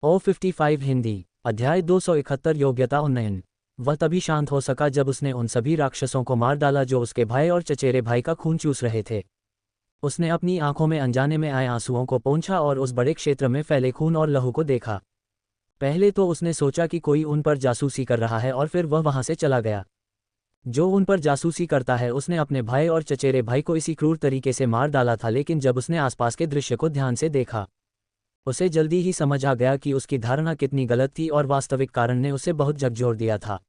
O55 Hindi अध्याय 271 योग्यता उन्नयन। वह तभी शांत हो सका जब उसने उन सभी राक्षसों को मार डाला जो उसके भाई और चचेरे भाई का खून चूस रहे थे। उसने अपनी आंखों में अनजाने में आए आंसुओं को पोंछा और उस बड़े क्षेत्र में फैले खून और लहू को देखा। पहले तो उसने सोचा कि कोई उन पर जासूसी कर रहा है और फिर वह वहां से चला गया। जो उन पर जासूसी करता है उसने अपने भाई और चचेरे भाई को इसी क्रूर तरीके से मार डाला था, लेकिन जब उसने आसपास के दृश्य को ध्यान से देखा उसे जल्दी ही समझ आ गया कि उसकी धारणा कितनी गलत थी और वास्तविक कारण ने उसे बहुत झकझोर दिया था।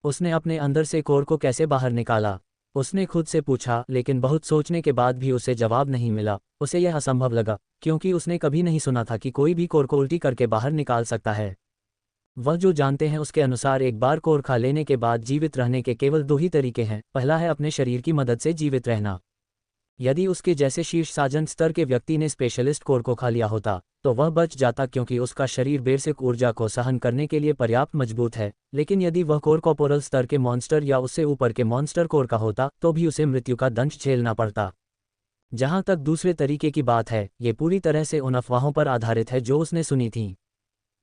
उसने अपने अंदर से कोर को कैसे बाहर निकाला, उसने खुद से पूछा, लेकिन बहुत सोचने के बाद भी उसे जवाब नहीं मिला। उसे यह असंभव लगा क्योंकि उसने कभी नहीं सुना था कि कोई भी कोर को उल्टी करके बाहर निकाल सकता है। वह जो जानते हैं उसके अनुसार एक बार कोर खा लेने के बाद जीवित रहने के केवल दो ही तरीके हैं। पहला है अपने शरीर की मदद से जीवित रहना। यदि उसके जैसे शीर्ष साजन स्तर के व्यक्ति ने स्पेशलिस्ट कोर को खा लिया होता तो वह बच जाता क्योंकि उसका शरीर बेसिक ऊर्जा को सहन करने के लिए पर्याप्त मजबूत है। लेकिन यदि वह कोर कॉर्पोरल स्तर के मॉन्स्टर या उससे ऊपर के मॉन्स्टर कोर का होता तो भी उसे मृत्यु का दंश झेलना पड़ता। जहां तक दूसरे तरीके की बात है, ये पूरी तरह से उन अफवाहों पर आधारित है जो उसने सुनी थी।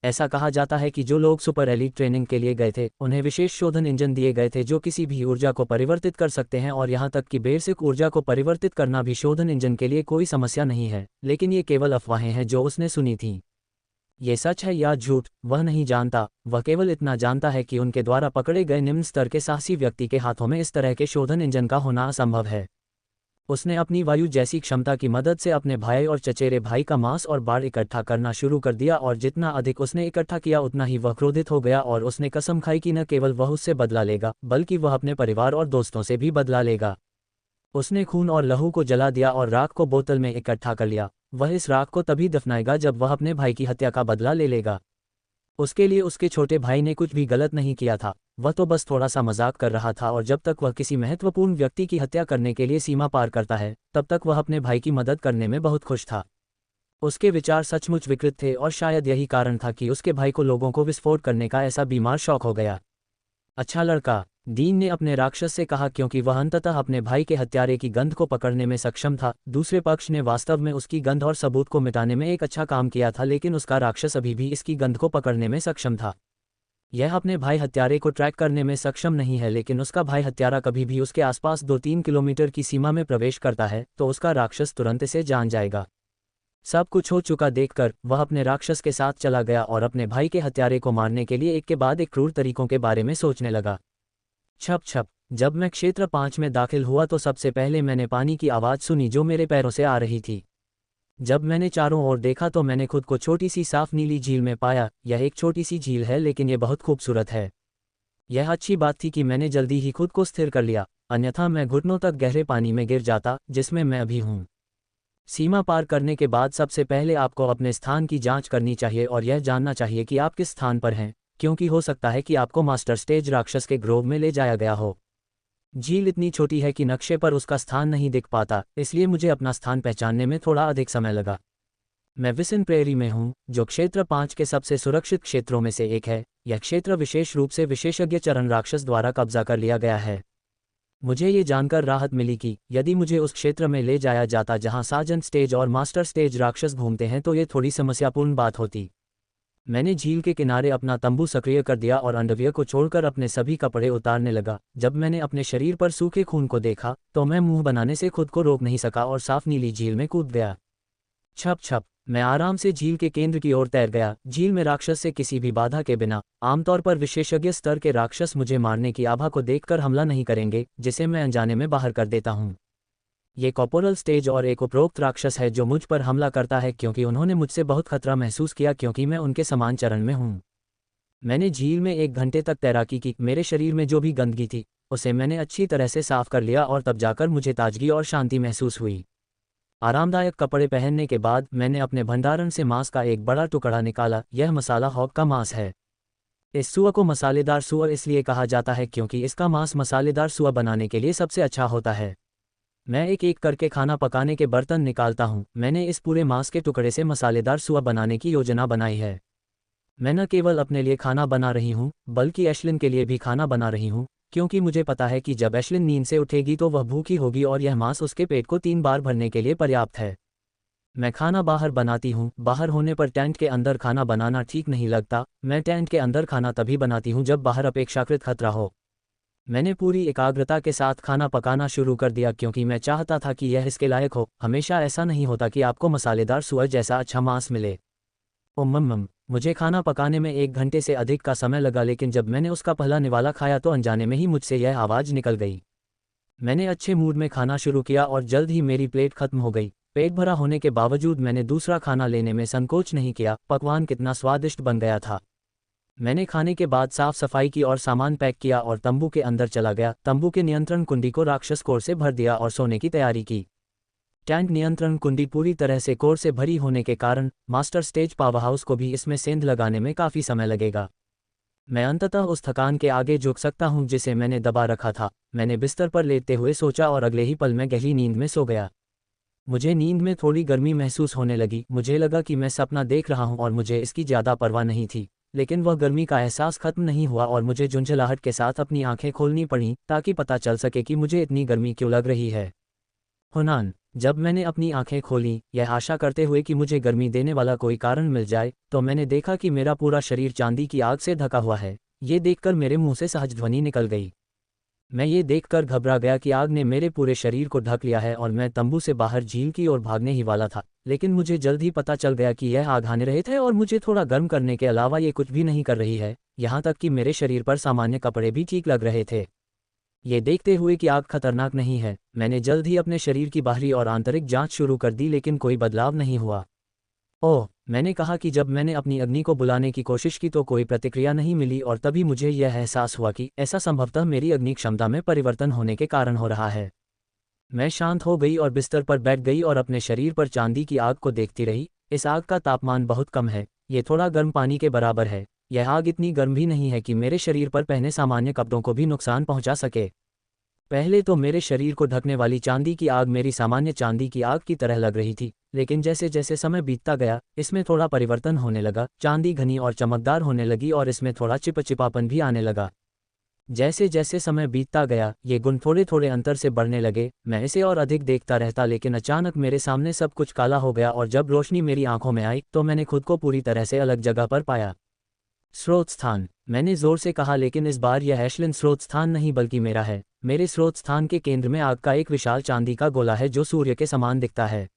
ऐसा कहा जाता है कि जो लोग सुपर एलीट ट्रेनिंग के लिए गए थे उन्हें विशेष शोधन इंजन दिए गए थे जो किसी भी ऊर्जा को परिवर्तित कर सकते हैं, और यहाँ तक कि बेसिक ऊर्जा को परिवर्तित करना भी शोधन इंजन के लिए कोई समस्या नहीं है। लेकिन ये केवल अफवाहें हैं जो उसने सुनी थीं। ये सच है या झूठ वह नहीं जानता। वह केवल इतना जानता है कि उनके द्वारा पकड़े गए निम्न स्तर के साहसी व्यक्ति के हाथों में इस तरह के शोधन इंजन का होना असंभव है। उसने अपनी वायु जैसी क्षमता की मदद से अपने भाई और चचेरे भाई का मांस और बाढ़ इकट्ठा करना शुरू कर दिया, और जितना अधिक उसने इकट्ठा किया उतना ही वह क्रोधित हो गया और उसने कसम खाई कि न केवल वह उससे बदला लेगा बल्कि वह अपने परिवार और दोस्तों से भी बदला लेगा। उसने खून और लहू को जला दिया और राख को बोतल में इकट्ठा कर लिया। वह इस राख को तभी दफनाएगा जब वह अपने भाई की हत्या का बदला ले लेगा। उसके लिए उसके छोटे भाई ने कुछ भी गलत नहीं किया था, वह तो बस थोड़ा सा मजाक कर रहा था, और जब तक वह किसी महत्वपूर्ण व्यक्ति की हत्या करने के लिए सीमा पार करता है तब तक वह अपने भाई की मदद करने में बहुत खुश था। उसके विचार सचमुच विकृत थे और शायद यही कारण था कि उसके भाई को लोगों को विस्फोट करने का ऐसा बीमार शौक हो गया। अच्छा लड़का, डीन ने अपने राक्षस से कहा, क्योंकि वह अंततः अपने भाई के हत्यारे की गंध को पकड़ने में सक्षम था। दूसरे पक्ष ने वास्तव में उसकी गंध और सबूत को मिटाने में एक अच्छा काम किया था, लेकिन उसका राक्षस अभी भी इसकी गंध को पकड़ने में सक्षम था। यह अपने भाई हत्यारे को ट्रैक करने में सक्षम नहीं है, लेकिन उसका भाई हत्यारा कभी भी उसके आसपास 2-3 किलोमीटर की सीमा में प्रवेश करता है तो उसका राक्षस तुरंत इसे जान जाएगा। सब कुछ हो चुका देखकर वह अपने राक्षस के साथ चला गया और अपने भाई के हत्यारे को मारने के लिए एक के बाद एक क्रूर तरीकों के बारे में सोचने लगा। छप छप। जब मैं क्षेत्र 5 में दाखिल हुआ तो सबसे पहले मैंने पानी की आवाज़ सुनी जो मेरे पैरों से आ रही थी। जब मैंने चारों ओर देखा तो मैंने खुद को छोटी सी साफ नीली झील में पाया। यह एक छोटी सी झील है लेकिन यह बहुत खूबसूरत है। यह अच्छी बात थी कि मैंने जल्दी ही खुद को स्थिर कर लिया, अन्यथा मैं घुटनों तक गहरे पानी में गिर जाता जिसमें मैं अभी हूँ। सीमा पार करने के बाद सबसे पहले आपको अपने स्थान की जांच करनी चाहिए और यह जानना चाहिए कि आप किस स्थान पर हैं, क्योंकि हो सकता है कि आपको मास्टर स्टेज राक्षस के ग्रोव में ले जाया गया हो। झील इतनी छोटी है कि नक्शे पर उसका स्थान नहीं दिख पाता, इसलिए मुझे अपना स्थान पहचानने में थोड़ा अधिक समय लगा। मैं विसिन प्रेरी में हूँ, जो क्षेत्र 5 के सबसे सुरक्षित क्षेत्रों में से एक है। यह क्षेत्र विशेष रूप से विशेषज्ञ चरण राक्षस द्वारा कब्जा कर लिया गया है। मुझे ये जानकर राहत मिली कि यदि मुझे उस क्षेत्र में ले जाया जाता जहाँ साजन स्टेज और मास्टर स्टेज राक्षस घूमते हैं तो ये थोड़ी समस्यापूर्ण बात होती। मैंने झील के किनारे अपना तंबू सक्रिय कर दिया और अंडरवियर को छोड़कर अपने सभी कपड़े उतारने लगा। जब मैंने अपने शरीर पर सूखे खून को देखा तो मैं मुंह बनाने से खुद को रोक नहीं सका और साफ नीली झील में कूद गया। छप छप। मैं आराम से झील के केंद्र की ओर तैर गया। झील में राक्षस से किसी भी बाधा के बिना आमतौर पर विशेषज्ञ स्तर के राक्षस मुझे मारने की आभा को देखकर हमला नहीं करेंगे, जिसे मैं अनजाने में बाहर कर देता हूँ। ये कॉर्पोरल स्टेज और एक उपरोक्त राक्षस है जो मुझ पर हमला करता है क्योंकि उन्होंने मुझसे बहुत खतरा महसूस किया क्योंकि मैं उनके समान चरण में हूँ। मैंने झील में 1 घंटे तक तैराकी की। मेरे शरीर में जो भी गंदगी थी उसे मैंने अच्छी तरह से साफ कर लिया और तब जाकर मुझे ताजगी और शांति महसूस हुई। आरामदायक कपड़े पहनने के बाद मैंने अपने भंडारण से मांस का एक बड़ा टुकड़ा निकाला। यह मसाला हॉग का मांस है। इस सुअर को मसालेदार सुअर इसलिए कहा जाता है क्योंकि इसका मांस मसालेदार सुअर बनाने के लिए सबसे अच्छा होता है। मैं एक एक करके खाना पकाने के बर्तन निकालता हूँ। मैंने इस पूरे मांस के टुकड़े से मसालेदार सुअर बनाने की योजना बनाई है। मैं न केवल अपने लिए खाना बना रही हूँ बल्कि एशलिन के लिए भी खाना बना रही हूँ, क्योंकि मुझे पता है कि जब एशलिन नींद से उठेगी तो वह भूखी होगी और यह मांस उसके पेट को 3 बार भरने के लिए पर्याप्त है। मैं खाना बाहर बनाती हूँ। बाहर होने पर टेंट के अंदर खाना बनाना ठीक नहीं लगता। मैं टेंट के अंदर खाना तभी बनाती हूँ जब बाहर अपेक्षाकृत खतरा हो। मैंने पूरी एकाग्रता के साथ खाना पकाना शुरू कर दिया क्योंकि मैं चाहता था कि यह इसके लायक हो। हमेशा ऐसा नहीं होता कि आपको मसालेदार सुअर जैसा अच्छा मांस मिले। मुझे खाना पकाने में 1 घंटे से अधिक का समय लगा, लेकिन जब मैंने उसका पहला निवाला खाया तो अनजाने में ही मुझसे यह आवाज़ निकल गई। मैंने अच्छे मूड में खाना शुरू किया और जल्द ही मेरी प्लेट खत्म हो गई। पेट भरा होने के बावजूद मैंने दूसरा खाना लेने में संकोच नहीं किया। पकवान कितना स्वादिष्ट बन गया था। मैंने खाने के बाद साफ सफाई की और सामान पैक किया और तंबू के अंदर चला गया। तंबू के नियंत्रण कुंडी को राक्षस कोर से भर दिया और सोने की तैयारी की। टेंट नियंत्रण कुंडी पूरी तरह से कोर से भरी होने के कारण मास्टर स्टेज पावर हाउस को भी इसमें सेंध लगाने में काफ़ी समय लगेगा। मैं अंततः उस थकान के आगे झुक सकता हूं जिसे मैंने दबा रखा था। मैंने बिस्तर पर लेटते हुए सोचा और अगले ही पल में गहरी नींद में सो गया। मुझे नींद में थोड़ी गर्मी महसूस होने लगी। मुझे लगा कि मैं सपना देख रहा हूं और मुझे इसकी ज़्यादा परवाह नहीं थी, लेकिन वह गर्मी का एहसास खत्म नहीं हुआ और मुझे झुंझलाहट के साथ अपनी आंखें खोलनी पड़ीं ताकि पता चल सके कि मुझे इतनी गर्मी क्यों लग रही है। हुनान, जब मैंने अपनी आंखें खोलीं, यह आशा करते हुए कि मुझे गर्मी देने वाला कोई कारण मिल जाए, तो मैंने देखा कि मेरा पूरा शरीर चांदी की आग से ढका हुआ है। ये देखकर मेरे मुंह से सहज ध्वनि निकल गई। मैं ये देखकर घबरा गया कि आग ने मेरे पूरे शरीर को ढक लिया है और मैं तंबू से बाहर झील की ओर भागने ही वाला था। लेकिन मुझे जल्द ही पता चल गया कि यह आग हानिरहित है और मुझे थोड़ा गर्म करने के अलावा ये कुछ भी नहीं कर रही है। यहाँ तक कि मेरे शरीर पर सामान्य कपड़े भी ठीक लग रहे थे। ये देखते हुए कि आग खतरनाक नहीं है, मैंने जल्द ही अपने शरीर की बाहरी और आंतरिक जांच शुरू कर दी, लेकिन कोई बदलाव नहीं हुआ। ओह, मैंने कहा कि जब मैंने अपनी अग्नि को बुलाने की कोशिश की तो कोई प्रतिक्रिया नहीं मिली और तभी मुझे यह एहसास हुआ कि ऐसा संभवतः मेरी अग्नि क्षमता में परिवर्तन होने के कारण हो रहा है। मैं शांत हो गई और बिस्तर पर बैठ गई और अपने शरीर पर चांदी की आग को देखती रही। इस आग का तापमान बहुत कम है, ये थोड़ा गर्म पानी के बराबर है। यह आग इतनी गर्म भी नहीं है कि मेरे शरीर पर पहने सामान्य कपड़ों को भी नुकसान पहुंचा सके। पहले तो मेरे शरीर को ढकने वाली चांदी की आग मेरी सामान्य चांदी की आग की तरह लग रही थी, लेकिन जैसे जैसे समय बीतता गया इसमें थोड़ा परिवर्तन होने लगा। चांदी घनी और चमकदार होने लगी और इसमें थोड़ा चिपचिपापन भी आने लगा। जैसे जैसे समय बीतता गया ये गुण थोड़े थोड़े अंतर से बढ़ने लगे। मैं इसे और अधिक देखता रहता, लेकिन अचानक मेरे सामने सब कुछ काला हो गया और जब रोशनी मेरी आंखों में आई तो मैंने खुद को पूरी तरह से अलग जगह पर पाया। स्रोत स्थान, मैंने जोर से कहा, लेकिन इस बार यह एशलिन स्रोत स्थान नहीं बल्कि मेरा है। मेरे स्रोत स्थान के केंद्र में आग का एक विशाल चांदी का गोला है जो सूर्य के समान दिखता है।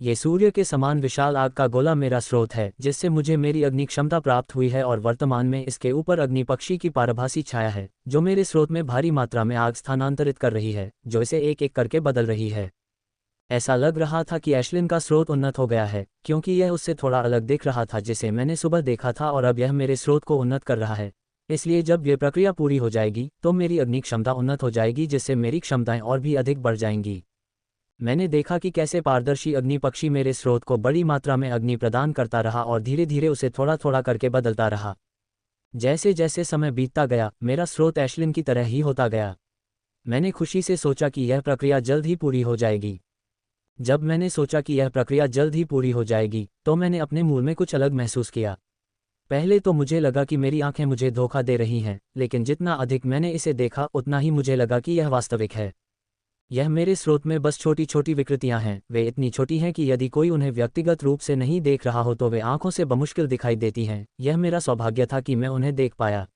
ये सूर्य के समान विशाल आग का गोला मेरा स्रोत है जिससे मुझे मेरी अग्नि क्षमता प्राप्त हुई है और वर्तमान में इसके ऊपर अग्नि पक्षी की पारभासी छाया है जो मेरे स्रोत में भारी मात्रा में आग स्थानांतरित कर रही है, जो इसे एक एक करके बदल रही है। ऐसा लग रहा था कि एशलिन का स्रोत उन्नत हो गया है क्योंकि यह उससे थोड़ा अलग दिख रहा था जिसे मैंने सुबह देखा था, और अब यह मेरे स्रोत को उन्नत कर रहा है। इसलिए जब यह प्रक्रिया पूरी हो जाएगी तो मेरी अग्नि क्षमता उन्नत हो जाएगी जिससे मेरी क्षमताएं और भी अधिक बढ़ जाएंगी। मैंने देखा कि कैसे पारदर्शी अग्नि पक्षी मेरे स्रोत को बड़ी मात्रा में अग्नि प्रदान करता रहा और धीरे धीरे उसे थोड़ा थोड़ा करके बदलता रहा। जैसे जैसे समय बीतता गया मेरा स्रोत एशलिन की तरह ही होता गया। मैंने खुशी से सोचा कि यह प्रक्रिया जल्द ही पूरी हो जाएगी। जब मैंने सोचा कि यह प्रक्रिया जल्द ही पूरी हो जाएगी तो मैंने अपने मूड में कुछ अलग महसूस किया। पहले तो मुझे लगा कि मेरी आंखें मुझे धोखा दे रही हैं, लेकिन जितना अधिक मैंने इसे देखा उतना ही मुझे लगा कि यह वास्तविक है। यह मेरे स्रोत में बस छोटी छोटी विकृतियां हैं। वे इतनी छोटी हैं कि यदि कोई उन्हें व्यक्तिगत रूप से नहीं देख रहा हो तो वे आंखों से बमुश्किल दिखाई देती हैं। यह मेरा सौभाग्य था कि मैं उन्हें देख पाया।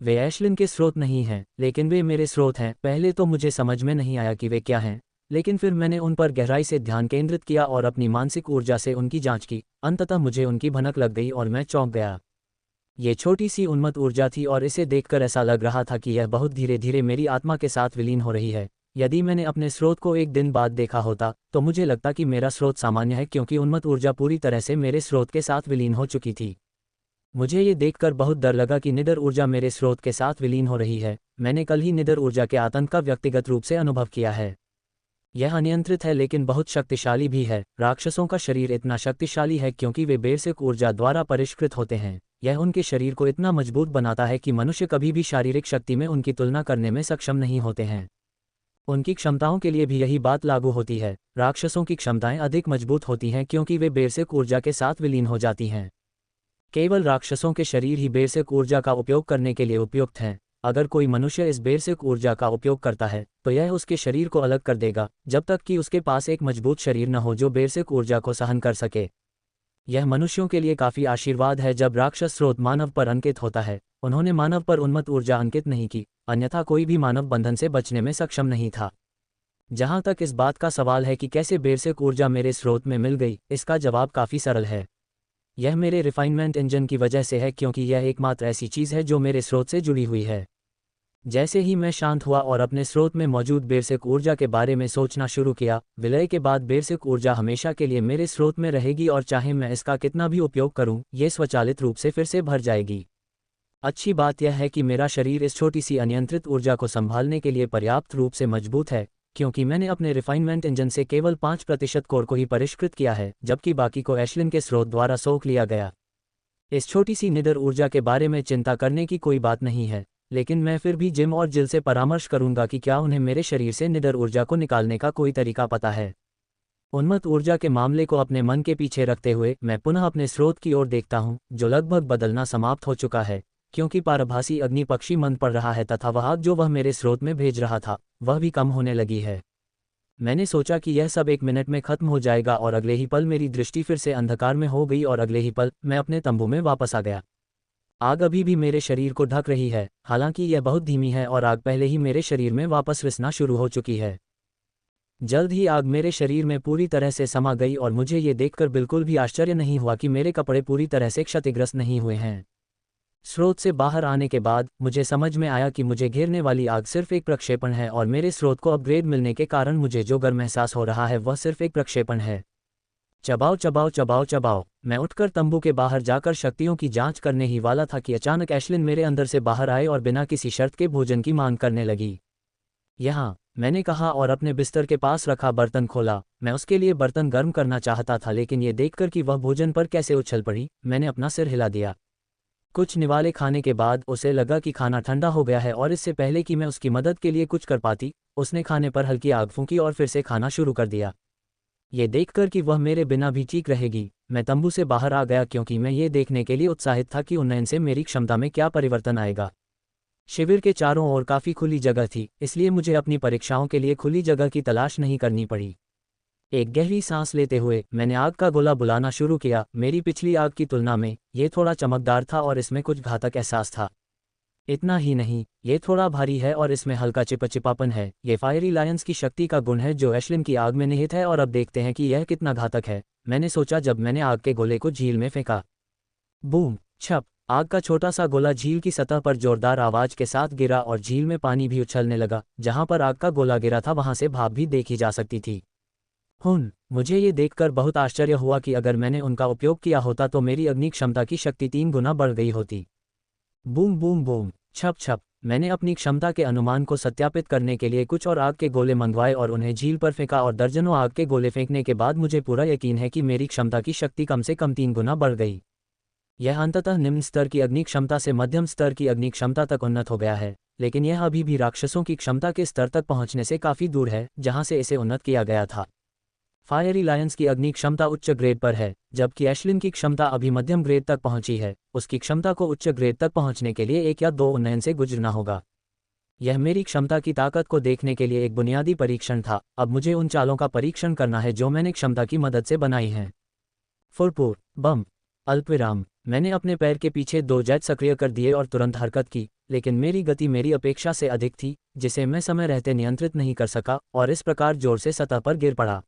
वे एशलिन के स्रोत नहीं हैं, लेकिन वे मेरे स्रोत हैं। पहले तो मुझे समझ में नहीं आया कि वे क्या हैं, लेकिन फिर मैंने उन पर गहराई से ध्यान केंद्रित किया और अपनी मानसिक ऊर्जा से उनकी जांच की। अंततः मुझे उनकी भनक लग गई और मैं चौंक गया। ये छोटी सी उन्मत्त ऊर्जा थी और इसे देखकर ऐसा लग रहा था कि यह बहुत धीरे धीरे मेरी आत्मा के साथ विलीन हो रही है। यदि मैंने अपने स्रोत को एक दिन बाद देखा होता तो मुझे लगता कि मेरा स्रोत सामान्य है क्योंकि उन्मत्त ऊर्जा पूरी तरह से मेरे स्रोत के साथ विलीन हो चुकी थी। मुझे ये देखकर बहुत डर लगा कि निडर ऊर्जा मेरे स्रोत के साथ विलीन हो रही है। मैंने कल ही निडर ऊर्जा के आतंक का व्यक्तिगत रूप से अनुभव किया है। यह अनियंत्रित है लेकिन बहुत शक्तिशाली भी है। राक्षसों का शरीर इतना शक्तिशाली है क्योंकि वे बेसिक ऊर्जा द्वारा परिष्कृत होते हैं। यह उनके शरीर को इतना मजबूत बनाता है कि मनुष्य कभी भी शारीरिक शक्ति में उनकी तुलना करने में सक्षम नहीं होते हैं। उनकी क्षमताओं के लिए भी यही बात लागू होती है। राक्षसों की क्षमताएं अधिक मजबूत होती हैं क्योंकि वे बेसिक ऊर्जा के साथ विलीन हो जाती हैं। केवल राक्षसों के शरीर ही बेसिक ऊर्जा का उपयोग करने के लिए उपयुक्त हैं। अगर कोई मनुष्य इस बेसिक ऊर्जा का उपयोग करता है तो यह उसके शरीर को अलग कर देगा जब तक कि उसके पास एक मजबूत शरीर न हो जो बेसिक ऊर्जा को सहन कर सके। यह मनुष्यों के लिए काफ़ी आशीर्वाद है जब राक्षस स्रोत मानव पर अंकित होता है। उन्होंने मानव पर उन्मत्त ऊर्जा अंकित नहीं की, अन्यथा कोई भी मानव बंधन से बचने में सक्षम नहीं था। जहाँ तक इस बात का सवाल है कि कैसे बेसिक ऊर्जा मेरे स्रोत में मिल गई, इसका जवाब काफ़ी सरल है। यह मेरे रिफाइनमेंट इंजन की वजह से है, क्योंकि यह एकमात्र ऐसी चीज़ है जो मेरे स्रोत से जुड़ी हुई है। जैसे ही मैं शांत हुआ और अपने स्रोत में मौजूद बेसिक ऊर्जा के बारे में सोचना शुरू किया, विलय के बाद बेसिक ऊर्जा हमेशा के लिए मेरे स्रोत में रहेगी और चाहे मैं इसका कितना भी उपयोग करूं, ये स्वचालित रूप से फिर से भर जाएगी। अच्छी बात यह है कि मेरा शरीर इस छोटी सी अनियंत्रित ऊर्जा को संभालने के लिए पर्याप्त रूप से मजबूत है, क्योंकि मैंने अपने रिफाइनमेंट इंजन से केवल 5% कोर को ही परिष्कृत किया है, जबकि बाकी को एशलिन के स्रोत द्वारा सोख लिया गया। इस छोटी सी निडर ऊर्जा के बारे में चिंता करने की कोई बात नहीं है, लेकिन मैं फिर भी जिम और जिल से परामर्श करूंगा कि क्या उन्हें मेरे शरीर से निडर ऊर्जा को निकालने का कोई तरीका पता है। उन्मत्त ऊर्जा के मामले को अपने मन के पीछे रखते हुए मैं पुनः अपने स्रोत की ओर देखता हूं, जो लगभग बदलना समाप्त हो चुका है, क्योंकि पारभासी अग्नि पक्षी मंद पड़ रहा है तथा वह आग जो वह मेरे स्रोत में भेज रहा था वह भी कम होने लगी है। मैंने सोचा कि यह सब 1 मिनट में खत्म हो जाएगा और अगले ही पल मेरी दृष्टि फिर से अंधकार में हो गई और अगले ही पल मैं अपने तंबू में वापस आ गया। आग अभी भी मेरे शरीर को ढक रही है, हालांकि यह बहुत धीमी है और आग पहले ही मेरे शरीर में वापस रिसना शुरू हो चुकी है। जल्द ही आग मेरे शरीर में पूरी तरह से समा गई और मुझे ये देखकर बिल्कुल भी आश्चर्य नहीं हुआ कि मेरे कपड़े पूरी तरह से क्षतिग्रस्त नहीं हुए हैं। स्रोत से बाहर आने के बाद मुझे समझ में आया कि मुझे घेरने वाली आग सिर्फ एक प्रक्षेपण है और मेरे स्रोत को अपग्रेड मिलने के कारण मुझे जो गर्म एहसास हो रहा है वह सिर्फ एक प्रक्षेपण है। चबाओ चबाओ चबाओ चबाओ। मैं उठकर तंबू के बाहर जाकर शक्तियों की जांच करने ही वाला था कि अचानक एशलिन मेरे अंदर से बाहर आए और बिना किसी शर्त के भोजन की मांग करने लगी। यहाँ, मैंने कहा और अपने बिस्तर के पास रखा बर्तन खोला। मैं उसके लिए बर्तन गर्म करना चाहता था, लेकिन ये देखकर कि वह भोजन पर कैसे उछल पड़ी, मैंने अपना सिर हिला दिया। कुछ निवाले खाने के बाद उसे लगा कि खाना ठंडा हो गया है और इससे पहले कि मैं उसकी मदद के लिए कुछ कर पाती, उसने खाने पर हल्की आग फूंकी और फिर से खाना शुरू कर दिया। ये देखकर कि वह मेरे बिना भी चीख रहेगी, मैं तंबू से बाहर आ गया, क्योंकि मैं ये देखने के लिए उत्साहित था कि उन्नयन से मेरी क्षमता में क्या परिवर्तन आएगा। शिविर के चारों ओर काफ़ी खुली जगह थी, इसलिए मुझे अपनी परीक्षाओं के लिए खुली जगह की तलाश नहीं करनी पड़ी। एक गहरी सांस लेते हुए मैंने आग का गोला बुलाना शुरू किया। मेरी पिछली आग की तुलना में ये थोड़ा चमकदार था और इसमें कुछ घातक एहसास था। इतना ही नहीं, ये थोड़ा भारी है और इसमें हल्का चिपचिपापन है। ये फायरी लायंस की शक्ति का गुण है जो एशलिन की आग में निहित है और अब देखते हैं कि यह कितना घातक है, मैंने सोचा जब मैंने आग के गोले को झील में फेंका। बूम छप, आग का छोटा सा गोला झील की सतह पर जोरदार आवाज के साथ गिरा और झील में पानी भी उछलने लगा। जहां पर आग का गोला गिरा था वहां से भाप भी देखी जा सकती थी। मुझे ये देखकर बहुत आश्चर्य हुआ कि अगर मैंने उनका उपयोग किया होता तो मेरी अग्नि क्षमता की शक्ति 3 गुना बढ़ गई होती। बूम बूम बूम, छप छप। मैंने अपनी क्षमता के अनुमान को सत्यापित करने के लिए कुछ और आग के गोले मंगवाए और उन्हें झील पर फेंका और दर्जनों आग के गोले फेंकने के बाद मुझे पूरा यकीन है कि मेरी क्षमता की शक्ति कम से कम 3 गुना बढ़ गई। यह अंततः निम्न स्तर की अग्नि क्षमता से मध्यम स्तर की अग्नि क्षमता तक उन्नत हो गया है, लेकिन यह अभी भी राक्षसों की क्षमता के स्तर तक पहुंचने से काफ़ी दूर है जहां से इसे उन्नत किया गया था। फायरी लायंस की अग्नि क्षमता उच्च ग्रेड पर है, जबकि एशलिन की क्षमता अभी मध्यम ग्रेड तक पहुंची है। उसकी क्षमता को उच्च ग्रेड तक पहुंचने के लिए 1 या 2 उन्नयन से गुजरना होगा। यह मेरी क्षमता की ताकत को देखने के लिए एक बुनियादी परीक्षण था। अब मुझे उन चालों का परीक्षण करना है जो मैंने क्षमता की मदद से बनाई हैं। फुरपुर बम अल्पविराम। मैंने अपने पैर के पीछे 2 जेट सक्रिय कर दिए और तुरंत हरकत की, लेकिन मेरी गति मेरी अपेक्षा से अधिक थी, जिसे मैं समय रहते नियंत्रित नहीं कर सका और इस प्रकार जोर से सतह पर गिर पड़ा।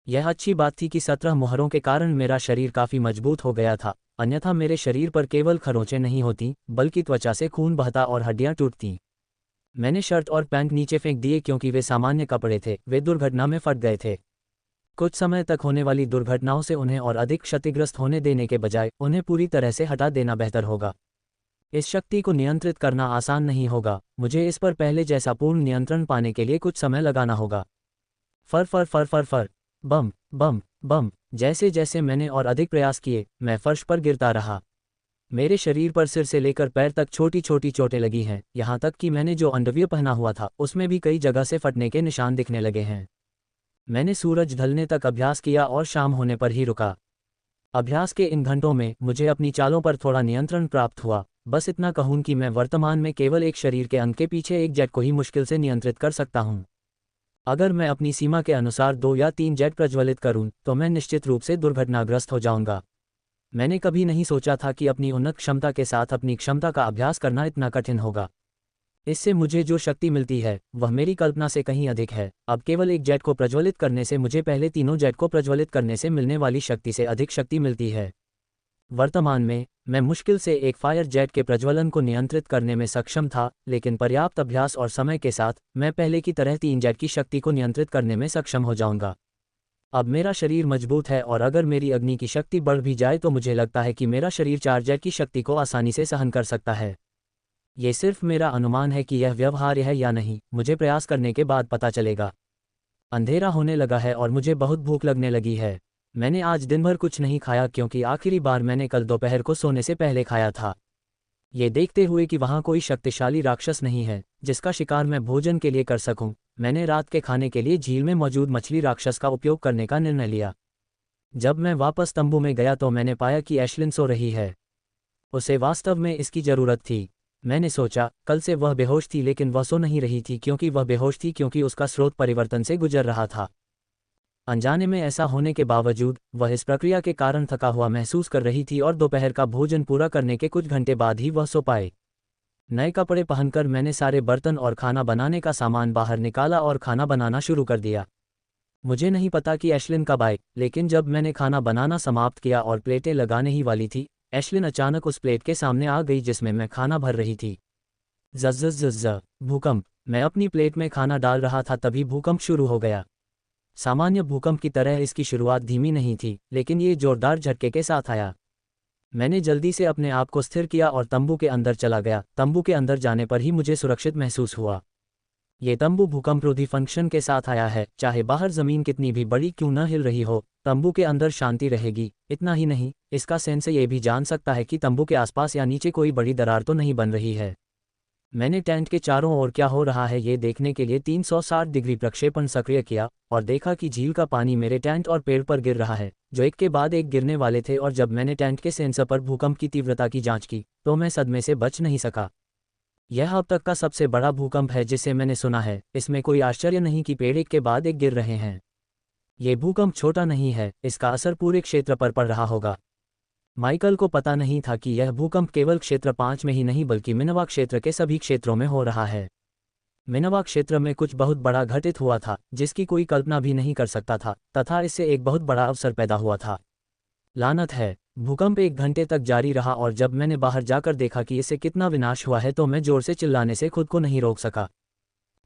यह अच्छी बात थी कि 17 मुहरों के कारण मेरा शरीर काफ़ी मजबूत हो गया था, अन्यथा मेरे शरीर पर केवल खरोंचें नहीं होती बल्कि त्वचा से खून बहता और हड्डियां टूटती। मैंने शर्ट और पैंट नीचे फेंक दिए क्योंकि वे सामान्य कपड़े थे, वे दुर्घटना में फट गए थे। कुछ समय तक होने वाली दुर्घटनाओं से उन्हें और अधिक क्षतिग्रस्त होने देने के बजाय उन्हें पूरी तरह से हटा देना बेहतर होगा। इस शक्ति को नियंत्रित करना आसान नहीं होगा, मुझे इस पर पहले जैसा पूर्ण नियंत्रण पाने के लिए कुछ समय लगाना होगा। फर फर फर फर फर, बम बम बम। जैसे जैसे मैंने और अधिक प्रयास किए, मैं फर्श पर गिरता रहा। मेरे शरीर पर सिर से लेकर पैर तक छोटी छोटी चोटें लगी हैं, यहाँ तक कि मैंने जो अंडरवियर पहना हुआ था उसमें भी कई जगह से फटने के निशान दिखने लगे हैं। मैंने सूरज ढलने तक अभ्यास किया और शाम होने पर ही रुका। अभ्यास के इन घंटों में मुझे अपनी चालों पर थोड़ा नियंत्रण प्राप्त हुआ, बस इतना कहूँ कि मैं वर्तमान में केवल एक शरीर के अंग के पीछे एक जेट को ही मुश्किल से नियंत्रित कर सकता हूँ। अगर मैं अपनी सीमा के अनुसार 2 या 3 जेट प्रज्वलित करूँ तो मैं निश्चित रूप से दुर्घटनाग्रस्त हो जाऊंगा। मैंने कभी नहीं सोचा था कि अपनी उन्नत क्षमता के साथ अपनी क्षमता का अभ्यास करना इतना कठिन होगा। इससे मुझे जो शक्ति मिलती है वह मेरी कल्पना से कहीं अधिक है। अब केवल एक जेट को प्रज्वलित करने से मुझे पहले तीनों जेट को प्रज्वलित करने से मिलने वाली शक्ति से अधिक शक्ति मिलती है। वर्तमान में मैं मुश्किल से एक फायर जेट के प्रज्वलन को नियंत्रित करने में सक्षम था, लेकिन पर्याप्त अभ्यास और समय के साथ मैं पहले की तरह 3 जेट की शक्ति को नियंत्रित करने में सक्षम हो जाऊंगा। अब मेरा शरीर मजबूत है और अगर मेरी अग्नि की शक्ति बढ़ भी जाए तो मुझे लगता है कि मेरा शरीर 4 जेट की शक्ति को आसानी से सहन कर सकता है। ये सिर्फ मेरा अनुमान है कि यह व्यवहार्य है या नहीं, मुझे प्रयास करने के बाद पता चलेगा। अंधेरा होने लगा है और मुझे बहुत भूख लगने लगी है। मैंने आज दिन भर कुछ नहीं खाया क्योंकि आखिरी बार मैंने कल दोपहर को सोने से पहले खाया था। ये देखते हुए कि वहाँ कोई शक्तिशाली राक्षस नहीं है जिसका शिकार मैं भोजन के लिए कर सकूं, मैंने रात के खाने के लिए झील में मौजूद मछली राक्षस का उपयोग करने का निर्णय लिया। जब मैं वापस तंबू में गया तो मैंने पाया कि एशलिन सो रही है। उसे वास्तव में इसकी ज़रूरत थी। मैंने सोचा कल से वह बेहोश थी, लेकिन वह सो नहीं रही थी क्योंकि वह बेहोश थी क्योंकि उसका स्रोत परिवर्तन से गुजर रहा था। अनजाने में ऐसा होने के बावजूद वह इस प्रक्रिया के कारण थका हुआ महसूस कर रही थी और दोपहर का भोजन पूरा करने के कुछ घंटे बाद ही वह सो पाए। नए कपड़े पहनकर मैंने सारे बर्तन और खाना बनाने का सामान बाहर निकाला और खाना बनाना शुरू कर दिया। मुझे नहीं पता कि एशलिन कब आए, लेकिन जब मैंने खाना बनाना समाप्त किया और प्लेटें लगाने ही वाली थी, एशलिन अचानक उस प्लेट के सामने आ गई जिसमें मैं खाना भर रही थी। ज़ज़ज़ज़ भूकंप। मैं अपनी प्लेट में खाना डाल रहा था तभी भूकंप शुरू हो गया। सामान्य भूकंप की तरह इसकी शुरुआत धीमी नहीं थी, लेकिन ये जोरदार झटके के साथ आया। मैंने जल्दी से अपने आप को स्थिर किया और तंबू के अंदर चला गया। तंबू के अंदर जाने पर ही मुझे सुरक्षित महसूस हुआ। ये तंबू भूकंपरोधी फंक्शन के साथ आया है। चाहे बाहर ज़मीन कितनी भी बड़ी क्यों न हिल रही हो, तंबू के अंदर शांति रहेगी। इतना ही नहीं, इसका सेंस ये भी जान सकता है कि तंबू के आसपास या नीचे कोई बड़ी दरार तो नहीं बन रही है। मैंने टेंट के चारों ओर क्या हो रहा है ये देखने के लिए 360 डिग्री प्रक्षेपण सक्रिय किया और देखा कि झील का पानी मेरे टेंट और पेड़ पर गिर रहा है, जो एक के बाद एक गिरने वाले थे। और जब मैंने टेंट के सेंसर पर भूकंप की तीव्रता की जांच की तो मैं सदमे से बच नहीं सका। यह अब तक का सबसे बड़ा भूकंप है जिसे मैंने सुना है। इसमें कोई आश्चर्य नहीं कि पेड़ एक के बाद एक गिर रहे हैं। ये भूकंप छोटा नहीं है, इसका असर पूरे क्षेत्र पर पड़ रहा होगा। माइकल को पता नहीं था कि यह भूकंप केवल क्षेत्र 5 में ही नहीं बल्कि मिनवा क्षेत्र के सभी क्षेत्रों में हो रहा है। मिनवा क्षेत्र में कुछ बहुत बड़ा घटित हुआ था जिसकी कोई कल्पना भी नहीं कर सकता था, तथा इससे एक बहुत बड़ा अवसर पैदा हुआ था। लानत है, भूकंप 1 घंटे तक जारी रहा और जब मैंने बाहर जाकर देखा कि इससे कितना विनाश हुआ है तो मैं जोर से चिल्लाने से खुद को नहीं रोक सका।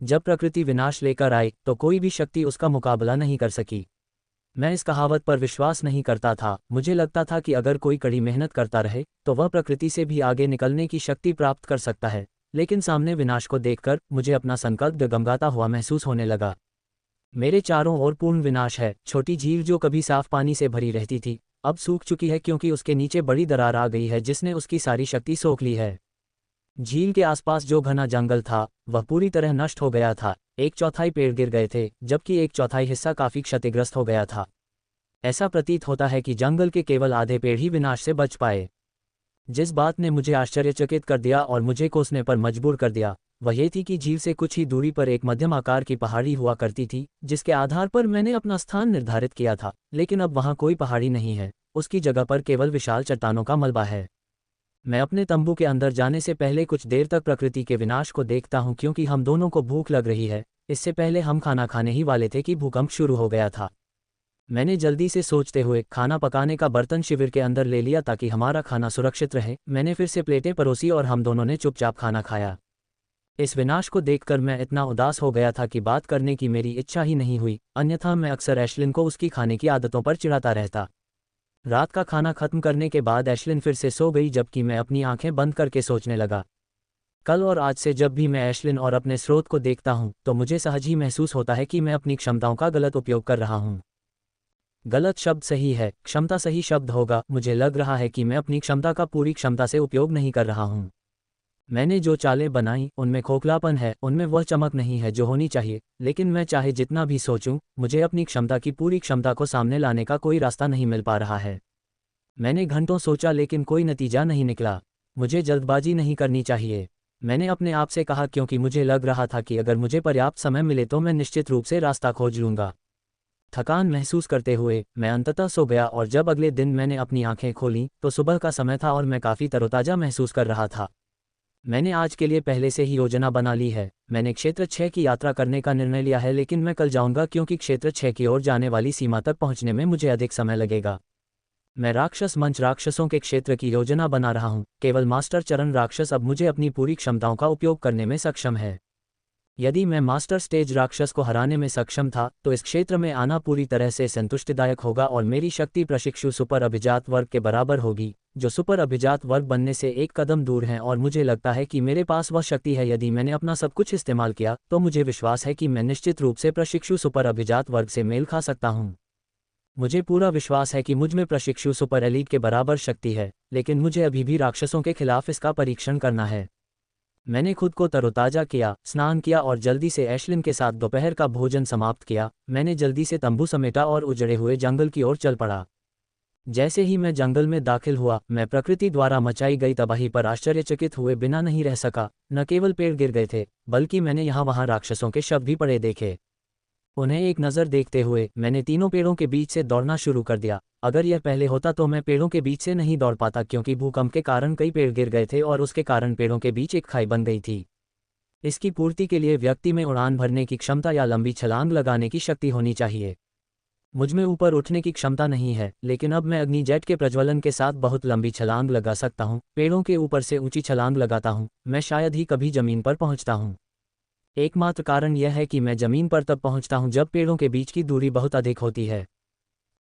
जब प्रकृति विनाश लेकर आई तो कोई भी शक्ति उसका मुकाबला नहीं कर सकी। मैं इस कहावत पर विश्वास नहीं करता था। मुझे लगता था कि अगर कोई कड़ी मेहनत करता रहे तो वह प्रकृति से भी आगे निकलने की शक्ति प्राप्त कर सकता है, लेकिन सामने विनाश को देखकर मुझे अपना संकल्प डगमगाता हुआ महसूस होने लगा। मेरे चारों ओर पूर्ण विनाश है। छोटी झील जो कभी साफ पानी से भरी रहती थी अब सूख चुकी है क्योंकि उसके नीचे बड़ी दरार आ गई है जिसने उसकी सारी शक्ति सोख ली है। झील के आसपास जो घना जंगल था वह पूरी तरह नष्ट हो गया था। 1/4 पेड़ गिर गए थे जबकि 1/4 हिस्सा काफी क्षतिग्रस्त हो गया था। ऐसा प्रतीत होता है कि जंगल के केवल आधे पेड़ ही विनाश से बच पाए। जिस बात ने मुझे आश्चर्यचकित कर दिया और मुझे कोसने पर मजबूर कर दिया वह ये थी कि झील से कुछ ही दूरी पर एक मध्यम आकार की पहाड़ी हुआ करती थी जिसके आधार पर मैंने अपना स्थान निर्धारित किया था, लेकिन अब वहाँ कोई पहाड़ी नहीं है। उसकी जगह पर केवल विशाल चट्टानों का मलबा है। मैं अपने तंबू के अंदर जाने से पहले कुछ देर तक प्रकृति के विनाश को देखता हूँ क्योंकि हम दोनों को भूख लग रही है। इससे पहले हम खाना खाने ही वाले थे कि भूकंप शुरू हो गया था। मैंने जल्दी से सोचते हुए खाना पकाने का बर्तन शिविर के अंदर ले लिया ताकि हमारा खाना सुरक्षित रहे। मैंने फिर से प्लेटें परोसी और हम दोनों ने चुपचाप खाना खाया। इस विनाश को देखकर मैं इतना उदास हो गया था कि बात करने की मेरी इच्छा ही नहीं हुई, अन्यथा मैं अक्सर एशलिन को उसकी खाने की आदतों पर चिढ़ाता रहता। रात का खाना खत्म करने के बाद एशलिन फिर से सो गई जबकि मैं अपनी आंखें बंद करके सोचने लगा। कल और आज से जब भी मैं एशलिन और अपने स्रोत को देखता हूं तो मुझे सहज ही महसूस होता है कि मैं अपनी क्षमताओं का गलत उपयोग कर रहा हूं। गलत शब्द सही है, क्षमता सही शब्द होगा। मुझे लग रहा है कि मैं अपनी क्षमता का पूरी क्षमता से उपयोग नहीं कर रहा हूं। मैंने जो चालें बनाई उनमें खोखलापन है, उनमें वह चमक नहीं है जो होनी चाहिए। लेकिन मैं चाहे जितना भी सोचूं, मुझे अपनी क्षमता की पूरी क्षमता को सामने लाने का कोई रास्ता नहीं मिल पा रहा है। मैंने घंटों सोचा लेकिन कोई नतीजा नहीं निकला। मुझे जल्दबाजी नहीं करनी चाहिए, मैंने अपने आप से कहा, क्योंकि मुझे लग रहा था कि अगर मुझे पर्याप्त समय मिले तो मैं निश्चित रूप से रास्ता खोज लूँगा। थकान महसूस करते हुए मैं अंततः सो गया और जब अगले दिन मैंने अपनी आंखें खोलीं तो सुबह का समय था और मैं काफ़ी तरोताज़ा महसूस कर रहा था। मैंने आज के लिए पहले से ही योजना बना ली है। मैंने क्षेत्र 6 की यात्रा करने का निर्णय लिया है, लेकिन मैं कल जाऊंगा क्योंकि क्षेत्र 6 की ओर जाने वाली सीमा तक पहुंचने में मुझे अधिक समय लगेगा। मैं राक्षस मंच राक्षसों के क्षेत्र की योजना बना रहा हूं। केवल मास्टर चरण राक्षस अब मुझे अपनी पूरी क्षमताओं का उपयोग करने में सक्षम है। यदि मैं मास्टर स्टेज राक्षस को हराने में सक्षम था तो इस क्षेत्र में आना पूरी तरह से संतुष्टिदायक होगा और मेरी शक्ति प्रशिक्षु सुपर अभिजात वर्ग के बराबर होगी, जो सुपर अभिजात वर्ग बनने से एक कदम दूर हैं, और मुझे लगता है कि मेरे पास वह शक्ति है। यदि मैंने अपना सब कुछ इस्तेमाल किया तो मुझे विश्वास है कि मैं निश्चित रूप से प्रशिक्षु सुपर अभिजात वर्ग से मेल खा सकता हूँ। मुझे पूरा विश्वास है कि मुझ में प्रशिक्षु सुपर एलीट के बराबर शक्ति है, लेकिन मुझे अभी भी राक्षसों के खिलाफ इसका परीक्षण करना है। मैंने खुद को तरोताजा किया, स्नान किया और जल्दी से एशलिन के साथ दोपहर का भोजन समाप्त किया। मैंने जल्दी से तंबू समेटा और उजड़े हुए जंगल की ओर चल पड़ा। जैसे ही मैं जंगल में दाखिल हुआ, मैं प्रकृति द्वारा मचाई गई तबाही पर आश्चर्यचकित हुए बिना नहीं रह सका। न केवल पेड़ गिर गए थे, बल्कि मैंने यहाँ वहाँ राक्षसों के शव भी पड़े देखे। उन्हें एक नज़र देखते हुए मैंने तीनों पेड़ों के बीच से दौड़ना शुरू कर दिया। अगर यह पहले होता तो मैं पेड़ों के बीच से नहीं दौड़ पाता, क्योंकि भूकंप के कारण कई पेड़ गिर गए थे और उसके कारण पेड़ों के बीच एक खाई बन गई थी। इसकी पूर्ति के लिए व्यक्ति में उड़ान भरने की क्षमता या लंबी छलांग लगाने की शक्ति होनी चाहिए। मुझमें ऊपर उठने की क्षमता नहीं है, लेकिन अब मैं अग्नि जेट के प्रज्वलन के साथ बहुत लंबी छलांग लगा सकता हूँ। पेड़ों के ऊपर से ऊंची छलांग लगाता हूँ। मैं शायद ही कभी जमीन पर पहुँचता हूँ। एकमात्र कारण यह है कि मैं जमीन पर तब पहुंचता हूं जब पेड़ों के बीच की दूरी बहुत अधिक होती है।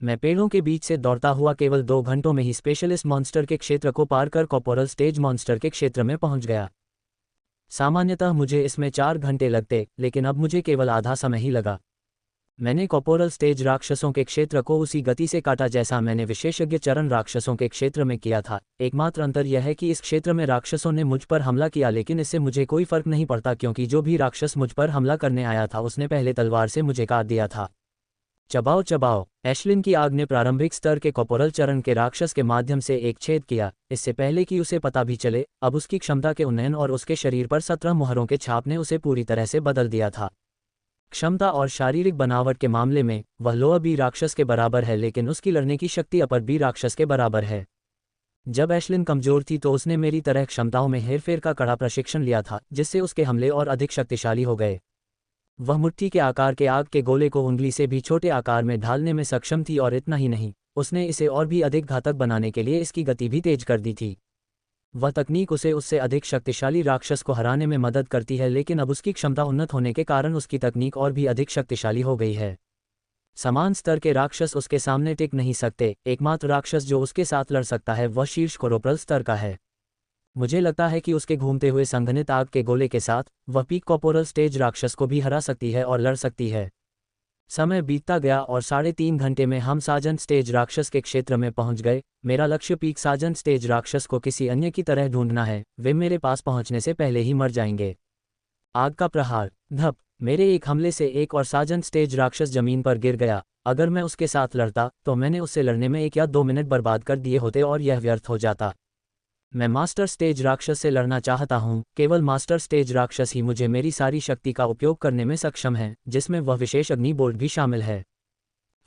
मैं पेड़ों के बीच से दौड़ता हुआ केवल 2 घंटों में ही स्पेशलिस्ट मॉन्स्टर के क्षेत्र को पार कर कॉर्पोरल स्टेज मॉन्स्टर के क्षेत्र में पहुंच गया। सामान्यतः मुझे इसमें 4 घंटे लगते, लेकिन अब मुझे केवल आधा समय ही लगा। मैंने कॉर्पोरल स्टेज राक्षसों के क्षेत्र को उसी गति से काटा जैसा मैंने विशेषज्ञ चरण राक्षसों के क्षेत्र में किया था। एकमात्र अंतर यह है कि इस क्षेत्र में राक्षसों ने मुझ पर हमला किया, लेकिन इससे मुझे कोई फर्क नहीं पड़ता, क्योंकि जो भी राक्षस मुझ पर हमला करने आया था उसने पहले तलवार से मुझे काट दिया था। चबाओ चबाओ। एशलिन की आग ने प्रारंभिक स्तर के कॉर्पोरल चरण के राक्षस के माध्यम से एक छेद किया, इससे पहले कि उसे पता भी चले। अब उसकी क्षमता के उन्नयन और उसके शरीर पर 17 मुहरों के छाप ने उसे पूरी तरह से बदल दिया था। क्षमता और शारीरिक बनावट के मामले में वह लोअर बी राक्षस के बराबर है, लेकिन उसकी लड़ने की शक्ति अपर बी राक्षस के बराबर है। जब एशलिन कमजोर थी तो उसने मेरी तरह क्षमताओं में हेरफेर का कड़ा प्रशिक्षण लिया था, जिससे उसके हमले और अधिक शक्तिशाली हो गए। वह मुट्ठी के आकार के आग के गोले को उंगली से भी छोटे आकार में ढालने में सक्षम थी, और इतना ही नहीं, उसने इसे और भी अधिक घातक बनाने के लिए इसकी गति भी तेज कर दी थी। वह तकनीक उसे उससे अधिक शक्तिशाली राक्षस को हराने में मदद करती है, लेकिन अब उसकी क्षमता उन्नत होने के कारण उसकी तकनीक और भी अधिक शक्तिशाली हो गई है। समान स्तर के राक्षस उसके सामने टिक नहीं सकते। एकमात्र राक्षस जो उसके साथ लड़ सकता है वह शीर्ष कोरोप्रल स्तर का है। मुझे लगता है कि उसके घूमते हुए संघनित आग के गोले के साथ वह पीक कॉर्पोरल स्टेज राक्षस को भी हरा सकती है और लड़ सकती है। समय बीतता गया और 3.5 घंटे में हम साजन स्टेज राक्षस के क्षेत्र में पहुंच गए। मेरा लक्ष्य पीक साजन स्टेज राक्षस को किसी अन्य की तरह ढूंढना है। वे मेरे पास पहुंचने से पहले ही मर जाएंगे। आग का प्रहार। धप। मेरे एक हमले से एक और साजन स्टेज राक्षस जमीन पर गिर गया। अगर मैं उसके साथ लड़ता तो मैंने उससे लड़ने में 1 या 2 मिनट बर्बाद कर दिए होते और यह व्यर्थ हो जाता। मैं मास्टर स्टेज राक्षस से लड़ना चाहता हूँ। केवल मास्टर स्टेज राक्षस ही मुझे मेरी सारी शक्ति का उपयोग करने में सक्षम है, जिसमें वह विशेष अग्नि बोल्ट भी शामिल है।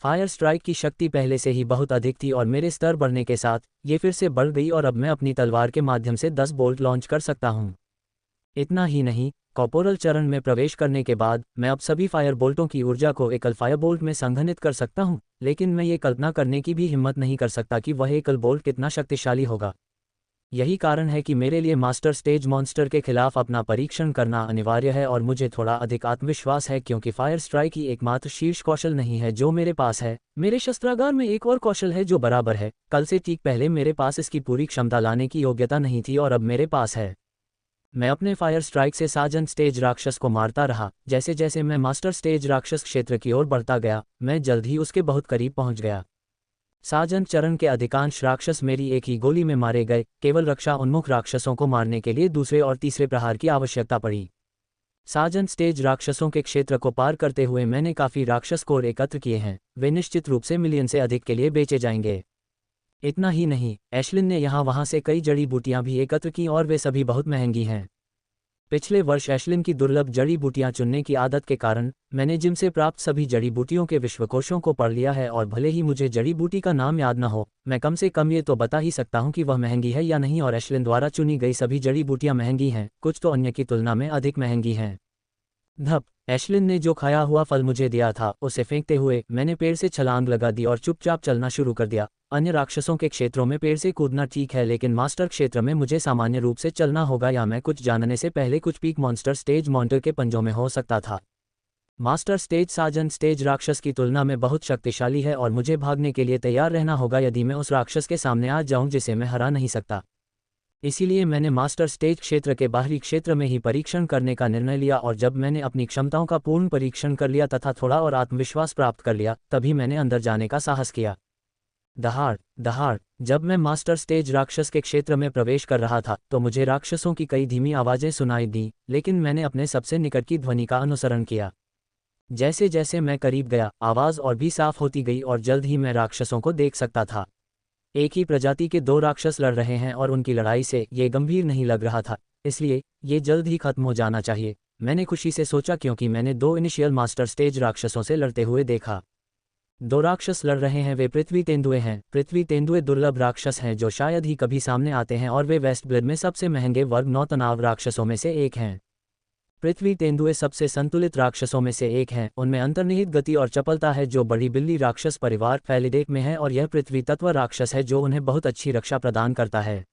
फायर स्ट्राइक की शक्ति पहले से ही बहुत अधिक थी और मेरे स्तर बढ़ने के साथ ये फिर से बढ़ गई, और अब मैं अपनी तलवार के माध्यम से 10 बोल्ट लॉन्च कर सकता हूँ। इतना ही नहीं, कॉर्पोरल चरण में प्रवेश करने के बाद मैं अब सभी फायर बोल्टों की ऊर्जा को एकल फायर बोल्ट में संघनित कर सकता हूँ, लेकिन मैं ये कल्पना करने की भी हिम्मत नहीं कर सकता कि वह एकल बोल्ट कितना शक्तिशाली होगा। यही कारण है कि मेरे लिए मास्टर स्टेज मॉन्स्टर के खिलाफ अपना परीक्षण करना अनिवार्य है, और मुझे थोड़ा अधिक आत्मविश्वास है क्योंकि फायर स्ट्राइक ही एकमात्र शीर्ष कौशल नहीं है जो मेरे पास है। मेरे शस्त्रागार में एक और कौशल है जो बराबर है। कल से ठीक पहले मेरे पास इसकी पूरी क्षमता लाने की योग्यता नहीं थी और अब मेरे पास है। मैं अपने फायर स्ट्राइक से साजन स्टेज राक्षस को मारता रहा। जैसे जैसे मैं मास्टर स्टेज राक्षस क्षेत्र की ओर बढ़ता गया, मैं जल्द ही उसके बहुत करीब पहुंच गया। साजन चरण के अधिकांश राक्षस मेरी एक ही गोली में मारे गए। केवल रक्षा उन्मुख राक्षसों को मारने के लिए दूसरे और तीसरे प्रहार की आवश्यकता पड़ी। साजन स्टेज राक्षसों के क्षेत्र को पार करते हुए मैंने काफ़ी राक्षस कोर एकत्र किए हैं। वे निश्चित रूप से मिलियन से अधिक के लिए बेचे जाएंगे। इतना ही नहीं, एशलिन ने यहाँ वहाँ से कई जड़ी बूटियाँ भी एकत्र की और वे सभी बहुत महंगी हैं। पिछले वर्ष एशलिन की दुर्लभ जड़ी बूटियाँ चुनने की आदत के कारण मैंने जिम से प्राप्त सभी जड़ी बूटियों के विश्वकोशों को पढ़ लिया है, और भले ही मुझे जड़ी बूटी का नाम याद न हो, मैं कम से कम ये तो बता ही सकता हूँ कि वह महंगी है या नहीं। और एशलिन द्वारा चुनी गई सभी जड़ी बूटियाँ महंगी हैं, कुछ तो अन्य की तुलना में अधिक महंगी हैं। धप। एशलिन ने जो खाया हुआ फल मुझे दिया था उसे फेंकते हुए मैंने पेड़ से छलांग लगा दी और चुपचाप चलना शुरू कर दिया। अन्य राक्षसों के क्षेत्रों में पेड़ से कूदना ठीक है, लेकिन मास्टर क्षेत्र में मुझे सामान्य रूप से चलना होगा, या मैं कुछ जानने से पहले कुछ पीक मॉन्स्टर स्टेज मॉन्स्टर के पंजों में हो सकता था। मास्टर स्टेज साजन स्टेज राक्षस की तुलना में बहुत शक्तिशाली है और मुझे भागने के लिए तैयार रहना होगा यदि मैं उस राक्षस के सामने आ जाऊं जिसे मैं हरा नहीं सकता। इसीलिए मैंने मास्टर स्टेज क्षेत्र के बाहरी क्षेत्र में ही परीक्षण करने का निर्णय लिया, और जब मैंने अपनी क्षमताओं का पूर्ण परीक्षण कर लिया तथा थोड़ा और आत्मविश्वास प्राप्त कर लिया, तभी मैंने अंदर जाने का साहस किया। दहाड़ दहाड़। जब मैं मास्टर स्टेज राक्षस के क्षेत्र में प्रवेश कर रहा था तो मुझे राक्षसों की कई धीमी आवाज़ें सुनाई दी, लेकिन मैंने अपने सबसे निकट की ध्वनि का अनुसरण किया। जैसे जैसे मैं करीब गया, आवाज़ और भी साफ होती गई और जल्द ही मैं राक्षसों को देख सकता था। एक ही प्रजाति के दो राक्षस लड़ रहे हैं और उनकी लड़ाई से ये गंभीर नहीं लग रहा था, इसलिए ये जल्द ही खत्म हो जाना चाहिए, मैंने खुशी से सोचा, क्योंकि मैंने दो इनिशियल मास्टर स्टेज राक्षसों से लड़ते हुए देखा। दो राक्षस लड़ रहे हैं, वे पृथ्वी तेंदुए हैं। पृथ्वी तेंदुए दुर्लभ राक्षस हैं जो शायद ही कभी सामने आते हैं, और वे वेस्ट ब्लेड में सबसे महंगे वर्ग 9 तनाव राक्षसों में से एक हैं। पृथ्वी तेंदुए सबसे संतुलित राक्षसों में से एक हैं, उनमें अंतर्निहित गति और चपलता है जो बड़ी बिल्ली राक्षस परिवार फैलिडेक में है, और यह पृथ्वी तत्व राक्षस है जो उन्हें बहुत अच्छी रक्षा प्रदान करता है।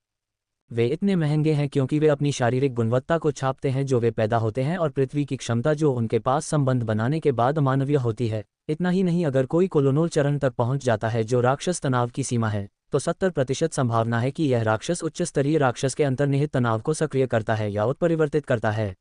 वे इतने महंगे हैं क्योंकि वे अपनी शारीरिक गुणवत्ता को छापते हैं जो वे पैदा होते हैं, और पृथ्वी की क्षमता जो उनके पास संबंध बनाने के बाद अमानवीय होती है। इतना ही नहीं, अगर कोई कोलोनोल चरण तक पहुंच जाता है जो राक्षस तनाव की सीमा है, तो 70% संभावना है कि यह राक्षस उच्च स्तरीय राक्षस के अंतर्निहित तनाव को सक्रिय करता है या उत्परिवर्तित करता है।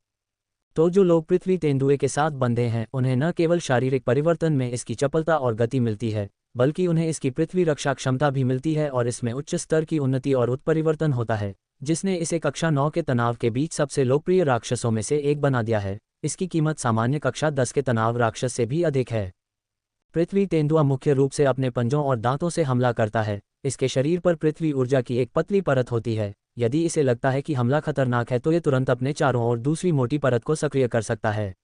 तो जो लोग पृथ्वी तेंदुए के साथ बंधे हैं, उन्हें न केवल शारीरिक परिवर्तन में इसकी चपलता और गति मिलती है, बल्कि उन्हें इसकी पृथ्वी रक्षा क्षमता भी मिलती है, और इसमें उच्च स्तर की उन्नति और उत्परिवर्तन होता है, जिसने इसे कक्षा 9 के तनाव के बीच सबसे लोकप्रिय राक्षसों में से एक बना दिया है। इसकी कीमत सामान्य कक्षा 10 के तनाव राक्षस से भी अधिक है। पृथ्वी तेंदुआ मुख्य रूप से अपने पंजों और दांतों से हमला करता है। इसके शरीर पर पृथ्वी ऊर्जा की एक पतली परत होती है। यदि इसे लगता है कि हमला खतरनाक है तो ये तुरंत अपने चारों ओर दूसरी मोटी परत को सक्रिय कर सकता है।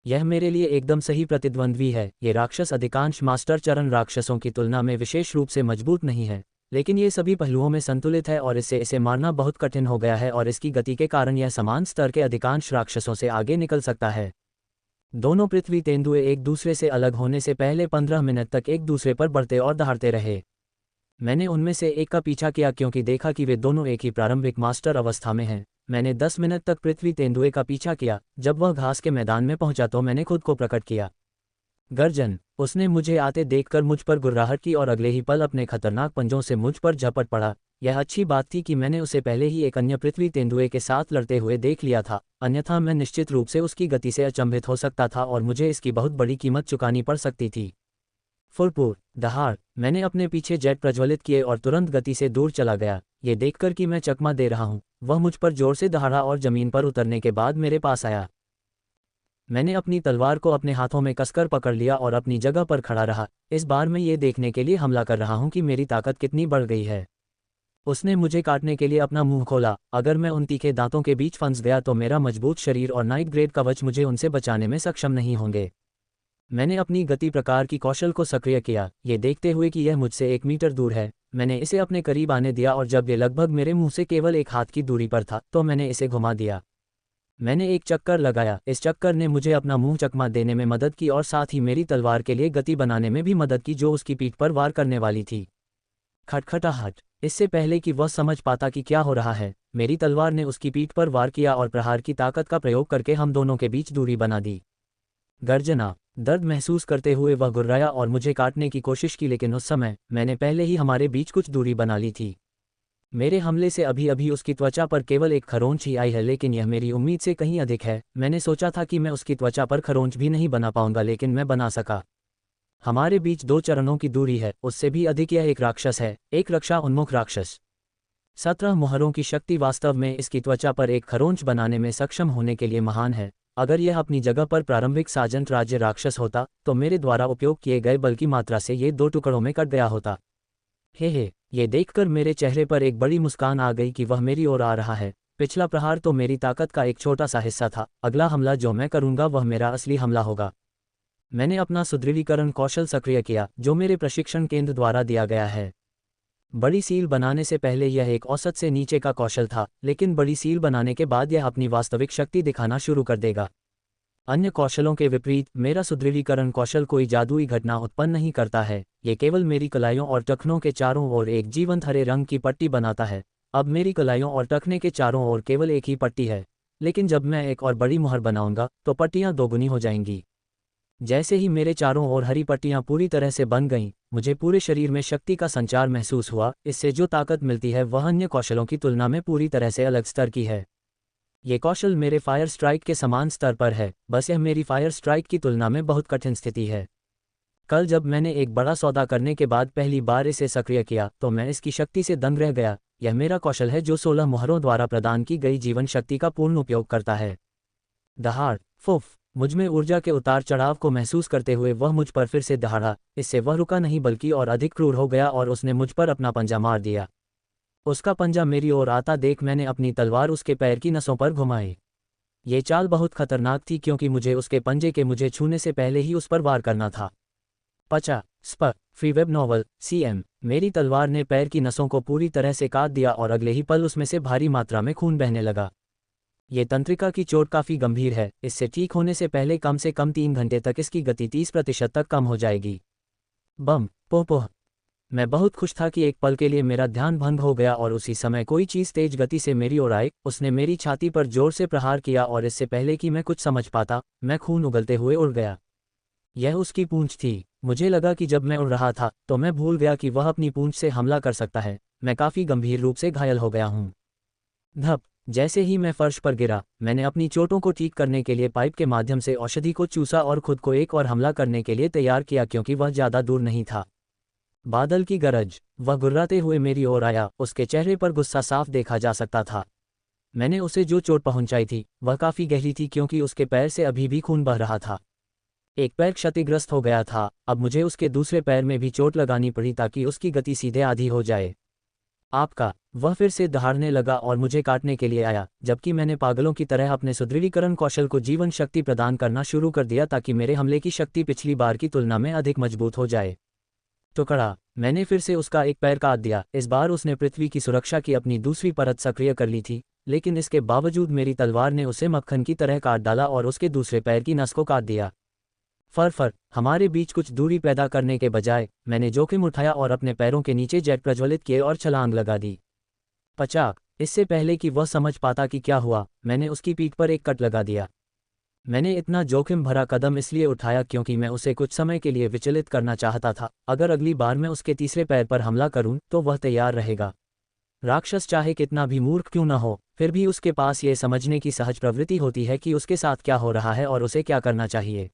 यह मेरे लिए एकदम सही प्रतिद्वंद्वी है। ये राक्षस अधिकांश मास्टर चरण राक्षसों की तुलना में विशेष रूप से मजबूत नहीं है, लेकिन ये सभी पहलुओं में संतुलित है, और इससे इसे मारना बहुत कठिन हो गया है, और इसकी गति के कारण यह समान स्तर के अधिकांश राक्षसों से आगे निकल सकता है। दोनों पृथ्वी तेंदुए एक दूसरे से अलग होने से पहले 15 मिनट तक एक दूसरे पर बढ़ते और दहाड़ते रहे। मैंने उनमें से एक का पीछा किया क्योंकि देखा कि वे दोनों एक ही प्रारंभिक मास्टर अवस्था में हैं। मैंने 10 मिनट तक पृथ्वी तेंदुए का पीछा किया। जब वह घास के मैदान में पहुंचा तो मैंने खुद को प्रकट किया। गर्जन। उसने मुझे आते देखकर मुझ पर गुर्राहट की और अगले ही पल अपने खतरनाक पंजों से मुझ पर झपट पड़ा। यह अच्छी बात थी कि मैंने उसे पहले ही एक अन्य पृथ्वी तेंदुए के साथ लड़ते हुए देख लिया था, अन्यथा मैं निश्चित रूप से उसकी गति से अचंभित हो सकता था और मुझे इसकी बहुत बड़ी कीमत चुकानी पड़ सकती थी। फुरपुर। दहाड़। मैंने अपने पीछे जेट प्रज्वलित किए और तुरंत गति से दूर चला गया। ये देखकर कि मैं चकमा दे रहा हूँ, वह मुझ पर जोर से दहाड़ा और जमीन पर उतरने के बाद मेरे पास आया। मैंने अपनी तलवार को अपने हाथों में कसकर पकड़ लिया और अपनी जगह पर खड़ा रहा। इस बार मैं ये देखने के लिए हमला कर रहा हूँ कि मेरी ताकत कितनी बढ़ गई है। उसने मुझे काटने के लिए अपना मुंह खोला। अगर मैं उन तीखे दांतों के बीच फंस गया तो मेरा मजबूत शरीर और नाइट ग्रेड कवच मुझे उनसे बचाने में सक्षम नहीं होंगे। मैंने अपनी गति प्रकार की कौशल को सक्रिय किया, ये देखते हुए कि यह मुझसे 1 मीटर दूर है। मैंने इसे अपने करीब आने दिया और जब ये लगभग मेरे मुंह से केवल 1 हाथ की दूरी पर था तो मैंने इसे घुमा दिया। मैंने एक चक्कर लगाया। इस चक्कर ने मुझे अपना मुंह चकमा देने में मदद की और साथ ही मेरी तलवार के लिए गति बनाने में भी मदद की जो उसकी पीठ पर वार करने वाली थी। खटखटाहट। इससे पहले कि वह समझ पाता कि क्या हो रहा है, मेरी तलवार ने उसकी पीठ पर वार किया और प्रहार की ताकत का प्रयोग करके हम दोनों के बीच दूरी बना दी। गर्जना। दर्द महसूस करते हुए वह गुर्राया और मुझे काटने की कोशिश की, लेकिन उस समय मैंने पहले ही हमारे बीच कुछ दूरी बना ली थी। मेरे हमले से अभी अभी उसकी त्वचा पर केवल एक खरोंच ही आई है, लेकिन यह मेरी उम्मीद से कहीं अधिक है। मैंने सोचा था कि मैं उसकी त्वचा पर खरोंच भी नहीं बना पाऊंगा, लेकिन मैं बना सका। हमारे बीच 2 चरणों की दूरी है, उससे भी अधिक यह एक राक्षस है, एक रक्षा उन्मुख राक्षस। 17 मुहरों की शक्ति वास्तव में इसकी त्वचा पर एक खरोंच बनाने में सक्षम होने के लिए महान है। अगर यह अपनी जगह पर प्रारंभिक साजंत राज्य राक्षस होता तो मेरे द्वारा उपयोग किए गए बल की मात्रा से ये 2 टुकड़ों में कट गया होता। हे ये देखकर मेरे चेहरे पर एक बड़ी मुस्कान आ गई कि वह मेरी ओर आ रहा है। पिछला प्रहार तो मेरी ताकत का एक छोटा सा हिस्सा था, अगला हमला जो मैं करूंगा वह मेरा असली हमला होगा। मैंने अपना सुदृढ़ीकरण कौशल सक्रिय किया, जो मेरे प्रशिक्षण केंद्र द्वारा दिया गया है। बड़ी सील बनाने से पहले यह एक औसत से नीचे का कौशल था, लेकिन बड़ी सील बनाने के बाद यह अपनी वास्तविक शक्ति दिखाना शुरू कर देगा। अन्य कौशलों के विपरीत मेरा सुदृढ़ीकरण कौशल कोई जादुई घटना उत्पन्न नहीं करता है, ये केवल मेरी कलाइयों और टखनों के चारों ओर एक जीवंत हरे रंग की पट्टी बनाता है। अब मेरी कलाइयों और टखने के चारों ओर केवल एक ही पट्टी है, लेकिन जब मैं एक और बड़ी मुहर बनाऊंगा तो पट्टियां दोगुनी हो जाएंगी। जैसे ही मेरे चारों ओर हरी पट्टियां पूरी तरह से बन गईं, मुझे पूरे शरीर में शक्ति का संचार महसूस हुआ। इससे जो ताकत मिलती है वह अन्य कौशलों की तुलना में पूरी तरह से अलग स्तर की है। ये कौशल मेरे फायर स्ट्राइक के समान स्तर पर है, बस यह मेरी फायर स्ट्राइक की तुलना में बहुत कठिन स्थिति है। कल जब मैंने एक बड़ा सौदा करने के बाद पहली बार इसे सक्रिय किया तो मैं इसकी शक्ति से दंग रह गया। यह मेरा कौशल है जो 16 मुहरों द्वारा प्रदान की गई जीवन शक्ति का पूर्ण उपयोग करता है। दहाड़, फुफ। मुझमें ऊर्जा के उतार चढ़ाव को महसूस करते हुए वह मुझ पर फिर से दहाड़ा। इससे वह रुका नहीं बल्कि और अधिक क्रूर हो गया और उसने मुझ पर अपना पंजा मार दिया। उसका पंजा मेरी ओर आता देख मैंने अपनी तलवार उसके पैर की नसों पर घुमाई। ये चाल बहुत खतरनाक थी क्योंकि मुझे उसके पंजे के मुझे छूने से पहले ही उस पर वार करना था। पचा स्प फ्री वेब नॉवल CM। मेरी तलवार ने पैर की नसों को पूरी तरह से काट दिया और अगले ही पल उसमें से भारी मात्रा में खून बहने लगा। ये तंत्रिका की चोट काफ़ी गंभीर है, इससे ठीक होने से पहले कम से कम 3 घंटे तक इसकी गति 30% तक कम हो जाएगी। बम पोह पोह। मैं बहुत खुश था कि एक पल के लिए मेरा ध्यान भंग हो गया और उसी समय कोई चीज़ तेज गति से मेरी ओर आई। उसने मेरी छाती पर जोर से प्रहार किया और इससे पहले कि मैं कुछ समझ पाता, मैं खून उगलते हुए उड़ गया। यह उसकी पूंछ थी। मुझे लगा कि जब मैं उड़ रहा था तो मैं भूल गया कि वह अपनी पूंछ से हमला कर सकता है। मैं काफ़ी गंभीर रूप से घायल हो गया हूँ। धप। जैसे ही मैं फर्श पर गिरा, मैंने अपनी चोटों को ठीक करने के लिए पाइप के माध्यम से औषधि को चूसा और खुद को एक और हमला करने के लिए तैयार किया क्योंकि वह ज़्यादा दूर नहीं था। बादल की गरज। वह गुर्राते हुए मेरी ओर आया, उसके चेहरे पर गुस्सा साफ देखा जा सकता था। मैंने उसे जो चोट पहुंचाई थी वह काफ़ी गहरी थी क्योंकि उसके पैर से अभी भी खून बह रहा था। एक पैर क्षतिग्रस्त हो गया था। अब मुझे उसके दूसरे पैर में भी चोट लगानी पड़ी ताकि उसकी गति सीधे आधी हो जाए। आपका। वह फिर से दहाड़ने लगा और मुझे काटने के लिए आया, जबकि मैंने पागलों की तरह अपने सुदृढ़ीकरण कौशल को जीवन शक्ति प्रदान करना शुरू कर दिया ताकि मेरे हमले की शक्ति पिछली बार की तुलना में अधिक मजबूत हो जाए। टुकड़ा। मैंने फिर से उसका एक पैर काट दिया। इस बार उसने पृथ्वी की सुरक्षा की अपनी दूसरी परत सक्रिय कर ली थी, लेकिन इसके बावजूद मेरी तलवार ने उसे मक्खन की तरह काट डाला और उसके दूसरे पैर की नस को काट दिया। फर हमारे बीच कुछ दूरी पैदा करने के बजाय मैंने जोखिम उठाया और अपने पैरों के नीचे जेट प्रज्वलित किए और छलांग लगा दी। पचाक। इससे पहले कि वह समझ पाता कि क्या हुआ, मैंने उसकी पीठ पर एक कट लगा दिया। मैंने इतना जोखिम भरा कदम इसलिए उठाया क्योंकि मैं उसे कुछ समय के लिए विचलित करना चाहता था। अगर अगली बार मैं उसके तीसरे पैर पर हमला करूं तो वह तैयार रहेगा। राक्षस चाहे कितना भी मूर्ख क्यों न हो, फिर भी उसके पास ये समझने की सहज प्रवृत्ति होती है कि उसके साथ क्या हो रहा है और उसे क्या करना चाहिए।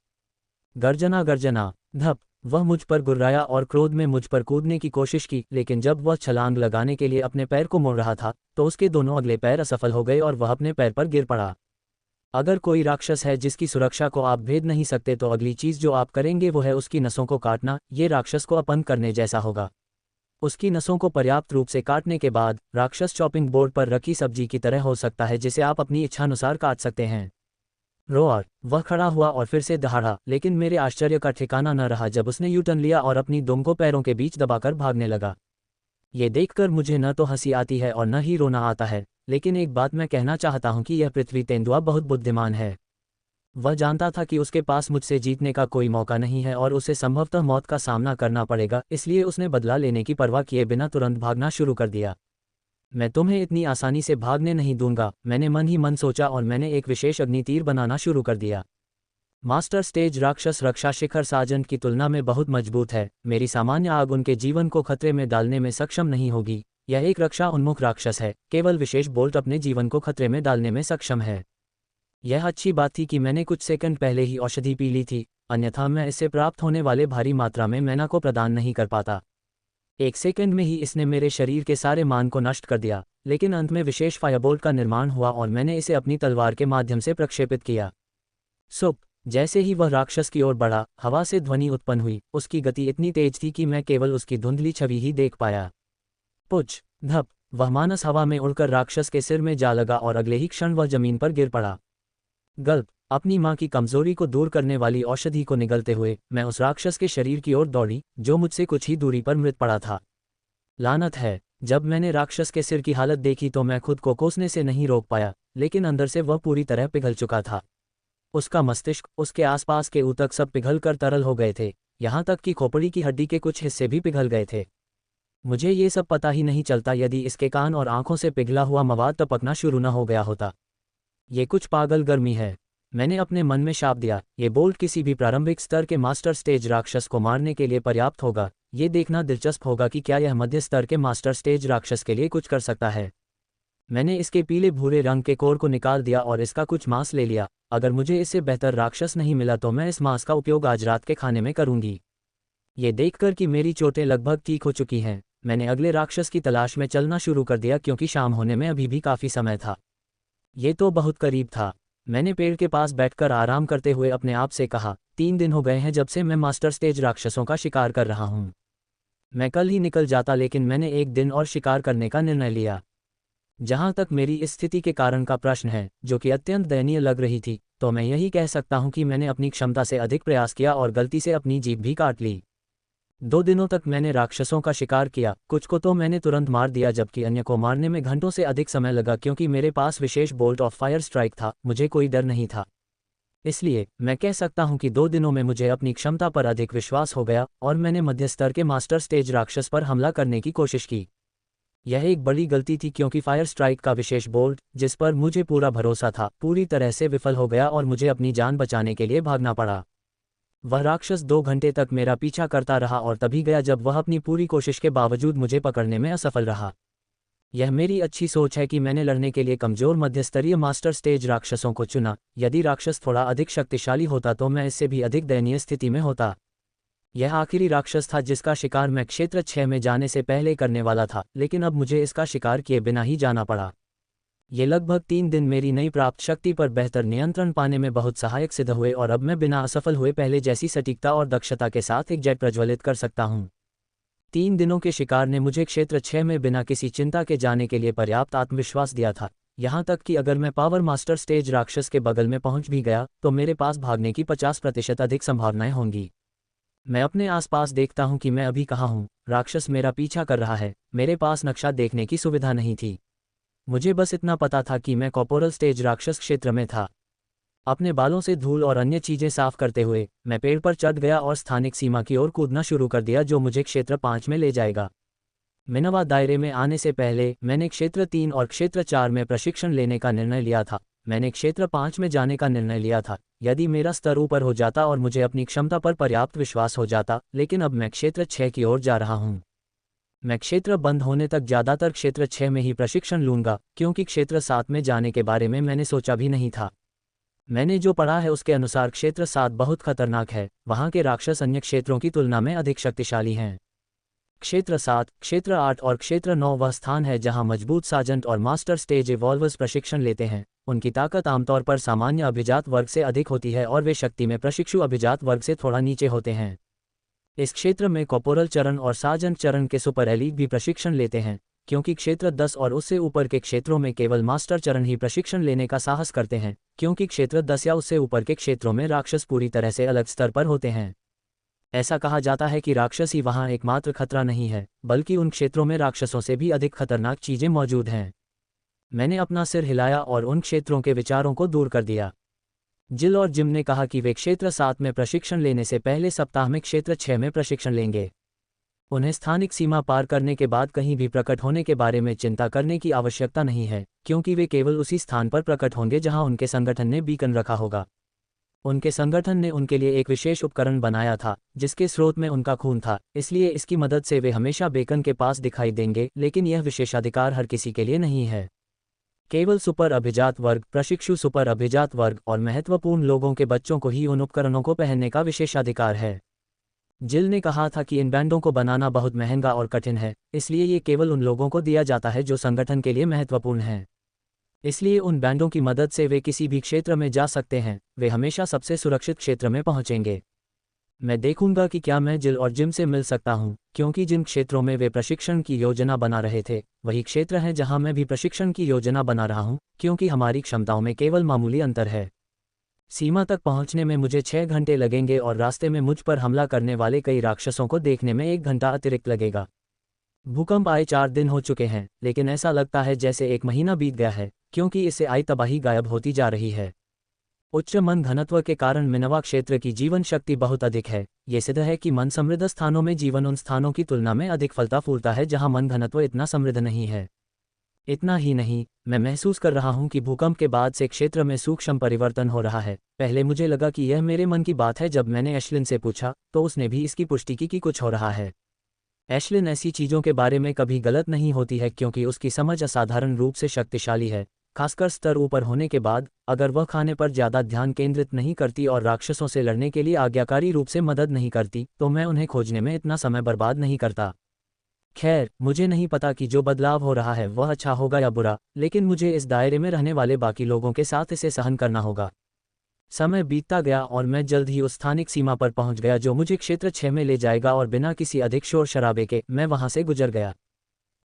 गर्जना गर्जना। धप। वह मुझ पर गुर्राया और क्रोध में मुझ पर कूदने की कोशिश की, लेकिन जब वह छलांग लगाने के लिए अपने पैर को मोड़ रहा था तो उसके दोनों अगले पैर असफल हो गए और वह अपने पैर पर गिर पड़ा। अगर कोई राक्षस है जिसकी सुरक्षा को आप भेद नहीं सकते तो अगली चीज़ जो आप करेंगे वो है उसकी नसों को काटना। ये राक्षस को अपंग करने जैसा होगा। उसकी नसों को पर्याप्त रूप से काटने के बाद राक्षस चॉपिंग बोर्ड पर रखी सब्जी की तरह हो सकता है जिसे आप अपनी इच्छानुसार काट सकते हैं। रोआर। वह खड़ा हुआ और फिर से दहाड़ा, लेकिन मेरे आश्चर्य का ठिकाना न रहा जब उसने यू टर्न लिया और अपनी दुम को पैरों के बीच दबाकर भागने लगा। ये देखकर मुझे न तो हंसी आती है और न ही रोना आता है, लेकिन एक बात मैं कहना चाहता हूं कि यह पृथ्वी तेंदुआ बहुत बुद्धिमान है। वह जानता था कि उसके पास मुझसे जीतने का कोई मौका नहीं है और उसे संभवतः मौत का सामना करना पड़ेगा, इसलिए उसने बदला लेने की परवाह किए बिना तुरंत भागना शुरू कर दिया। मैं तुम्हें इतनी आसानी से भागने नहीं दूंगा, मैंने मन ही मन सोचा और मैंने एक विशेष अग्नितीर बनाना शुरू कर दिया। मास्टर स्टेज राक्षस रक्षा शिखर साजन की तुलना में बहुत मजबूत है। मेरी सामान्य आग उनके जीवन को खतरे में डालने में सक्षम नहीं होगी। यह एक रक्षा उन्मुख राक्षस है, केवल विशेष बोल्ट अपने जीवन को खतरे में डालने में सक्षम है। यह अच्छी बात थी कि मैंने कुछ सेकंड पहले ही औषधि पी ली थी, अन्यथा मैं इससे प्राप्त होने वाले भारी मात्रा में मैना को प्रदान नहीं कर पाता। 1 सेकंड में ही इसने मेरे शरीर के सारे मान को नष्ट कर दिया, लेकिन अंत में विशेष फायरबोल्ट का निर्माण हुआ और मैंने इसे अपनी तलवार के माध्यम से प्रक्षेपित किया। सुप। जैसे ही वह राक्षस की ओर बढ़ा, हवा से ध्वनि उत्पन्न हुई। उसकी गति इतनी तेज थी कि मैं केवल उसकी धुंधली छवि ही देख पाया। पुच, धप, वह मानस हवा में उड़कर राक्षस के सिर में जा लगा और अगले ही क्षण वह जमीन पर गिर पड़ा। गल्प, अपनी मां की कमजोरी को दूर करने वाली औषधि को निगलते हुए मैं उस राक्षस के शरीर की ओर दौड़ी जो मुझसे कुछ ही दूरी पर मृत पड़ा था। लानत है, जब मैंने राक्षस के सिर की हालत देखी तो मैं खुद को कोसने से नहीं रोक पाया, लेकिन अंदर से वह पूरी तरह पिघल चुका था। उसका मस्तिष्क, उसके आसपास के ऊतक सब पिघल कर तरल हो गए थे, यहाँ तक कि खोपड़ी की हड्डी के कुछ हिस्से भी पिघल गए थे। मुझे ये सब पता ही नहीं चलता यदि इसके कान और आंखों से पिघला हुआ मवाद टपकना शुरू न हो गया होता। ये कुछ पागल गर्मी है, मैंने अपने मन में शाप दिया। ये बोल्ट किसी भी प्रारंभिक स्तर के मास्टर स्टेज राक्षस को मारने के लिए पर्याप्त होगा। ये देखना दिलचस्प होगा कि क्या यह मध्य स्तर के मास्टर स्टेज राक्षस के लिए कुछ कर सकता है। मैंने इसके पीले भूरे रंग के कोर को निकाल दिया और इसका कुछ मांस ले लिया। अगर मुझे इससे बेहतर राक्षस नहीं मिला तो मैं इस मांस का उपयोग आज रात के खाने में करूंगी। ये देखकर कि मेरी चोटें लगभग ठीक हो चुकी हैं, मैंने अगले राक्षस की तलाश में चलना शुरू कर दिया क्योंकि शाम होने में अभी भी काफ़ी समय था। ये तो बहुत करीब था। मैंने पेड़ के पास बैठकर आराम करते हुए अपने आप से कहा, 3 दिन हो गए हैं जब से मैं मास्टर स्टेज राक्षसों का शिकार कर रहा हूँ। मैं कल ही निकल जाता, लेकिन मैंने एक दिन और शिकार करने का निर्णय लिया। जहाँ तक मेरी इस स्थिति के कारण का प्रश्न है, जो कि अत्यंत दयनीय लग रही थी, तो मैं यही कह सकता हूँ कि मैंने अपनी क्षमता से अधिक प्रयास किया और गलती से अपनी जीभ भी काट ली। 2 दिनों तक मैंने राक्षसों का शिकार किया। कुछ को तो मैंने तुरंत मार दिया जबकि अन्य को मारने में घंटों से अधिक समय लगा क्योंकि मेरे पास विशेष बोल्ट ऑफ फायर स्ट्राइक था। मुझे कोई डर नहीं था। इसलिए मैं कह सकता हूं कि 2 दिनों में मुझे अपनी क्षमता पर अधिक विश्वास हो गया और मैंने मध्य स्तर के मास्टर स्टेज राक्षस पर हमला करने की कोशिश की। यह एक बड़ी गलती थी क्योंकि फायर स्ट्राइक का विशेष बोल्ट, जिस पर मुझे पूरा भरोसा था, पूरी तरह से विफल हो गया और मुझे अपनी जान बचाने के लिए भागना पड़ा। वह राक्षस 2 घंटे तक मेरा पीछा करता रहा और तभी गया जब वह अपनी पूरी कोशिश के बावजूद मुझे पकड़ने में असफल रहा। यह मेरी अच्छी सोच है कि मैंने लड़ने के लिए कमजोर मध्यस्तरीय मास्टर स्टेज राक्षसों को चुना। यदि राक्षस थोड़ा अधिक शक्तिशाली होता तो मैं इससे भी अधिक दयनीय स्थिति में होता। यह आखिरी राक्षस था जिसका शिकार मैं क्षेत्र 6 में जाने से पहले करने वाला था, लेकिन अब मुझे इसका शिकार किए बिना ही जाना पड़ा। ये लगभग 3 दिन मेरी नई प्राप्त शक्ति पर बेहतर नियंत्रण पाने में बहुत सहायक सिद्ध हुए और अब मैं बिना असफल हुए पहले जैसी सटीकता और दक्षता के साथ एक जेट प्रज्वलित कर सकता हूँ। 3 दिनों के शिकार ने मुझे क्षेत्र 6 में बिना किसी चिंता के जाने के लिए पर्याप्त आत्मविश्वास दिया था, यहाँ तक कि अगर मैं पावर मास्टर स्टेज राक्षस के बगल में पहुँच भी गया तो मेरे पास भागने की 50% अधिक संभावनाएं होंगी। मैं अपने आसपास देखता हूँ कि मैं अभी कहाँ हूँ। राक्षस मेरा पीछा कर रहा है। मेरे पास नक्शा देखने की सुविधा नहीं थी। मुझे बस इतना पता था कि मैं कॉर्पोरल स्टेज राक्षस क्षेत्र में था। अपने बालों से धूल और अन्य चीजें साफ करते हुए मैं पेड़ पर चढ़ गया और स्थानिक सीमा की ओर कूदना शुरू कर दिया जो मुझे क्षेत्र 5 में ले जाएगा। मिनवा दायरे में आने से पहले मैंने क्षेत्र 3 और क्षेत्र 4 में प्रशिक्षण लेने का निर्णय लिया था। मैंने क्षेत्र 5 में जाने का निर्णय लिया था यदि मेरा स्तर ऊपर हो जाता और मुझे अपनी क्षमता पर पर्याप्त विश्वास हो जाता, लेकिन अब मैं क्षेत्र 6 की ओर जा रहा हूँ। मैं क्षेत्र बंद होने तक ज़्यादातर क्षेत्र 6 में ही प्रशिक्षण लूंगा क्योंकि क्षेत्र 7 में जाने के बारे में मैंने सोचा भी नहीं था। मैंने जो पढ़ा है उसके अनुसार क्षेत्र 7 बहुत खतरनाक है। वहाँ के राक्षस अन्य क्षेत्रों की तुलना में अधिक शक्तिशाली हैं। क्षेत्र 7, क्षेत्र 8 और क्षेत्र 9 वह स्थान है जहाँ मजबूत सार्जेंट और मास्टर स्टेज इवॉल्वर्स प्रशिक्षण लेते हैं। उनकी ताकत आमतौर पर सामान्य अभिजात वर्ग से अधिक होती है और वे शक्ति में प्रशिक्षु अभिजात वर्ग से थोड़ा नीचे होते हैं। इस क्षेत्र में कॉर्पोरल चरण और सार्जेंट चरण के सुपर एलीट भी प्रशिक्षण लेते हैं, क्योंकि क्षेत्र 10 और उससे ऊपर के क्षेत्रों में केवल मास्टर चरण ही प्रशिक्षण लेने का साहस करते हैं, क्योंकि क्षेत्र 10 या उससे ऊपर के क्षेत्रों में राक्षस पूरी तरह से अलग स्तर पर होते हैं। ऐसा कहा जाता है कि राक्षस ही वहाँ एकमात्र खतरा नहीं है, बल्कि उन क्षेत्रों में राक्षसों से भी अधिक खतरनाक चीजें मौजूद हैं। मैंने अपना सिर हिलाया और उन क्षेत्रों के विचारों को दूर कर दिया। जिल और जिम ने कहा कि वे क्षेत्र 7 में प्रशिक्षण लेने से पहले सप्ताह में क्षेत्र 6 में प्रशिक्षण लेंगे। उन्हें स्थानिक सीमा पार करने के बाद कहीं भी प्रकट होने के बारे में चिंता करने की आवश्यकता नहीं है, क्योंकि वे केवल उसी स्थान पर प्रकट होंगे जहां उनके संगठन ने बीकन रखा होगा। उनके संगठन ने उनके लिए एक विशेष उपकरण बनाया था जिसके स्रोत में उनका खून था, इसलिए इसकी मदद से वे हमेशा बेकन के पास दिखाई देंगे, लेकिन यह विशेषाधिकार हर किसी के लिए नहीं है। केवल सुपर अभिजात वर्ग, प्रशिक्षु सुपर अभिजात वर्ग और महत्वपूर्ण लोगों के बच्चों को ही उन उपकरणों को पहनने का विशेषाधिकार है। जिल ने कहा था कि इन बैंडों को बनाना बहुत महंगा और कठिन है, इसलिए ये केवल उन लोगों को दिया जाता है जो संगठन के लिए महत्वपूर्ण हैं। इसलिए उन बैंडों की मदद से वे किसी भी क्षेत्र में जा सकते हैं, वे हमेशा सबसे सुरक्षित क्षेत्र में पहुंचेंगे। मैं देखूंगा कि क्या मैं जिल और जिम से मिल सकता हूं, क्योंकि जिन क्षेत्रों में वे प्रशिक्षण की योजना बना रहे थे वही क्षेत्र हैं जहां मैं भी प्रशिक्षण की योजना बना रहा हूं, क्योंकि हमारी क्षमताओं में केवल मामूली अंतर है। सीमा तक पहुंचने में मुझे 6 घंटे लगेंगे और रास्ते में मुझ पर हमला करने वाले कई राक्षसों को देखने में 1 घंटा अतिरिक्त लगेगा। भूकंप आए 4 दिन हो चुके हैं, लेकिन ऐसा लगता है जैसे 1 महीना बीत गया है, क्योंकि इससे आई तबाही गायब होती जा रही है। उच्च मन घनत्व के कारण मिनवा क्षेत्र की जीवन शक्ति बहुत अधिक है। ये सिद्ध है कि मन समृद्ध स्थानों में जीवन उन स्थानों की तुलना में अधिक फलता फूलता है जहां मन घनत्व इतना समृद्ध नहीं है। इतना ही नहीं, मैं महसूस कर रहा हूं कि भूकंप के बाद से क्षेत्र में सूक्ष्म परिवर्तन हो रहा है। पहले मुझे लगा कि यह मेरे मन की बात है। जब मैंने एशलिन से पूछा तो उसने भी इसकी पुष्टि की कि कुछ हो रहा है। एशलिन ऐसी चीज़ों के बारे में कभी गलत नहीं होती है, क्योंकि उसकी समझ असाधारण रूप से शक्तिशाली है, खासकर स्तर ऊपर होने के बाद। अगर वह खाने पर ज़्यादा ध्यान केंद्रित नहीं करती और राक्षसों से लड़ने के लिए आज्ञाकारी रूप से मदद नहीं करती तो मैं उन्हें खोजने में इतना समय बर्बाद नहीं करता। खैर, मुझे नहीं पता कि जो बदलाव हो रहा है वह अच्छा होगा या बुरा, लेकिन मुझे इस दायरे में रहने वाले बाकी लोगों के साथ इसे सहन करना होगा। समय बीतता गया और मैं जल्द ही उस स्थानिक सीमा पर पहुंच गया जो मुझे क्षेत्र 6 में ले जाएगा, और बिना किसी अधिक शोर शराबे के मैं वहां से गुजर गया।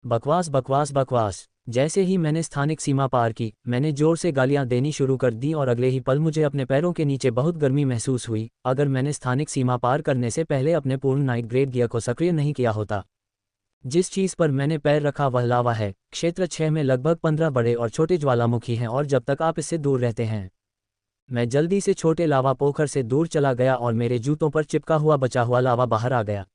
बकवास बकवास बकवास। जैसे ही मैंने स्थानिक सीमा पार की, मैंने जोर से गालियां देनी शुरू कर दी और अगले ही पल मुझे अपने पैरों के नीचे बहुत गर्मी महसूस हुई। अगर मैंने स्थानिक सीमा पार करने से पहले अपने पूर्ण नाइट ग्रेड गियर को सक्रिय नहीं किया होता। जिस चीज़ पर मैंने पैर रखा वह लावा है। क्षेत्र 6 में लगभग 15 बड़े और छोटे ज्वालामुखी हैं, और जब तक आप इससे दूर रहते हैं। मैं जल्दी से छोटे लावा पोखर से दूर चला गया और मेरे जूतों पर चिपका हुआ बचा हुआ लावा बाहर आ गया।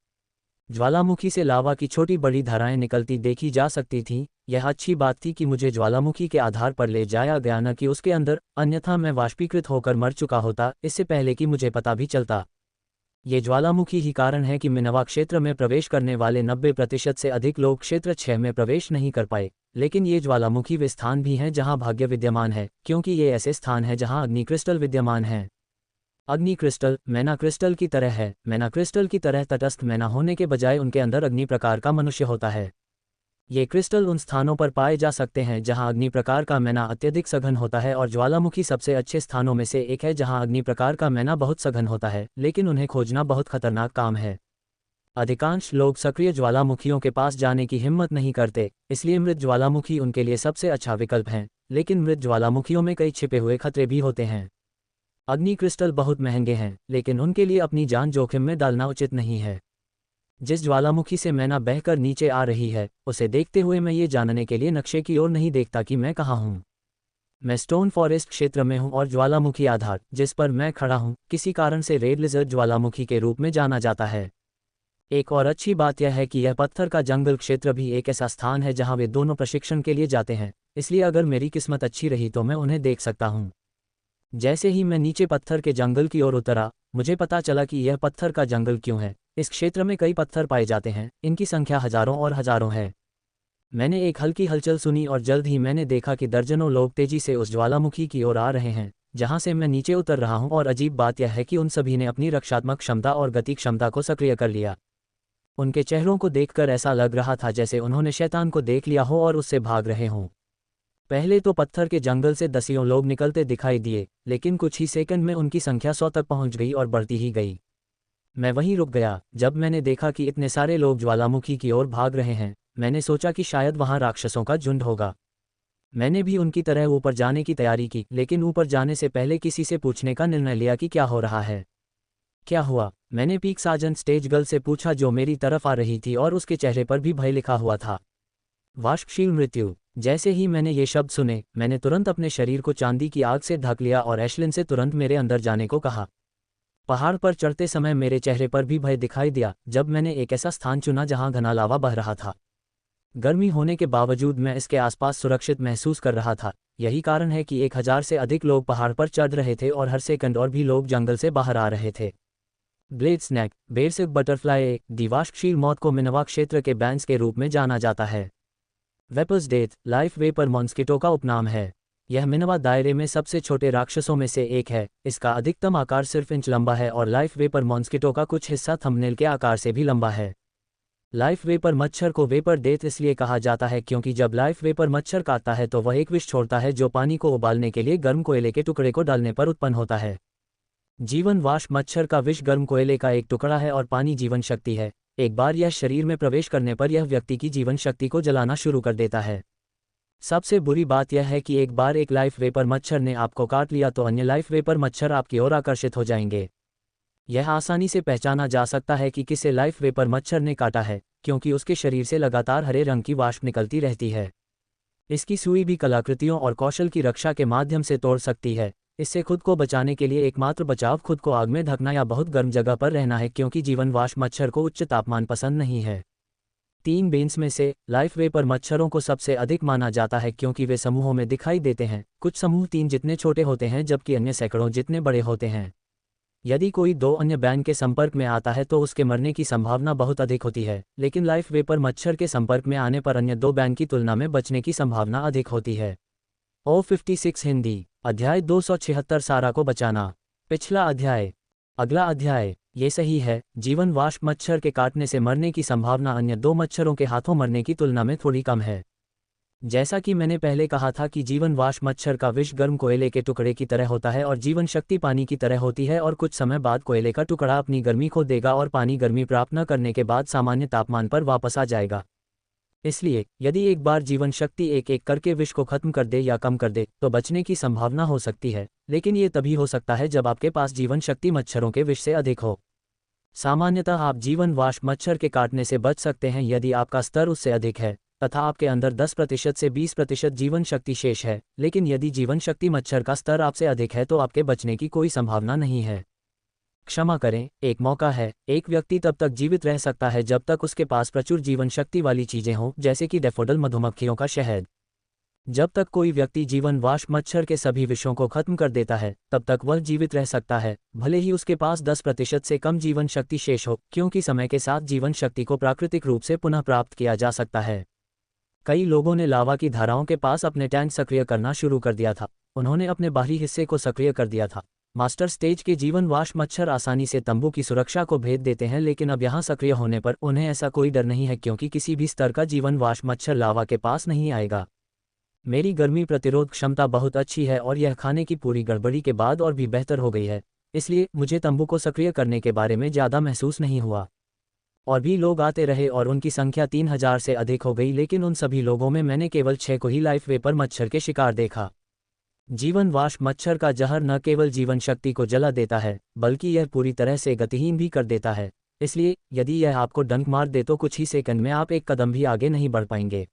ज्वालामुखी से लावा की छोटी बड़ी धाराएं निकलती देखी जा सकती थीं। यह अच्छी बात थी कि मुझे ज्वालामुखी के आधार पर ले जाया गया, न कि उसके अंदर, अन्यथा मैं वाष्पीकृत होकर मर चुका होता इससे पहले कि मुझे पता भी चलता। ये ज्वालामुखी ही कारण है कि मिनवा क्षेत्र में प्रवेश करने वाले 90% से अधिक लोग क्षेत्र 6 में प्रवेश नहीं कर पाए। लेकिन ये ज्वालामुखी वे स्थान भी हैं जहां भाग्य विद्यमान है, क्योंकि ये ऐसे स्थान हैं जहां अग्नि क्रिस्टल विद्यमान हैं। अग्नि क्रिस्टल मैना क्रिस्टल की तरह है। मैना क्रिस्टल की तरह तटस्थ मैना होने के बजाय उनके अंदर अग्नि प्रकार का मनुष्य होता है। ये क्रिस्टल उन स्थानों पर पाए जा सकते हैं जहां अग्नि प्रकार का मैना अत्यधिक सघन होता है, और ज्वालामुखी सबसे अच्छे स्थानों में से एक है जहां अग्नि प्रकार का मैना बहुत सघन होता है, लेकिन उन्हें खोजना बहुत खतरनाक काम है। अधिकांश लोग सक्रिय ज्वालामुखियों के पास जाने की हिम्मत नहीं करते, इसलिए मृत ज्वालामुखी उनके लिए सबसे अच्छा विकल्प हैं। लेकिन मृत ज्वालामुखियों में कई छिपे हुए खतरे भी होते हैं। अग्नि क्रिस्टल बहुत महंगे हैं, लेकिन उनके लिए अपनी जान जोखिम में डालना उचित नहीं है। जिस ज्वालामुखी से मैना बहकर नीचे आ रही है, उसे देखते हुए मैं ये जानने के लिए नक्शे की ओर नहीं देखता कि मैं कहाँ हूँ। मैं स्टोन फॉरेस्ट क्षेत्र में हूँ और ज्वालामुखी आधार जिस पर मैं खड़ा हूँ किसी कारण से रेड लिजर्ड ज्वालामुखी के रूप में जाना जाता है। एक और अच्छी बात यह है कि यह पत्थर का जंगल क्षेत्र भी एक ऐसा स्थान है जहाँ वे दोनों प्रशिक्षण के लिए जाते हैं, इसलिए अगर मेरी किस्मत अच्छी रही तो मैं उन्हें देख सकता हूँ। जैसे ही मैं नीचे पत्थर के जंगल की ओर उतरा, मुझे पता चला कि यह पत्थर का जंगल क्यों है। इस क्षेत्र में कई पत्थर पाए जाते हैं, इनकी संख्या हजारों और हजारों है। मैंने एक हल्की हलचल सुनी और जल्द ही मैंने देखा कि दर्जनों लोग तेजी से उस ज्वालामुखी की ओर आ रहे हैं जहां से मैं नीचे उतर रहा हूं, और अजीब बात यह है कि उन सभी ने अपनी रक्षात्मक क्षमता और गति क्षमता को सक्रिय कर लिया। उनके चेहरों को देखकर ऐसा लग रहा था जैसे उन्होंने शैतान को देख लिया हो और उससे भाग रहे हों। पहले तो पत्थर के जंगल से दसियों लोग निकलते दिखाई दिए, लेकिन कुछ ही सेकंड में उनकी संख्या 100 तक पहुंच गई और बढ़ती ही गई। मैं वहीं रुक गया। जब मैंने देखा कि इतने सारे लोग ज्वालामुखी की ओर भाग रहे हैं, मैंने सोचा कि शायद वहां राक्षसों का झुंड होगा। मैंने भी उनकी तरह ऊपर जाने की तैयारी की, लेकिन ऊपर जाने से पहले किसी से पूछने का निर्णय लिया कि क्या हो रहा है। क्या हुआ? मैंने पीक सार्जेंट स्टेज गर्ल से पूछा जो मेरी तरफ आ रही थी और उसके चेहरे पर भी भय लिखा हुआ था। वाष्पशील मृत्यु। जैसे ही मैंने ये शब्द सुने, मैंने तुरंत अपने शरीर को चांदी की आग से ढक लिया और एशलिन से तुरंत मेरे अंदर जाने को कहा। पहाड़ पर चढ़ते समय मेरे चेहरे पर भी भय दिखाई दिया जब मैंने एक ऐसा स्थान चुना जहां घना लावा बह रहा था। गर्मी होने के बावजूद मैं इसके आसपास सुरक्षित महसूस कर रहा था। यही कारण है कि 1000 से अधिक लोग पहाड़ पर चढ़ रहे थे और हर सेकंड और भी लोग जंगल से बाहर आ रहे थे। ब्लेड स्नैक, बेरसिक बटरफ्लाई, दिवाशशील मौत को मिनवा क्षेत्र के बैंस के रूप में जाना जाता है। वेपर्स डेथ, लाइफ वेपर मॉन्स्किटो का उपनाम है। यह मिनवा दायरे में सबसे छोटे राक्षसों में से एक है। इसका अधिकतम आकार सिर्फ इंच लंबा है और लाइफ वेपर मॉन्स्किटो का कुछ हिस्सा थंबनेल के आकार से भी लंबा है। लाइफ वेपर मच्छर को वेपर डेथ इसलिए कहा जाता है क्योंकि जब लाइफ वेपर मच्छर काटता है तो वह एक विष छोड़ता है जो पानी को उबालने के लिए गर्म कोयले के टुकड़े को डालने पर उत्पन्न होता है। जीवन वाष्प मच्छर का विष गर्म कोयले का एक टुकड़ा है और पानी जीवन शक्ति है। एक बार यह शरीर में प्रवेश करने पर यह व्यक्ति की जीवन शक्ति को जलाना शुरू कर देता है। सबसे बुरी बात यह है कि एक बार एक लाइफ वेपर मच्छर ने आपको काट लिया तो अन्य लाइफ वेपर मच्छर आपकी ओर आकर्षित हो जाएंगे। यह आसानी से पहचाना जा सकता है कि किसे लाइफ वेपर मच्छर ने काटा है, क्योंकि उसके शरीर से लगातार हरे रंग की वाष्प निकलती रहती है। इसकी सुई भी कलाकृतियों और कौशल की रक्षा के माध्यम से तोड़ सकती है। इससे खुद को बचाने के लिए एकमात्र बचाव खुद को आग में ढकना या बहुत गर्म जगह पर रहना है, क्योंकि जीवन वाष्प मच्छर को उच्च तापमान पसंद नहीं है। 3 बेन्स में से लाइफ वेपर मच्छरों को सबसे अधिक माना जाता है क्योंकि वे समूहों में दिखाई देते हैं। कुछ समूह 3 जितने छोटे होते हैं जबकि अन्य सैकड़ों जितने बड़े होते हैं। यदि कोई 2 अन्य बैन के संपर्क में आता है तो उसके मरने की संभावना बहुत अधिक होती है, लेकिन लाइफ वेपर मच्छर के संपर्क में आने पर अन्य 2 बैन की तुलना में बचने की संभावना अधिक होती है। O56 हिंदी अध्याय 276 सारा को बचाना। पिछला अध्याय। अगला अध्याय। ये सही है, जीवन वाष्प मच्छर के काटने से मरने की संभावना अन्य 2 मच्छरों के हाथों मरने की तुलना में थोड़ी कम है। जैसा कि मैंने पहले कहा था कि जीवन वाष्प मच्छर का विष गर्म कोयले के टुकड़े की तरह होता है और जीवन शक्ति पानी की तरह होती है, और कुछ समय बाद कोयले का टुकड़ा अपनी गर्मी खो देगा और पानी गर्मी प्राप्त न करने के बाद सामान्य तापमान पर वापस आ जाएगा। इसलिए यदि एक बार जीवन शक्ति एक एक करके विष को खत्म कर दे या कम कर दे तो बचने की संभावना हो सकती है, लेकिन ये तभी हो सकता है जब आपके पास जीवन शक्ति मच्छरों के विष से अधिक हो। सामान्यतः आप जीवन वाष्प मच्छर के काटने से बच सकते हैं यदि आपका स्तर उससे अधिक है तथा आपके अंदर 10% से 20% जीवन शक्ति शेष है, लेकिन यदि जीवन शक्ति मच्छर का स्तर आपसे अधिक है तो आपके बचने की कोई संभावना नहीं है। क्षमा करें, एक मौका है। एक व्यक्ति तब तक जीवित रह सकता है जब तक उसके पास प्रचुर जीवन शक्ति वाली चीजें हों, जैसे कि डैफोडिल मधुमक्खियों का शहद। जब तक कोई व्यक्ति जीवन वाष्प मच्छर के सभी विषयों को खत्म कर देता है तब तक वह जीवित रह सकता है, भले ही उसके पास 10% से कम जीवन शक्ति शेष हो, क्योंकि समय के साथ जीवन शक्ति को प्राकृतिक रूप से पुनः प्राप्त किया जा सकता है। कई लोगों ने लावा की धाराओं के पास अपने टैंक सक्रिय करना शुरू कर दिया था। उन्होंने अपने बाहरी हिस्से को सक्रिय कर दिया था। मास्टर स्टेज के जीवन वाष्प मच्छर आसानी से तंबू की सुरक्षा को भेद देते हैं, लेकिन अब यहाँ सक्रिय होने पर उन्हें ऐसा कोई डर नहीं है क्योंकि किसी भी स्तर का जीवन वाष्प मच्छर लावा के पास नहीं आएगा। मेरी गर्मी प्रतिरोध क्षमता बहुत अच्छी है और यह खाने की पूरी गड़बड़ी के बाद और भी बेहतर हो गई है, इसलिए मुझे तंबू को सक्रिय करने के बारे में ज़्यादा महसूस नहीं हुआ। और भी लोग आते रहे और उनकी संख्या 3000 से अधिक हो गई, लेकिन उन सभी लोगों में मैंने केवल 6 को ही लाइफ वेपर मच्छर के शिकार देखा। जीवन वाष्प मच्छर का जहर न केवल जीवन शक्ति को जला देता है बल्कि यह पूरी तरह से गतिहीन भी कर देता है, इसलिए यदि यह आपको डंक मार दे तो कुछ ही सेकंड में आप एक कदम भी आगे नहीं बढ़ पाएंगे।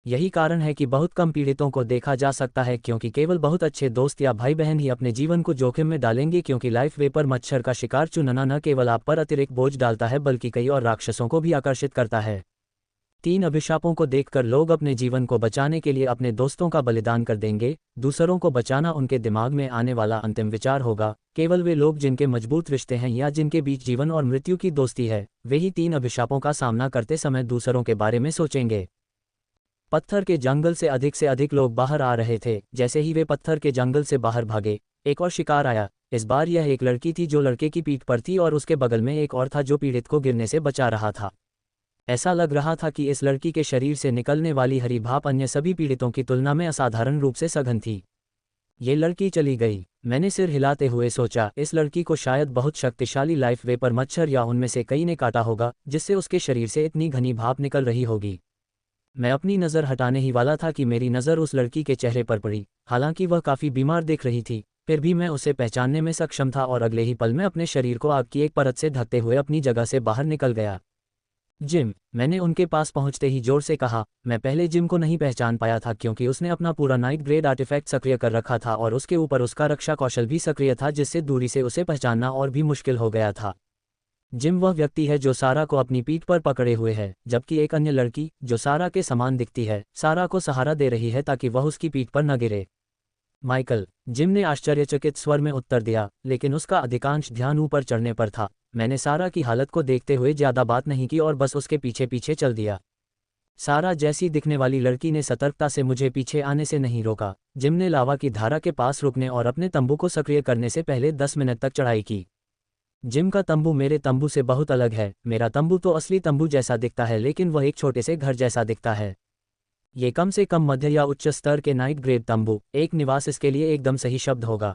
यही कारण है कि बहुत कम पीड़ितों को देखा जा सकता है, क्योंकि केवल बहुत अच्छे दोस्त या भाई बहन ही अपने जीवन को जोखिम में डालेंगे, क्योंकि लाइफ वेपर मच्छर का शिकार चुनना न केवल आप पर अतिरिक्त बोझ डालता है बल्कि कई और राक्षसों को भी आकर्षित करता है। 3 अभिशापों को देखकर लोग अपने जीवन को बचाने के लिए अपने दोस्तों का बलिदान कर देंगे। दूसरों को बचाना उनके दिमाग में आने वाला अंतिम विचार होगा। केवल वे लोग जिनके मजबूत रिश्ते हैं या जिनके बीच जीवन और मृत्यु की दोस्ती है, वे ही 3 अभिशापों का सामना करते समय दूसरों के बारे में सोचेंगे। पत्थर के जंगल से अधिक लोग बाहर आ रहे थे। जैसे ही वे पत्थर के जंगल से बाहर भागे, एक और शिकार आया। इस बार यह एक लड़की थी जो लड़के की पीठ पर थी और उसके बगल में एक और था जो पीड़ित को गिरने से बचा रहा था। ऐसा लग रहा था कि इस लड़की के शरीर से निकलने वाली हरी भाप अन्य सभी पीड़ितों की तुलना में असाधारण रूप से सघन थी। ये लड़की चली गई। मैंने सिर हिलाते हुए सोचा, इस लड़की को शायद बहुत शक्तिशाली लाइफ वेपर मच्छर या उनमें से कई ने काटा होगा, जिससे उसके शरीर से इतनी घनी भाप निकल रही होगी। मैं अपनी नज़र हटाने ही वाला था कि मेरी नज़र उस लड़की के चेहरे पर पड़ी। हालांकि वह काफ़ी बीमार दिख रही थी, फिर भी मैं उसे पहचानने में सक्षम था और अगले ही पल में अपने शरीर को आग की एक परत से ढकते हुए अपनी जगह से बाहर निकल गया। जिम, मैंने उनके पास पहुंचते ही जोर से कहा। मैं पहले जिम को नहीं पहचान पाया था क्योंकि उसने अपना पूरा नाइट ग्रेड आर्टिफैक्ट सक्रिय कर रखा था और उसके ऊपर उसका रक्षा कौशल भी सक्रिय था, जिससे दूरी से उसे पहचानना और भी मुश्किल हो गया था। जिम वह व्यक्ति है जो सारा को अपनी पीठ पर पकड़े हुए है, जबकि एक अन्य लड़की जो सारा के समान दिखती है सारा को सहारा दे रही है ताकि वह उसकी पीठ पर न गिरे। माइकल, जिम ने आश्चर्यचकित स्वर में उत्तर दिया, लेकिन उसका अधिकांश ध्यान ऊपर चढ़ने पर था। मैंने सारा की हालत को देखते हुए ज़्यादा बात नहीं की और बस उसके पीछे पीछे चल दिया। सारा जैसी दिखने वाली लड़की ने सतर्कता से मुझे पीछे आने से नहीं रोका। जिम ने लावा की धारा के पास रुकने और अपने तंबू को सक्रिय करने से पहले 10 मिनट तक चढ़ाई की। जिम का तंबू मेरे तंबू से बहुत अलग है। मेरा तंबू तो असली तंबू जैसा दिखता है, लेकिन वह एक छोटे से घर जैसा दिखता है। ये कम से कम मध्य या उच्च स्तर के नाइट ग्रेड तंबू, एक निवास इसके लिए एकदम सही शब्द होगा।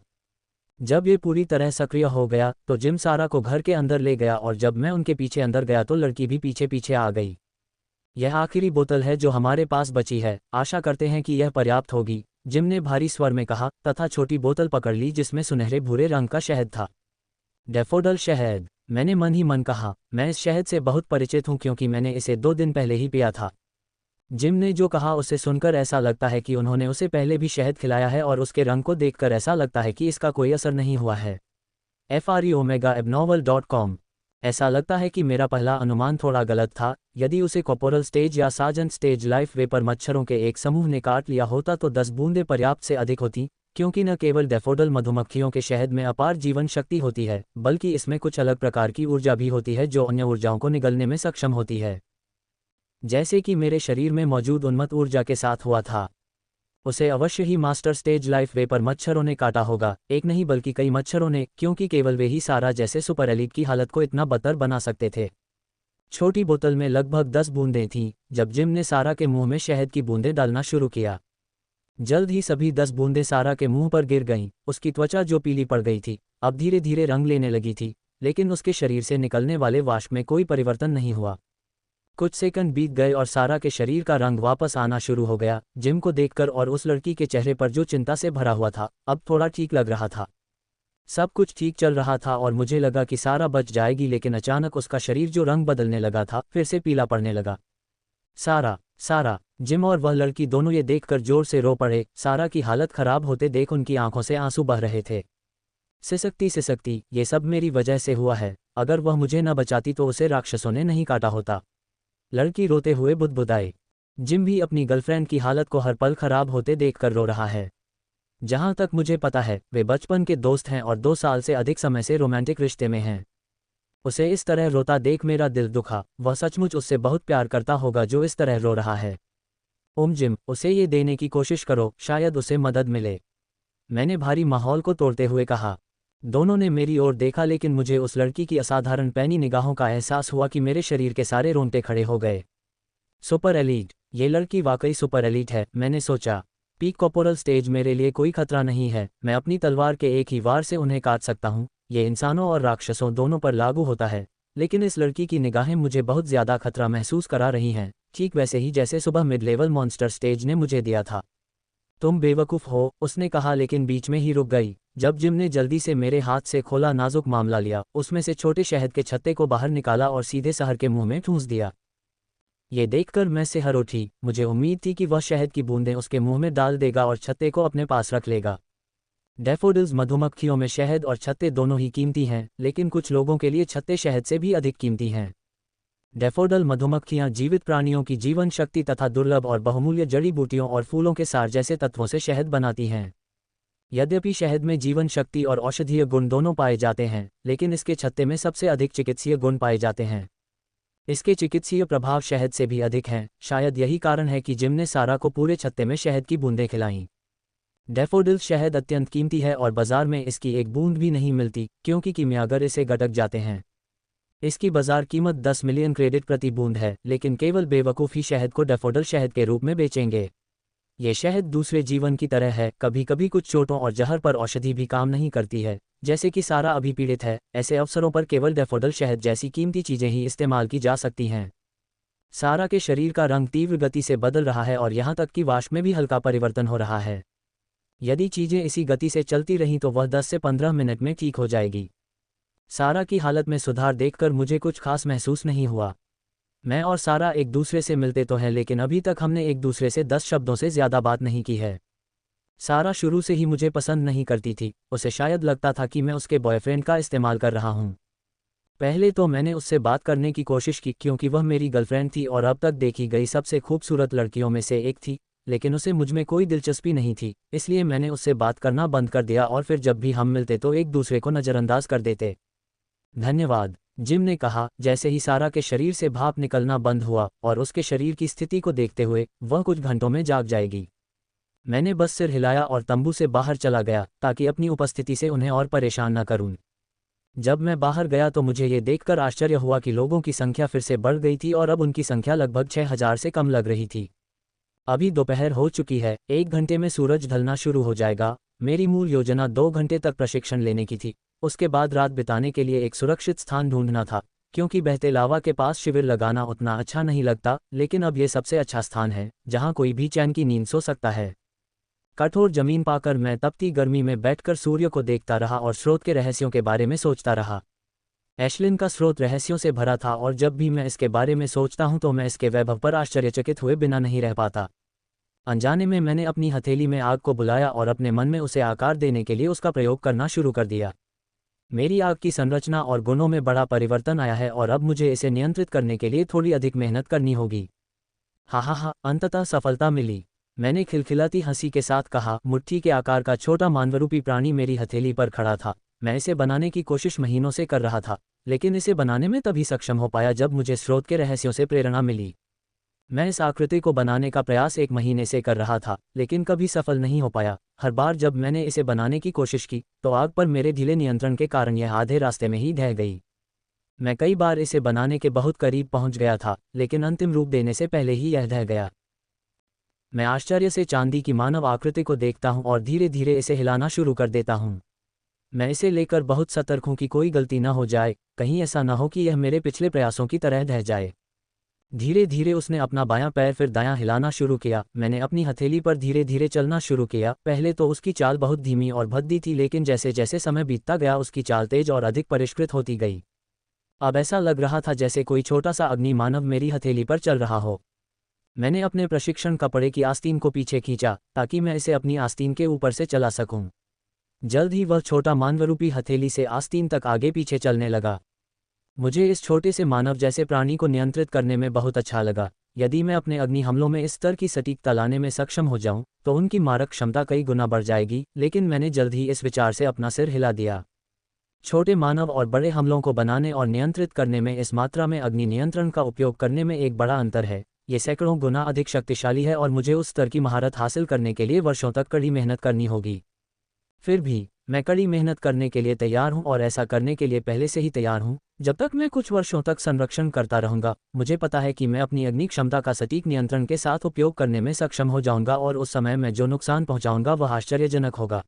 जब ये पूरी तरह सक्रिय हो गया तो जिम सारा को घर के अंदर ले गया और जब मैं उनके पीछे अंदर गया तो लड़की भी पीछे पीछे आ गई। यह आखिरी बोतल है जो हमारे पास बची है, आशा करते हैं कि यह पर्याप्त होगी, जिम ने भारी स्वर में कहा तथा छोटी बोतल पकड़ ली जिसमें सुनहरे भूरे रंग का शहद था। डैफोडिल शहद, मैंने मन ही मन कहा, मैं इस शहद से बहुत परिचित हूँ क्योंकि मैंने इसे 2 दिन पहले ही पिया था। जिम ने जो कहा उसे सुनकर ऐसा लगता है कि उन्होंने उसे पहले भी शहद खिलाया है और उसके रंग को देखकर ऐसा लगता है कि इसका कोई असर नहीं हुआ है। FREOMEGAABNORMAL.com। ऐसा लगता है कि मेरा पहला अनुमान थोड़ा गलत था, यदि उसे कॉर्पोरल स्टेज या सार्जेंट स्टेज लाइफ वेपर मच्छरों के एक समूह ने काट लिया होता तो 10 बूंदें पर्याप्त से अधिक होती, क्योंकि न केवल डैफोडिल मधुमक्खियों के शहद में अपार जीवन शक्ति होती है, बल्कि इसमें कुछ अलग प्रकार की ऊर्जा भी होती है जो अन्य ऊर्जाओं को निगलने में सक्षम होती है, जैसे कि मेरे शरीर में मौजूद उन्मत्त ऊर्जा के साथ हुआ था। उसे अवश्य ही मास्टर स्टेज लाइफ वेपर मच्छरों ने काटा होगा, एक नहीं बल्कि कई मच्छरों ने, क्योंकि केवल वे ही सारा जैसे सुपर एलीट की हालत को इतना बदतर बना सकते थे। छोटी बोतल में लगभग 10 बूंदें थीं। जब जिम ने सारा के मुंह में शहद की बूंदें डालना शुरू किया, जल्द ही सभी 10 बूंदें सारा के मुंह पर गिर गईं। उसकी त्वचा जो पीली पड़ गई थी अब धीरे धीरे रंग लेने लगी थी, लेकिन उसके शरीर से निकलने वाले वाष्प में कोई परिवर्तन नहीं हुआ। कुछ सेकंड बीत गए और सारा के शरीर का रंग वापस आना शुरू हो गया। जिम को देखकर और उस लड़की के चेहरे पर जो चिंता से भरा हुआ था, अब थोड़ा ठीक लग रहा था। सब कुछ ठीक चल रहा था और मुझे लगा कि सारा बच जाएगी, लेकिन अचानक उसका शरीर जो रंग बदलने लगा था फिर से पीला पड़ने लगा। सारा, सारा! जिम और वह लड़की दोनों ये देखकर जोर से रो पड़े। सारा की हालत खराब होते देख उनकी आंखों से आंसू बह रहे थे। सिसकती, ये सब मेरी वजह से हुआ है। अगर वह मुझे न बचाती तो उसे राक्षसों ने नहीं काटा होता। लड़की रोते हुए बुदबुदाई। जिम भी अपनी गर्लफ्रेंड की हालत को हर पल खराब होते देखकर रो रहा है। जहां तक मुझे पता है वे बचपन के दोस्त हैं और 2 साल से अधिक समय से रोमांटिक रिश्ते में हैं। उसे इस तरह रोता देख मेरा दिल दुखा। वह सचमुच उससे बहुत प्यार करता होगा जो इस तरह रो रहा है। जिम, उसे ये देने की कोशिश करो, शायद उसे मदद मिले, मैंने भारी माहौल को तोड़ते हुए कहा। दोनों ने मेरी ओर देखा, लेकिन मुझे उस लड़की की असाधारण पैनी निगाहों का एहसास हुआ कि मेरे शरीर के सारे रोंगटे खड़े हो गए। सुपर एलीट, ये लड़की वाकई सुपर एलीट है, मैंने सोचा। पीक कॉर्पोरल स्टेज मेरे लिए कोई खतरा नहीं है, मैं अपनी तलवार के एक ही वार से उन्हें काट सकता हूँ। ये इंसानों और राक्षसों दोनों पर लागू होता है, लेकिन इस लड़की की निगाहें मुझे बहुत ज्यादा खतरा महसूस करा रही हैं, ठीक वैसे ही जैसे सुबह मिड लेवल मॉन्स्टर स्टेज ने मुझे दिया था। तुम बेवकूफ़ हो, उसने कहा, लेकिन बीच में ही रुक गई। जब जिम ने जल्दी से मेरे हाथ से खोला नाजुक मामला लिया, उसमें से छोटे शहद के छत्ते को बाहर निकाला और सीधे सहर के मुंह में ठूंस दिया। ये देखकर मैं सिहर उठी। मुझे उम्मीद थी कि वह शहद की बूंदें उसके मुंह में डाल देगा और छत्ते को अपने पास रख लेगा। डैफोडिल्स मधुमक्खियों में शहद और छत्ते दोनों ही कीमती हैं, लेकिन कुछ लोगों के लिए छत्ते शहद से भी अधिक कीमती हैं। डैफोडिल मधुमक्खियां जीवित प्राणियों की जीवन शक्ति तथा दुर्लभ और बहुमूल्य जड़ी बूटियों और फूलों के सार जैसे तत्वों से शहद बनाती हैं। यद्यपि शहद में जीवन शक्ति और औषधीय गुण दोनों पाए जाते हैं, लेकिन इसके छत्ते में सबसे अधिक चिकित्सीय गुण पाए जाते हैं। इसके चिकित्सीय प्रभाव शहद से भी अधिक हैं। शायद यही कारण है कि जिम ने सारा को पूरे छत्ते में शहद की बूंदें खिलाईं। डैफोडिल शहद अत्यंत कीमती है और बाजार में इसकी एक बूंद भी नहीं मिलती, क्योंकि कीमियागर इसे गटक जाते हैं। इसकी बाजार कीमत 10 मिलियन क्रेडिट प्रति बूंद है, लेकिन केवल बेवकूफ़ ही शहद को डैफोडिल शहद के रूप में बेचेंगे। ये शहद दूसरे जीवन की तरह है, कभी कभी कुछ चोटों और जहर पर औषधि भी काम नहीं करती है। जैसे कि सारा अभी पीड़ित है, ऐसे अवसरों पर केवल डैफोडिल शहद जैसी कीमती चीज़ें ही इस्तेमाल की जा सकती हैं। सारा के शरीर का रंग तीव्र गति से बदल रहा है और यहाँ तक कि वाष्प में भी हल्का परिवर्तन हो रहा है। यदि चीज़ें इसी गति से चलती रहीं तो वह 10 से 15 मिनट में ठीक हो जाएगी। सारा की हालत में सुधार देखकर मुझे कुछ खास महसूस नहीं हुआ। मैं और सारा एक दूसरे से मिलते तो हैं, लेकिन अभी तक हमने एक दूसरे से 10 शब्दों से ज़्यादा बात नहीं की है। सारा शुरू से ही मुझे पसंद नहीं करती थी। उसे शायद लगता था कि मैं उसके बॉयफ्रेंड का इस्तेमाल कर रहा हूँ। पहले तो मैंने उससे बात करने की कोशिश की, क्योंकि वह मेरी गर्लफ्रेंड थी और अब तक देखी गई सबसे खूबसूरत लड़कियों में से एक थी, लेकिन उसे मुझमें कोई दिलचस्पी नहीं थी। इसलिए मैंने उससे बात करना बंद कर दिया और फिर जब भी हम मिलते तो एक दूसरे को नज़रअंदाज कर देते। धन्यवाद, जिम ने कहा। जैसे ही सारा के शरीर से भाप निकलना बंद हुआ और उसके शरीर की स्थिति को देखते हुए वह कुछ घंटों में जाग जाएगी, मैंने बस सिर हिलाया और तंबू से बाहर चला गया ताकि अपनी उपस्थिति से उन्हें और परेशान न करूं। जब मैं बाहर गया तो मुझे ये देखकर आश्चर्य हुआ कि लोगों की संख्या फिर से बढ़ गई थी और अब उनकी संख्या लगभग 6000 से कम लग रही थी। अभी दोपहर हो चुकी है, 1 घंटे में सूरज ढलना शुरू हो जाएगा मेरी मूल योजना 2 घंटे तक प्रशिक्षण लेने की थी। उसके बाद रात बिताने के लिए एक सुरक्षित स्थान ढूंढना था, क्योंकि बहते लावा के पास शिविर लगाना उतना अच्छा नहीं लगता, लेकिन अब ये सबसे अच्छा स्थान है जहाँ कोई भी चैन की नींद सो सकता है। कठोर जमीन पाकर मैं तपती गर्मी में बैठकर सूर्य को देखता रहा और स्रोत के रहस्यों के बारे में सोचता रहा। एशलिन का स्रोत रहस्यों से भरा था और जब भी मैं इसके बारे में सोचता हूं तो मैं इसके वैभव पर आश्चर्यचकित हुए बिना नहीं रह पाता। अनजाने में मैंने अपनी हथेली में आग को बुलाया और अपने मन में उसे आकार देने के लिए उसका प्रयोग करना शुरू कर दिया। मेरी आग की संरचना और गुणों में बड़ा परिवर्तन आया है और अब मुझे इसे नियंत्रित करने के लिए थोड़ी अधिक मेहनत करनी होगी। हा, अंततः सफलता मिली। मैंने खिलखिलाती हंसी के साथ कहा। मुट्ठी के आकार का छोटा मानवरूपी प्राणी मेरी हथेली पर खड़ा था। मैं इसे बनाने की कोशिश महीनों से कर रहा था, लेकिन इसे बनाने में तभी सक्षम हो पाया जब मुझे स्रोत के रहस्यों से प्रेरणा मिली। मैं इस आकृति को बनाने का प्रयास 1 महीने से कर रहा था, लेकिन कभी सफल नहीं हो पाया। हर बार जब मैंने इसे बनाने की कोशिश की तो आग पर मेरे ढीले नियंत्रण के कारण यह आधे रास्ते में ही ढह गई। मैं कई बार इसे बनाने के बहुत करीब पहुंच गया था, लेकिन अंतिम रूप देने से पहले ही यह ढह गया। मैं आश्चर्य से चांदी की मानव आकृति को देखता हूं और धीरे धीरे इसे हिलाना शुरू कर देता हूं। मैं इसे लेकर बहुत सतर्क हूं कि कोई गलती न हो जाए, कहीं ऐसा न हो कि यह मेरे पिछले प्रयासों की तरह ढह जाए। धीरे धीरे उसने अपना बायां पैर फिर दायां हिलाना शुरू किया। मैंने अपनी हथेली पर धीरे धीरे चलना शुरू किया। पहले तो उसकी चाल बहुत धीमी और भद्दी थी, लेकिन जैसे जैसे समय बीतता गया उसकी चाल तेज और अधिक परिष्कृत होती गई। अब ऐसा लग रहा था जैसे कोई छोटा सा अग्नि मानव मेरी हथेली पर चल रहा हो। मैंने अपने प्रशिक्षण कपड़े की आस्तीन को पीछे खींचा ताकि मैं इसे अपनी आस्तीन के ऊपर से चला सकूं। जल्द ही वह छोटा मानवरूपी हथेली से आस्तीन तक आगे पीछे चलने लगा। मुझे इस छोटे से मानव जैसे प्राणी को नियंत्रित करने में बहुत अच्छा लगा। यदि मैं अपने अग्नि हमलों में इस स्तर की सटीकता लाने में सक्षम हो जाऊं तो उनकी मारक क्षमता कई गुना बढ़ जाएगी, लेकिन मैंने जल्द ही इस विचार से अपना सिर हिला दिया। छोटे मानव और बड़े हमलों को बनाने और नियंत्रित करने में इस मात्रा में अग्नि नियंत्रण का उपयोग करने में एक बड़ा अंतर है। ये सैकड़ों गुना अधिक शक्तिशाली है और मुझे उस स्तर की महारत हासिल करने के लिए वर्षों तक कड़ी मेहनत करनी होगी। फिर भी मैं कड़ी मेहनत करने के लिए तैयार हूं और ऐसा करने के लिए पहले से ही तैयार हूं। जब तक मैं कुछ वर्षों तक संरक्षण करता रहूंगा, मुझे पता है कि मैं अपनी अग्नि क्षमता का सटीक नियंत्रण के साथ उपयोग करने में सक्षम हो जाऊंगा और उस समय मैं जो नुकसान पहुंचाऊंगा वह आश्चर्यजनक होगा।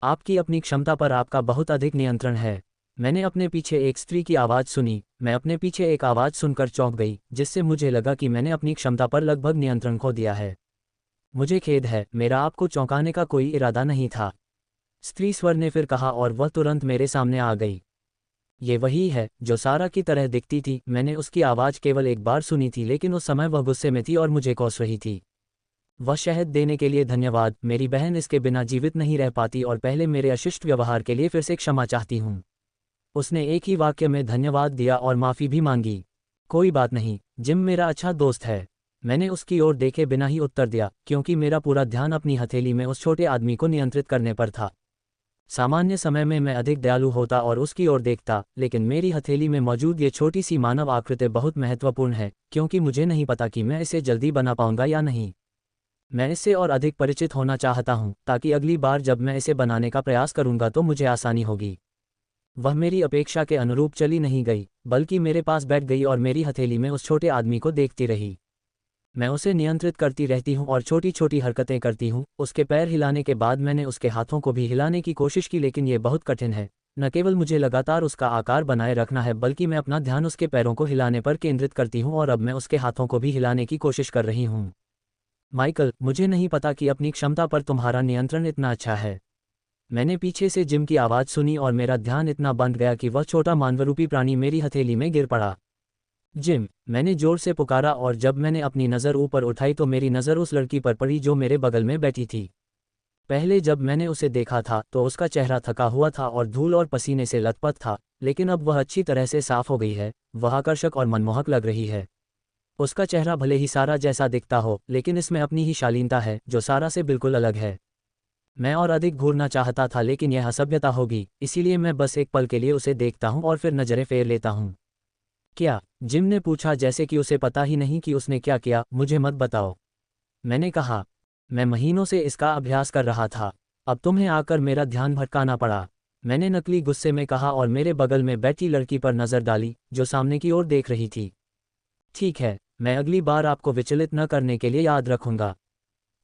आपकी अपनी क्षमता पर आपका बहुत अधिक नियंत्रण है। मैंने अपने पीछे एक स्त्री की आवाज़ सुनी। मैं अपने पीछे एक आवाज़ सुनकर चौंक गई, जिससे मुझे लगा कि मैंने अपनी क्षमता पर लगभग नियंत्रण खो दिया है। मुझे खेद है, मेरा आपको चौंकाने का कोई इरादा नहीं था, स्त्री स्वर ने फिर कहा और वह तुरंत मेरे सामने आ गई। ये वही है जो सारा की तरह दिखती थी। मैंने उसकी आवाज़ केवल एक बार सुनी थी, लेकिन उस समय वह गुस्से में थी और मुझे कोस रही थी। वह शहद देने के लिए धन्यवाद। मेरी बहन इसके बिना जीवित नहीं रह पाती और पहले मेरे अशिष्ट व्यवहार के लिए फिर से क्षमा चाहती हूँ। उसने एक ही वाक्य में धन्यवाद दिया और माफ़ी भी मांगी। कोई बात नहीं, जिम मेरा अच्छा दोस्त है। मैंने उसकी ओर देखे बिना ही उत्तर दिया, क्योंकि मेरा पूरा ध्यान अपनी हथेली में उस छोटे आदमी को नियंत्रित करने पर था। सामान्य समय में मैं अधिक दयालु होता और उसकी ओर देखता, लेकिन मेरी हथेली में मौजूद ये छोटी सी मानव आकृति बहुत महत्वपूर्ण है, क्योंकि मुझे नहीं पता कि मैं इसे जल्दी बना पाऊंगा या नहीं। मैं इससे और अधिक परिचित होना चाहता हूं, ताकि अगली बार जब मैं इसे बनाने का प्रयास करूंगा तो मुझे आसानी होगी। वह मेरी अपेक्षा के अनुरूप चली नहीं गई, बल्कि मेरे पास बैठ गई और मेरी हथेली में उस छोटे आदमी को देखती रही। मैं उसे नियंत्रित करती रहती हूँ और छोटी छोटी हरकतें करती हूँ। उसके पैर हिलाने के बाद मैंने उसके हाथों को भी हिलाने की कोशिश की, लेकिन ये बहुत कठिन है। न केवल मुझे लगातार उसका आकार बनाए रखना है, बल्कि मैं अपना ध्यान उसके पैरों को हिलाने पर केंद्रित करती हूँ और अब मैं उसके हाथों को भी हिलाने की कोशिश कर रही हूँ। माइकल, मुझे नहीं पता कि अपनी क्षमता पर तुम्हारा नियंत्रण इतना अच्छा है। मैंने पीछे से जिम की आवाज़ सुनी और मेरा ध्यान इतना बंध गया कि वह छोटा मानवरूपी प्राणी मेरी हथेली में गिर पड़ा। जिम, मैंने जोर से पुकारा और जब मैंने अपनी नज़र ऊपर उठाई तो मेरी नज़र उस लड़की पर पड़ी जो मेरे बगल में बैठी थी। पहले जब मैंने उसे देखा था तो उसका चेहरा थका हुआ था और धूल और पसीने से लथपथ था, लेकिन अब वह अच्छी तरह से साफ हो गई है। वह आकर्षक और मनमोहक लग रही है। उसका चेहरा भले ही सारा जैसा दिखता हो, लेकिन इसमें अपनी ही शालीनता है जो सारा से बिल्कुल अलग है। मैं और अधिक घूरना चाहता था, लेकिन यह असभ्यता होगी, इसीलिए मैं बस एक पल के लिए उसे देखता हूँ और फिर नज़रें फेर लेता हूँ। क्या? जिम ने पूछा, जैसे कि उसे पता ही नहीं कि उसने क्या किया। मुझे मत बताओ, मैंने कहा। मैं महीनों से इसका अभ्यास कर रहा था, अब तुम्हें आकर मेरा ध्यान भटकाना पड़ा, मैंने नकली गुस्से में कहा और मेरे बगल में बैठी लड़की पर नज़र डाली जो सामने की ओर देख रही थी। ठीक है, मैं अगली बार आपको विचलित न करने के लिए याद रखूंगा।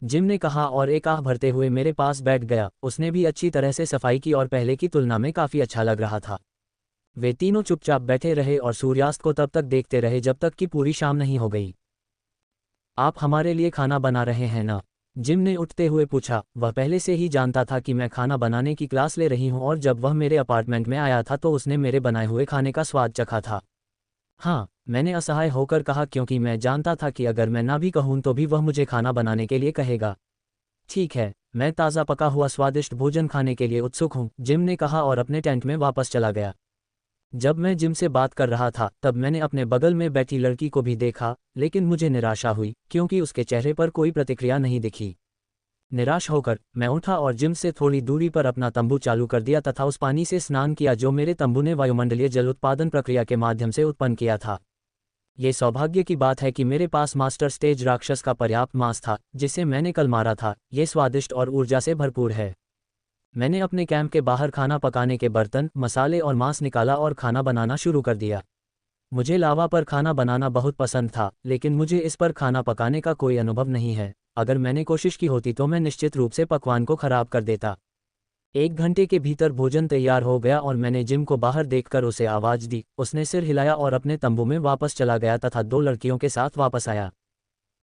जिम ने कहा और एक आह भरते हुए मेरे पास बैठ गया। उसने भी अच्छी तरह से सफाई की और पहले की तुलना में काफ़ी अच्छा लग रहा था। वे तीनों चुपचाप बैठे रहे और सूर्यास्त को तब तक देखते रहे जब तक कि पूरी शाम नहीं हो गई। आप हमारे लिए खाना बना रहे हैं ना? जिम ने उठते हुए पूछा। वह पहले से ही जानता था कि मैं खाना बनाने की क्लास ले रही हूं और जब वह मेरे अपार्टमेंट में आया था तो उसने मेरे बनाए हुए खाने का स्वाद चखा था। हाँ, मैंने असहाय होकर कहा क्योंकि मैं जानता था कि अगर मैं ना भी कहूँ तो भी वह मुझे खाना बनाने के लिए कहेगा। ठीक है, मैं ताज़ा पका हुआ स्वादिष्ट भोजन खाने के लिए उत्सुक हूँ, जिम ने कहा और अपने टेंट में वापस चला गया। जब मैं जिम से बात कर रहा था तब मैंने अपने बगल में बैठी लड़की को भी देखा, लेकिन मुझे निराशा हुई क्योंकि उसके चेहरे पर कोई प्रतिक्रिया नहीं दिखी। निराश होकर मैं उठा और जिम से थोड़ी दूरी पर अपना तंबू चालू कर दिया तथा उस पानी से स्नान किया जो मेरे तंबू ने वायुमंडलीय जल उत्पादन प्रक्रिया के माध्यम से उत्पन्न किया था। ये सौभाग्य की बात है कि मेरे पास मास्टर स्टेज राक्षस का पर्याप्त मांस था जिसे मैंने कल मारा था। ये स्वादिष्ट और ऊर्जा से भरपूर है। मैंने अपने कैंप के बाहर खाना पकाने के बर्तन, मसाले और मांस निकाला और खाना बनाना शुरू कर दिया। मुझे लावा पर खाना बनाना बहुत पसंद था, लेकिन मुझे इस पर खाना पकाने का कोई अनुभव नहीं है। अगर मैंने कोशिश की होती तो मैं निश्चित रूप से पकवान को खराब कर देता। 1 घंटे के भीतर भोजन तैयार हो गया और मैंने जिम को बाहर देखकर उसे आवाज़ दी। उसने सिर हिलाया और अपने तंबू में वापस चला गया तथा 2 लड़कियों के साथ वापस आया।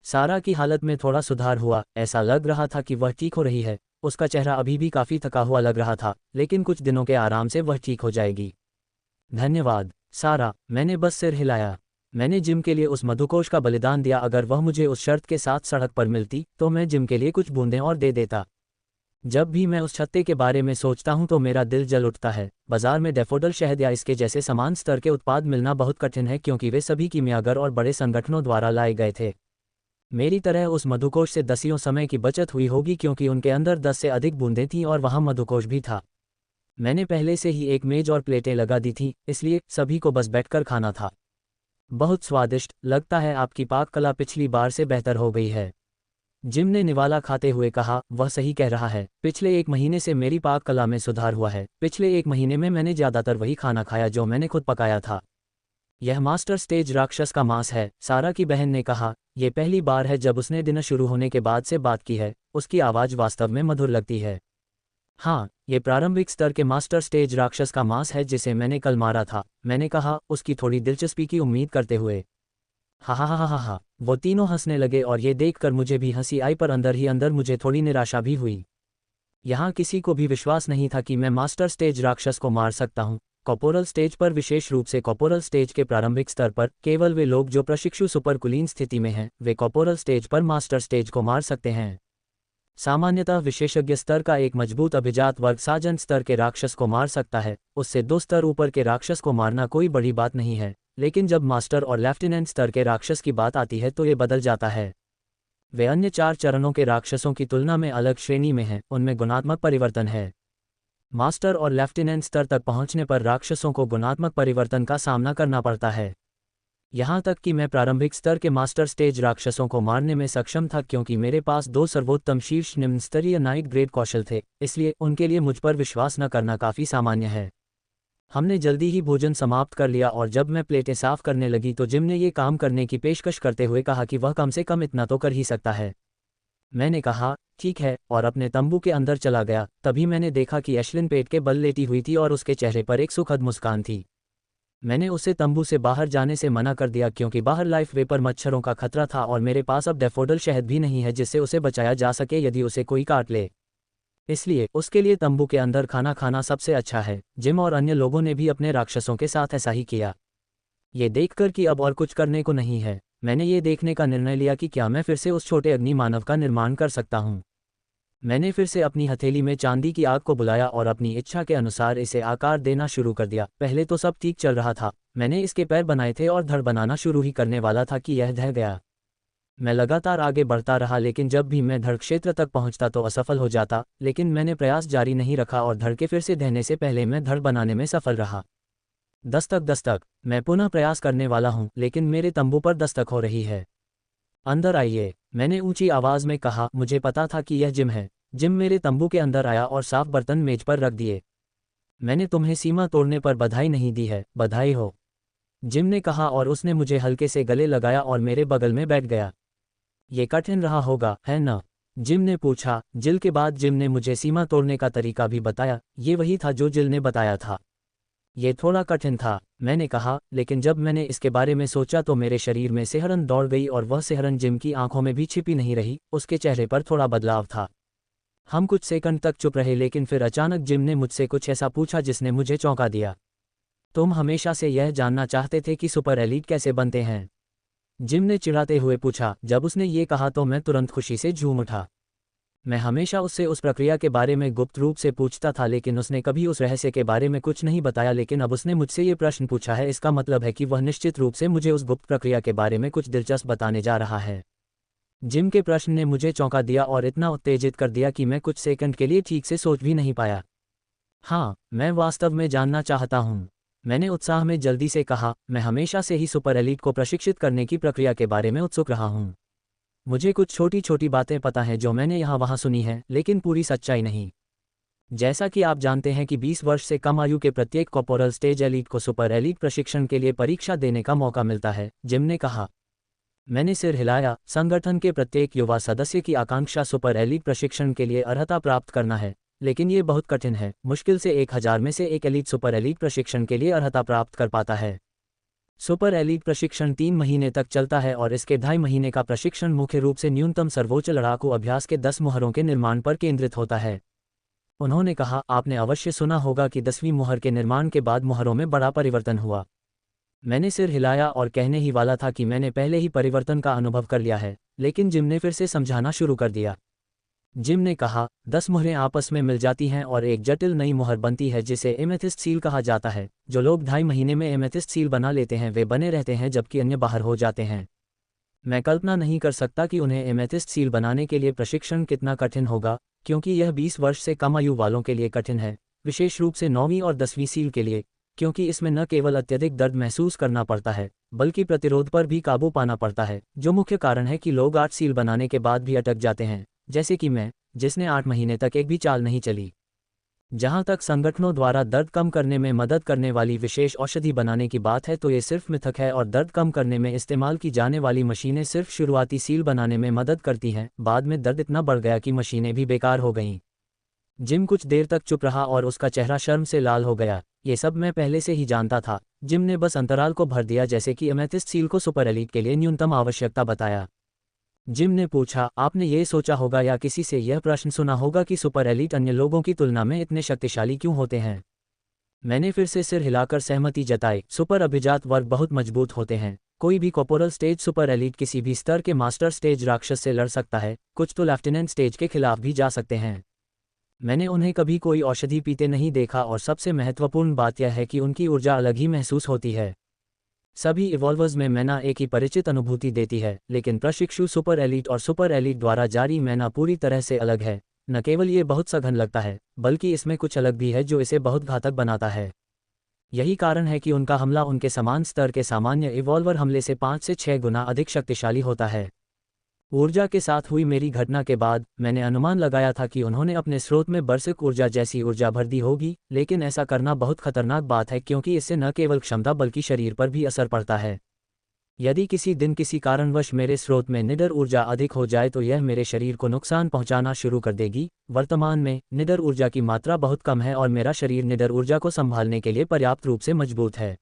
सारा की हालत में थोड़ा सुधार हुआ, ऐसा लग रहा था कि वह ठीक हो रही है। उसका चेहरा अभी भी काफ़ी थका हुआ लग रहा था, लेकिन कुछ दिनों के आराम से वह ठीक हो जाएगी। धन्यवाद सारा, मैंने बस सिर हिलाया। मैंने जिम के लिए उस मधुकोश का बलिदान दिया। अगर वह मुझे उस शर्त के साथ सड़क पर मिलती तो मैं जिम के लिए कुछ बूंदें और दे देता। जब भी मैं उस छत्ते के बारे में सोचता हूं तो मेरा दिल जल उठता है। बाजार में डैफोडिल शहद या इसके जैसे समान स्तर के उत्पाद मिलना बहुत कठिन है क्योंकि वे सभी कीमियागर और बड़े संगठनों द्वारा लाए गए थे। मेरी तरह उस मधुकोश से दसियों समय की बचत हुई होगी क्योंकि उनके अंदर 10 से अधिक बूंदें थीं और वहाँ मधुकोश भी था। मैंने पहले से ही एक मेज और प्लेटें लगा दी थीं, इसलिए सभी को बस बैठकर खाना था। बहुत स्वादिष्ट, लगता है आपकी पाक कला पिछली बार से बेहतर हो गई है, जिम ने निवाला खाते हुए कहा। वह सही कह रहा है, पिछले 1 महीने से मेरी पाक कला में सुधार हुआ है। पिछले 1 महीने में मैंने ज़्यादातर वही खाना खाया जो मैंने खुद पकाया था। यह मास्टर स्टेज राक्षस का मांस है, सारा की बहन ने कहा। यह पहली बार है जब उसने डिनर शुरू होने के बाद से बात की है। उसकी आवाज़ वास्तव में मधुर लगती है। हाँ, ये प्रारंभिक स्तर के मास्टर स्टेज राक्षस का मांस है जिसे मैंने कल मारा था, मैंने कहा, उसकी थोड़ी दिलचस्पी की उम्मीद करते हुए। हा हा हा हा हा, वो तीनों हंसने लगे और ये देखकर मुझे भी हंसी आई, पर अंदर ही अंदर मुझे थोड़ी निराशा भी हुई। यहाँ किसी को भी विश्वास नहीं था कि मैं मास्टर स्टेज राक्षस को मार सकता हूँ। कॉर्पोरल स्टेज पर, विशेष रूप से कॉर्पोरल स्टेज के प्रारंभिक स्तर पर, केवल वे लोग जो प्रशिक्षु सुपरकुलीन स्थिति में हैं वे कॉर्पोरल स्टेज पर मास्टर स्टेज को मार सकते हैं। सामान्यतः विशेषज्ञ स्तर का एक मजबूत अभिजात वर्ग सार्जेंट स्तर के राक्षस को मार सकता है। उससे 2 स्तर ऊपर के राक्षस को मारना कोई बड़ी बात नहीं है, लेकिन जब मास्टर और लेफ्टिनेंट स्तर के राक्षस की बात आती है तो ये बदल जाता है। वे अन्य 4 चरणों के राक्षसों की तुलना में अलग श्रेणी में हैं, उनमें गुणात्मक परिवर्तन है। मास्टर और लेफ्टिनेंट स्तर तक पहुंचने पर राक्षसों को गुणात्मक परिवर्तन का सामना करना पड़ता है। यहाँ तक कि मैं प्रारंभिक स्तर के मास्टर स्टेज राक्षसों को मारने में सक्षम था क्योंकि मेरे पास 2 सर्वोत्तम शीर्ष निम्न स्तरीय नाइट ग्रेड कौशल थे, इसलिए उनके लिए मुझ पर विश्वास न करना काफ़ी सामान्य है। हमने जल्दी ही भोजन समाप्त कर लिया और जब मैं प्लेटें साफ करने लगी तो जिम ने ये काम करने की पेशकश करते हुए कहा कि वह कम से कम इतना तो कर ही सकता है। मैंने कहा, ठीक है, और अपने तंबू के अंदर चला गया। तभी मैंने देखा कि एशलिन पेट के बल लेटी हुई थी और उसके चेहरे पर एक सुखद मुस्कान थी। मैंने उसे तंबू से बाहर जाने से मना कर दिया क्योंकि बाहर लाइफ वेपर मच्छरों का खतरा था और मेरे पास अब डैफोडिल शहद भी नहीं है जिससे उसे बचाया जा सके यदि उसे कोई काट ले। इसलिए उसके लिए तंबू के अंदर खाना खाना सबसे अच्छा है। जिम और अन्य लोगों ने भी अपने राक्षसों के साथ ऐसा ही किया। ये देखकर कि अब और कुछ करने को नहीं है, मैंने ये देखने का निर्णय लिया कि क्या मैं फिर से उस छोटे अग्नि मानव का निर्माण कर सकता हूँ। मैंने फिर से अपनी हथेली में चांदी की आग को बुलाया और अपनी इच्छा के अनुसार इसे आकार देना शुरू कर दिया। पहले तो सब ठीक चल रहा था, मैंने इसके पैर बनाए थे और धड़ बनाना शुरू ही करने वाला था कि यह ढह गया। मैं लगातार आगे बढ़ता रहा, लेकिन जब भी मैं धड़ क्षेत्र तक पहुंचता तो असफल हो जाता, लेकिन मैंने प्रयास जारी नहीं रखा और धड़ के फिर से ढहने से पहले मैं धड़ बनाने में सफल रहा। दस्तक दस्तक, मैं पुनः प्रयास करने वाला हूं, लेकिन मेरे तंबू पर दस्तक हो रही है। अंदर आइए, मैंने ऊंची आवाज में कहा। मुझे पता था कि यह जिम है। जिम मेरे तंबू के अंदर आया और साफ बर्तन मेज पर रख दिए। मैंने तुम्हें सीमा तोड़ने पर बधाई नहीं दी है। बधाई हो, जिम ने कहा और उसने मुझे हल्के से गले लगाया और मेरे बगल में बैठ गया। ये कठिन रहा होगा, है ना? जिम ने पूछा। जिल के बाद जिम ने मुझे सीमा तोड़ने का तरीका भी बताया। ये वही था जो जिल ने बताया था। ये थोड़ा कठिन था, मैंने कहा, लेकिन जब मैंने इसके बारे में सोचा तो मेरे शरीर में सिहरन दौड़ गई और वह सिहरन जिम की आंखों में भी छिपी नहीं रही, उसके चेहरे पर थोड़ा बदलाव था। हम कुछ सेकंड तक चुप रहे लेकिन फिर अचानक जिम ने मुझसे कुछ ऐसा पूछा जिसने मुझे चौंका दिया। तुम हमेशा से यह जानना चाहते थे कि सुपर एलीट कैसे बनते हैं? जिम ने चिढ़ाते हुए पूछा। जब उसने ये कहा तो मैं तुरंत खुशी से झूम उठा। मैं हमेशा उससे उस प्रक्रिया के बारे में गुप्त रूप से पूछता था लेकिन उसने कभी उस रहस्य के बारे में कुछ नहीं बताया, लेकिन अब उसने मुझसे ये प्रश्न पूछा है, इसका मतलब है कि वह निश्चित रूप से मुझे उस गुप्त प्रक्रिया के बारे में कुछ दिलचस्प बताने जा रहा है। जिम के प्रश्न ने मुझे चौंका दिया और इतना उत्तेजित कर दिया कि मैं कुछ सेकंड के लिए ठीक से सोच भी नहीं पाया। हाँ, मैं वास्तव में जानना चाहता हूँ, मैंने उत्साह में जल्दी से कहा। मैं हमेशा से ही सुपर एलीट को प्रशिक्षित करने की प्रक्रिया के बारे में उत्सुक रहा हूँ। मुझे कुछ छोटी छोटी बातें पता हैं जो मैंने यहाँ वहाँ सुनी हैं, लेकिन पूरी सच्चाई नहीं। जैसा कि आप जानते हैं कि 20 वर्ष से कम आयु के प्रत्येक कॉर्पोरल स्टेज एलीट को सुपर एलीट प्रशिक्षण के लिए परीक्षा देने का मौका मिलता है, जिम ने कहा। मैंने सिर हिलाया। संगठन के प्रत्येक युवा सदस्य की आकांक्षा सुपर एलीट प्रशिक्षण के लिए अर्हता प्राप्त करना है, लेकिन ये बहुत कठिन है। मुश्किल से 1000 में से एक एलीट सुपर एलीट प्रशिक्षण के लिए अर्हता प्राप्त कर पाता है। सुपर एलीट प्रशिक्षण 3 महीने तक चलता है और इसके 2.5 महीने का प्रशिक्षण मुख्य रूप से न्यूनतम सर्वोच्च लड़ाकू अभ्यास के 10 मुहरों के निर्माण पर केंद्रित होता है। उन्होंने कहा, आपने अवश्य सुना होगा कि 10वीं मुहर के निर्माण के बाद मुहरों में बड़ा परिवर्तन हुआ। मैंने सिर हिलाया और कहने ही वाला था कि मैंने पहले ही परिवर्तन का अनुभव कर लिया है, लेकिन जिम ने फिर से समझाना शुरू कर दिया। जिम ने कहा, 10 मुहरें आपस में मिल जाती हैं और एक जटिल नई मुहर बनती है जिसे एमेथिस्ट सील कहा जाता है। जो लोग 2.5 महीने में एमेथिस्ट सील बना लेते हैं वे बने रहते हैं जबकि अन्य बाहर हो जाते हैं। मैं कल्पना नहीं कर सकता कि उन्हें एमेथिस्ट सील बनाने के लिए प्रशिक्षण कितना कठिन होगा, क्योंकि यह 20 वर्ष से कम आयु वालों के लिए कठिन है, विशेष रूप से 9वीं और 10वीं सील के लिए, क्योंकि इसमें न केवल अत्यधिक दर्द महसूस करना पड़ता है बल्कि प्रतिरोध पर भी काबू पाना पड़ता है, जो मुख्य कारण है कि लोग 8 सील बनाने के बाद भी अटक जाते हैं, जैसे कि मैं, जिसने 8 महीने तक एक भी चाल नहीं चली। जहां तक संगठनों द्वारा दर्द कम करने में मदद करने वाली विशेष औषधि बनाने की बात है तो ये सिर्फ मिथक है और दर्द कम करने में इस्तेमाल की जाने वाली मशीनें सिर्फ शुरुआती सील बनाने में मदद करती हैं। बाद में दर्द इतना बढ़ गया कि मशीनें भी बेकार हो गईं। जिम कुछ देर तक चुप रहा और उसका चेहरा शर्म से लाल हो गया। ये सब मैं पहले से ही जानता था। जिम ने बस अंतराल को भर दिया, जैसे कि एमेथिस्ट सील को सुपर एलीट के लिए न्यूनतम आवश्यकता बताया। जिम ने पूछा, आपने ये सोचा होगा या किसी से यह प्रश्न सुना होगा कि सुपर एलीट अन्य लोगों की तुलना में इतने शक्तिशाली क्यों होते हैं? मैंने फिर से सिर हिलाकर सहमति जताई। सुपर अभिजात वर्ग बहुत मजबूत होते हैं। कोई भी कॉर्पोरल स्टेज सुपर एलीट किसी भी स्तर के मास्टर स्टेज राक्षस से लड़ सकता है, कुछ तो लेफ्टिनेंट स्टेज के खिलाफ भी जा सकते हैं। मैंने उन्हें कभी कोई औषधि पीते नहीं देखा और सबसे महत्वपूर्ण बात यह है कि उनकी ऊर्जा अलग ही महसूस होती है। सभी इवॉल्वर्स में मैना एक ही परिचित अनुभूति देती है, लेकिन प्रशिक्षु सुपर एलीट और सुपर एलीट द्वारा जारी मैना पूरी तरह से अलग है। न केवल ये बहुत सघन लगता है, बल्कि इसमें कुछ अलग भी है जो इसे बहुत घातक बनाता है। यही कारण है कि उनका हमला उनके समान स्तर के सामान्य इवॉल्वर हमले से 5 से 6 गुना अधिक शक्तिशाली होता है। ऊर्जा के साथ हुई मेरी घटना के बाद मैंने अनुमान लगाया था कि उन्होंने अपने स्रोत में बरसिक ऊर्जा जैसी ऊर्जा भर दी होगी, लेकिन ऐसा करना बहुत खतरनाक बात है क्योंकि इससे न केवल क्षमता बल्कि शरीर पर भी असर पड़ता है। यदि किसी दिन किसी कारणवश मेरे स्रोत में निडर ऊर्जा अधिक हो जाए तो यह मेरे शरीर को नुकसान पहुंचाना शुरू कर देगी। वर्तमान में निडर ऊर्जा की मात्रा बहुत कम है और मेरा शरीर निडर ऊर्जा को संभालने के लिए पर्याप्त रूप से मजबूत है।